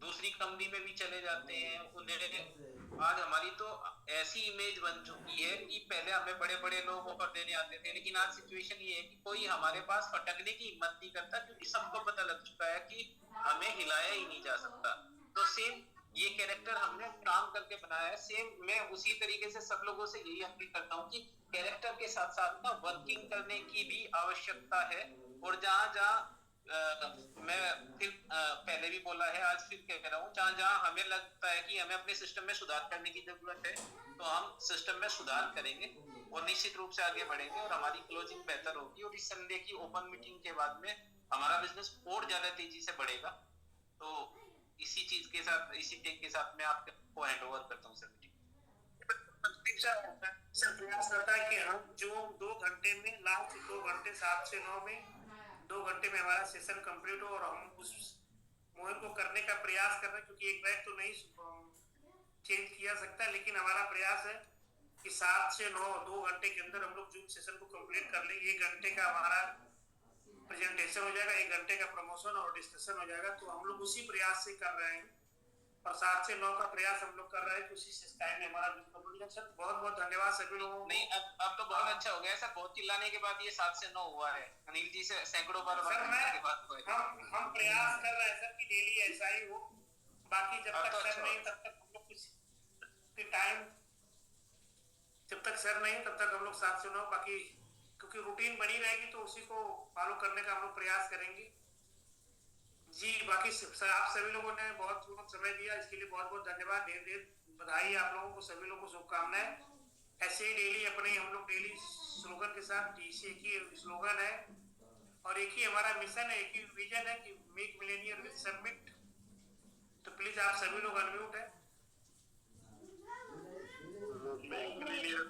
दूसरी कंपनी में भी चले जाते हैं। उन्हें आज हमारी तो ऐसी इमेज बन चुकी है कि पहले हमें बड़े बड़े लोग ऑफर देने आते थे, लेकिन आज सिचुएशन ये है कि कोई हमारे पास फटकने की हिम्मत नहीं करता, क्योंकि सबको पता लग चुका है कि हमें हिलाया ही नहीं जा सकता। तो सेम ये कैरेक्टर हमने काम करके बनाया है। सेम मैं उसी तरीके से सब लोगों से यही अपील करता हूँ कि कैरेक्टर के साथ साथ ना वर्किंग करने की भी आवश्यकता है। और जहाँ जहाँ मैं फिर पहले भी बोला है, आज फिर कह रहा हूँ, जहाँ जहाँ हमें लगता है कि हमें अपने सिस्टम में सुधार करने की जरूरत है, तो हम सिस्टम में सुधार करेंगे और निश्चित रूप से आगे बढ़ेंगे और हमारी क्लोजिंग बेहतर होगी। और इस संडे की ओपन मीटिंग के बाद में हमारा बिजनेस और ज्यादा तेजी से बढ़ेगा। तो इसी चीज के साथ, इसी टेक के साथ मैं आपको हैंड ओवर करता हूँ सर मीटिंग। सर प्रयास करता है कि हम जो 2 घंटे में, लास्ट 2 घंटे 7 से 9 में, 2 घंटे में हमारा सेशन कंप्लीट हो और हम उस मुहिम को करने का प्रयास कर रहे हैं, क्योंकि एक बैच तो नहीं चेंज किया सकता, लेकिन हमारा प्रयास है कि 7 से 9 2 घंटे के अंदर हम लोग जूम सेशन को कंप्लीट कर लें। 1 घंटे का हमारा प्रेजेंटेशन हो जाएगा, 1 घंटे का प्रमोशन और डिस्कशन हो जाएगा। तो हम लोग उसी प्रयास से कर रहे हैं और 7 से 9 का प्रयास हम लोग कर रहे हैं, उसी टाइम में हमारा सर बहुत बहुत धन्यवाद सभी लोगों को। नहीं, अब तो बहुत अच्छा हो गया सर, बहुत चिल्लाने के बाद ये 7 से 9 हुआ है। अनिल जी से सैकड़ों बार सर हम प्रयास कर रहे हैं सर कि डेली ऐसा ही हो। बाकी जब तक सर नहीं तब तक हम लोग कुछ टाइम, जब तक सर नहीं तब तक हम लोग 7 से 9, बाकी क्योंकि रूटीन बनी रहेगी तो उसी को फॉलो करने का हम लोग प्रयास करेंगे जी। बाकी सर आप सभी लोगों ने बहुत समय दिया, इसके लिए बहुत बहुत धन्यवाद। ढेर ढेर बधाई आप लोगों को, सभी लोगों को शुभकामनाएं। ऐसे ही डेली अपने हम लोग डेली स्लोगन के साथ, एक ही स्लोगन है और एक ही हमारा मिशन है, एक ही विजन है कि मेक मिलेनियर विद समिट। तो प्लीज आप सभी लोग अनम्यूट है। मिलियनियर